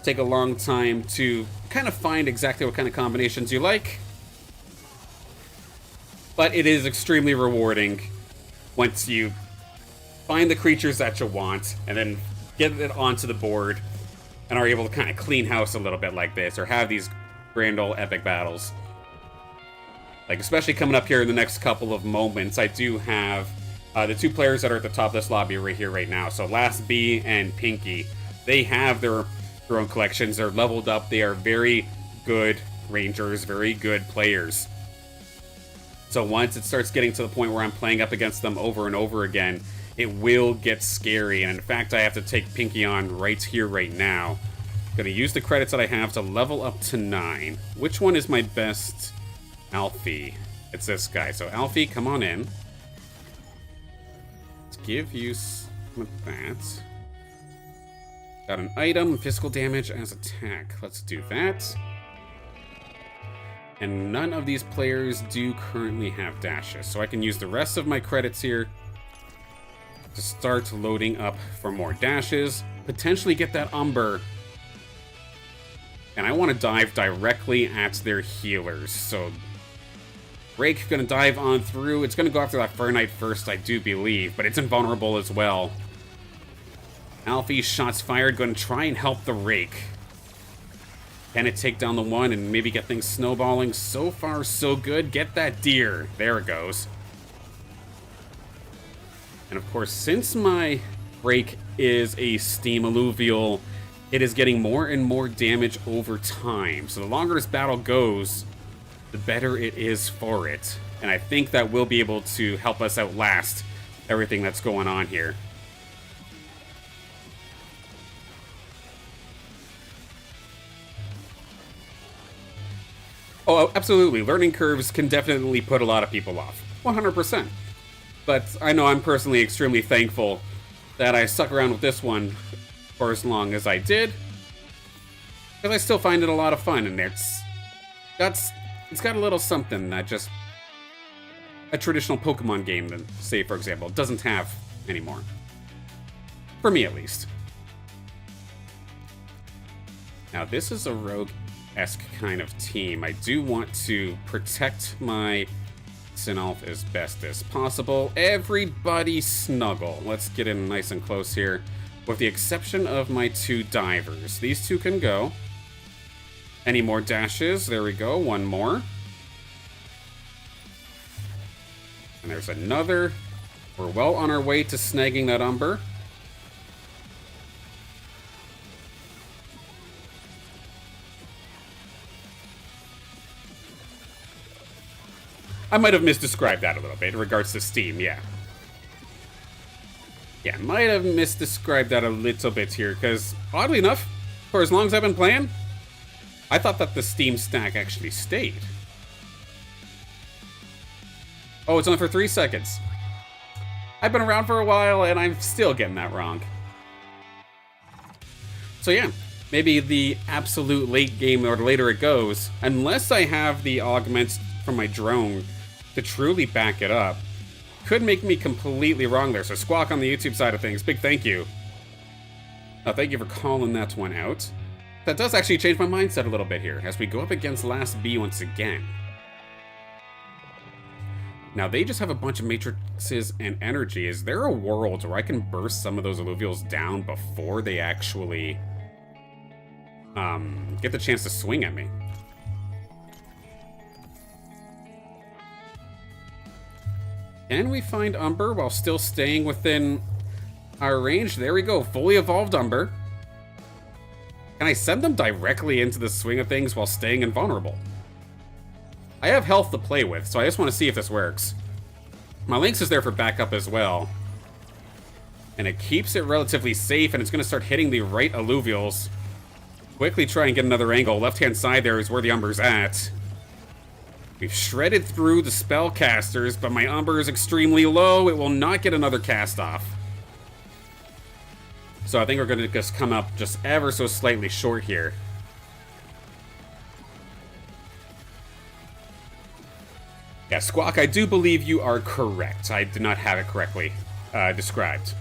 take a long time to kind of find exactly what kind of combinations you like. But it is extremely rewarding once you find the creatures that you want, and then get it onto the board, and are able to kind of clean house a little bit like this, or have these grand old epic battles. Like, especially coming up here in the next couple of moments, I do have the 2 players that are at the top of this lobby right here, right now. So Last B and Pinky, they have their own collections. They're leveled up. They are very good rangers, very good players. So once it starts getting to the point where I'm playing up against them over and over again, it will get scary. And in fact, I have to take Pinky on right here, right now. I'm going to use the credits that I have to level up to 9. Which one is my best... Alfie. It's this guy. So Alfie, come on in. Let's give you some of that. Got an item, physical damage as attack. Let's do that. And none of these players do currently have dashes, so I can use the rest of my credits here to start loading up for more dashes, potentially get that Umber. And I want to dive directly at their healers, so Rake gonna dive on through. It's gonna go after that Fahrenheit first, I do believe, but it's invulnerable as well. Alfie, shots fired, gonna try and help the Rake. Can it take down the one and maybe get things snowballing? So far, so good. Get that deer. There it goes. And of course, since my Rake is a Steam Illuvial, it is getting more and more damage over time. So the longer this battle goes, the better it is for it. And I think that will be able to help us outlast everything that's going on here. Oh, absolutely. Learning curves can definitely put a lot of people off. 100%. But I know I'm personally extremely thankful that I stuck around with this one for as long as I did. Because I still find it a lot of fun, and it's got a little something that just a traditional Pokemon game, say, for example, doesn't have anymore. For me, at least. Now, this is a rogue-esque kind of team. I do want to protect my Sinalf as best as possible. Everybody snuggle. Let's get in nice and close here. With the exception of my 2 divers. These 2 can go. Any more dashes? There we go. One more. And there's another. We're well on our way to snagging that Umber. I might have misdescribed that a little bit in regards to Steam, yeah. Yeah, might have misdescribed that a little bit here, because oddly enough, for as long as I've been playing, I thought that the Steam stack actually stayed. Oh, it's only for 3 seconds. I've been around for a while, and I'm still getting that wrong. So yeah, maybe the absolute late game, or the later it goes, unless I have the augments from my drone to truly back it up, could make me completely wrong there. So Squawk on the YouTube side of things, big thank you. Thank you for calling that one out. That does actually change my mindset a little bit here, as we go up against Last B once again. Now, they just have a bunch of matrices and energy. Is there a world where I can burst some of those alluvials down before they actually get the chance to swing at me? Can we find Umber while still staying within our range? There we go, fully evolved Umber. Can I send them directly into the swing of things while staying invulnerable? I have health to play with, so I just want to see if this works. My Lynx is there for backup as well. And it keeps it relatively safe, and it's going to start hitting the right alluvials. Quickly try and get another angle. Left-hand side there is where the Umber's at. We've shredded through the spellcasters, but my Umber is extremely low. It will not get another cast off. So I think we're going to just come up just ever so slightly short here. Yeah, Squawk, I do believe you are correct. I did not have it correctly described.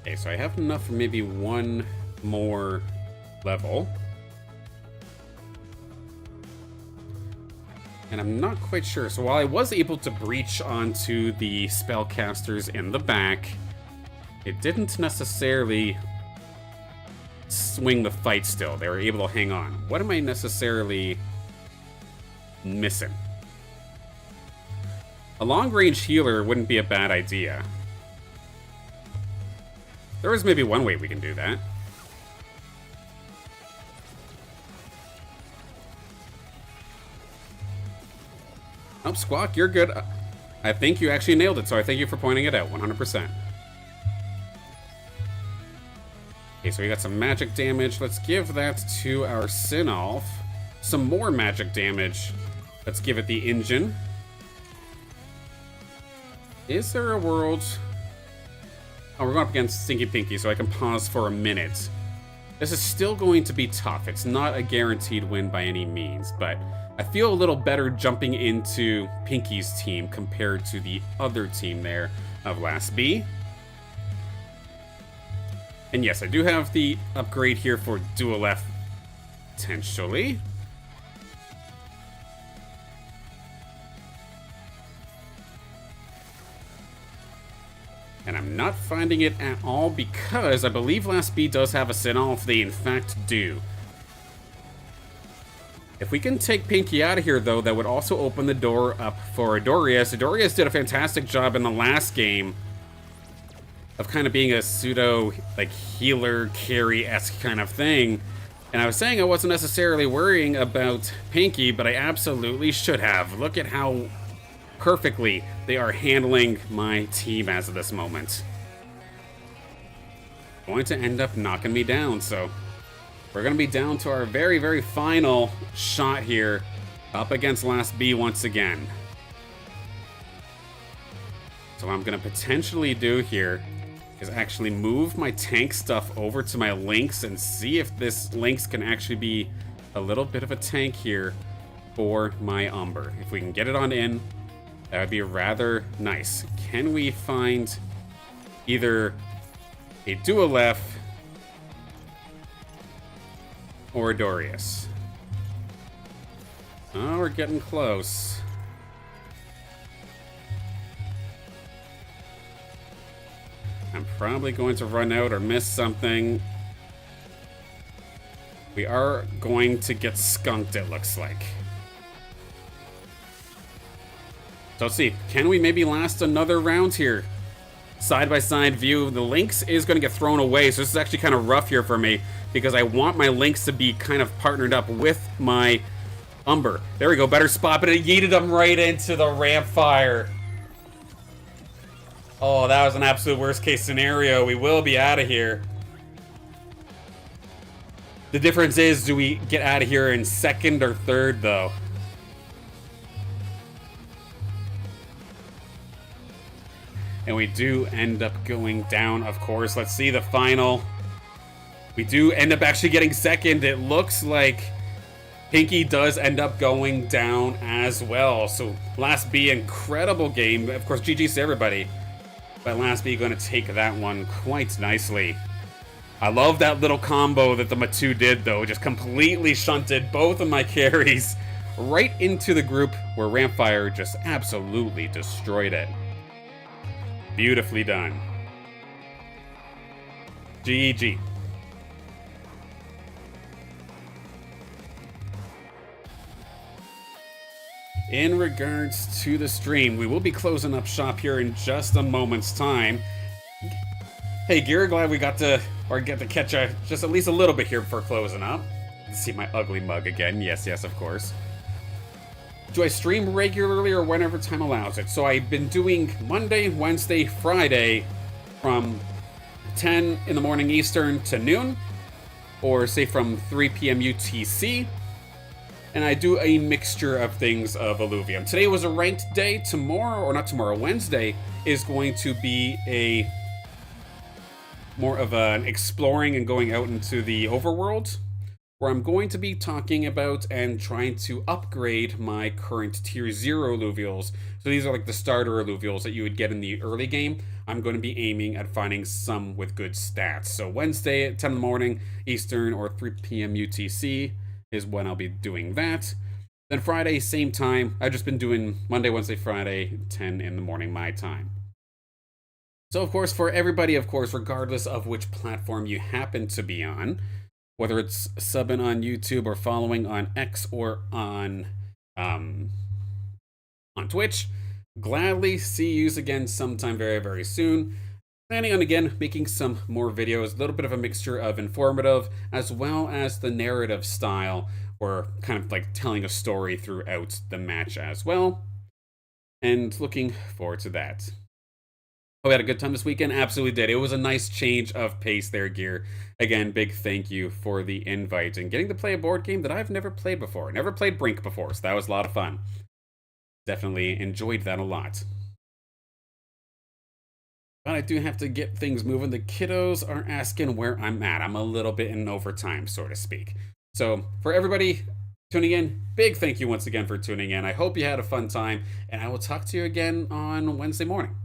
Okay, so I have enough for maybe one more level. And I'm not quite sure. So while I was able to breach onto the spellcasters in the back, it didn't necessarily swing the fight still. They were able to hang on. What am I necessarily missing? A long-range healer wouldn't be a bad idea. There is maybe one way we can do that. Oh, Squawk, you're good. I think you actually nailed it, so I thank you for pointing it out, 100%. Okay, so we got some magic damage. Let's give that to our Sinolf. Some more magic damage. Let's give it the engine. Is there a world... Oh, we're going up against Stinky Pinky, so I can pause for a minute. This is still going to be tough. It's not a guaranteed win by any means, but I feel a little better jumping into Pinky's team compared to the other team there of Last B. And yes, I do have the upgrade here for Dual F, potentially. And I'm not finding it at all because I believe Last B does have a Sinolf. They in fact do. If we can take Pinky out of here, though, that would also open the door up for Adorius. Adorius did a fantastic job in the last game of kind of being a pseudo, like, healer, carry-esque kind of thing. And I was saying I wasn't necessarily worrying about Pinky, but I absolutely should have. Look at how perfectly they are handling my team as of this moment. Going to end up knocking me down, so we're going to be down to our very, very final shot here, up against Last B once again. So what I'm going to potentially do here is actually move my tank stuff over to my Lynx and see if this Lynx can actually be a little bit of a tank here for my Umber. If we can get it on in, that would be rather nice. Can we find either a Dual F or a Dorius? Oh, we're getting close. I'm probably going to run out or miss something. We are going to get skunked, it looks like. So let's see. Can we maybe last another round here? side-by-side view. The Lynx is going to get thrown away, so this is actually kind of rough here for me because I want my Lynx to be kind of partnered up with my Umber. There we go, better spot, but it yeeted him right into the ramp fire. Oh, that was an absolute worst-case scenario. We will be out of here. The difference is, do we get out of here in second or third, though? And we do end up going down, of course. Let's see the final. We do end up actually getting second. It looks like Pinky does end up going down as well. So Last B, incredible game. Of course, GG's to everybody. But Last B going to take that one quite nicely. I love that little combo that the Matu did, though. Just completely shunted both of my carries right into the group where Rampfire just absolutely destroyed it. Beautifully done. GG. In regards to the stream, we will be closing up shop here in just a moment's time. Hey, Gear, glad we got to catch just at least a little bit here before closing up. See my ugly mug again. Yes, of course. Do I stream regularly or whenever time allows it? So I've been doing Monday, Wednesday, Friday from 10 in the morning Eastern to noon, or say from 3 p.m. UTC. And I do a mixture of things of Illuvium. Today was a ranked day. Tomorrow, or not tomorrow, Wednesday is going to be a more of an exploring and going out into the overworld, where I'm going to be talking about and trying to upgrade my current tier 0 Illuvials. So these are like the starter Illuvials that you would get in the early game. I'm going to be aiming at finding some with good stats. So Wednesday at 10 in the morning Eastern or 3 p.m. UTC is when I'll be doing that. Then Friday, same time. I've just been doing Monday, Wednesday, Friday, 10 in the morning my time. So of course, for everybody, of course, regardless of which platform you happen to be on, whether it's subbing on YouTube or following on X or on Twitch, gladly see you again sometime very, very soon. Planning on, again, making some more videos, a little bit of a mixture of informative as well as the narrative style, or kind of like telling a story throughout the match as well. And looking forward to that. Oh, we had a good time this weekend? Absolutely did. It was a nice change of pace there, Gear. Again, big thank you for the invite and getting to play a board game that I've never played before. Never played Brink before, so that was a lot of fun. Definitely enjoyed that a lot. But I do have to get things moving. The kiddos are asking where I'm at. I'm a little bit in overtime, so to speak. So for everybody tuning in, big thank you once again for tuning in. I hope you had a fun time, and I will talk to you again on Wednesday morning.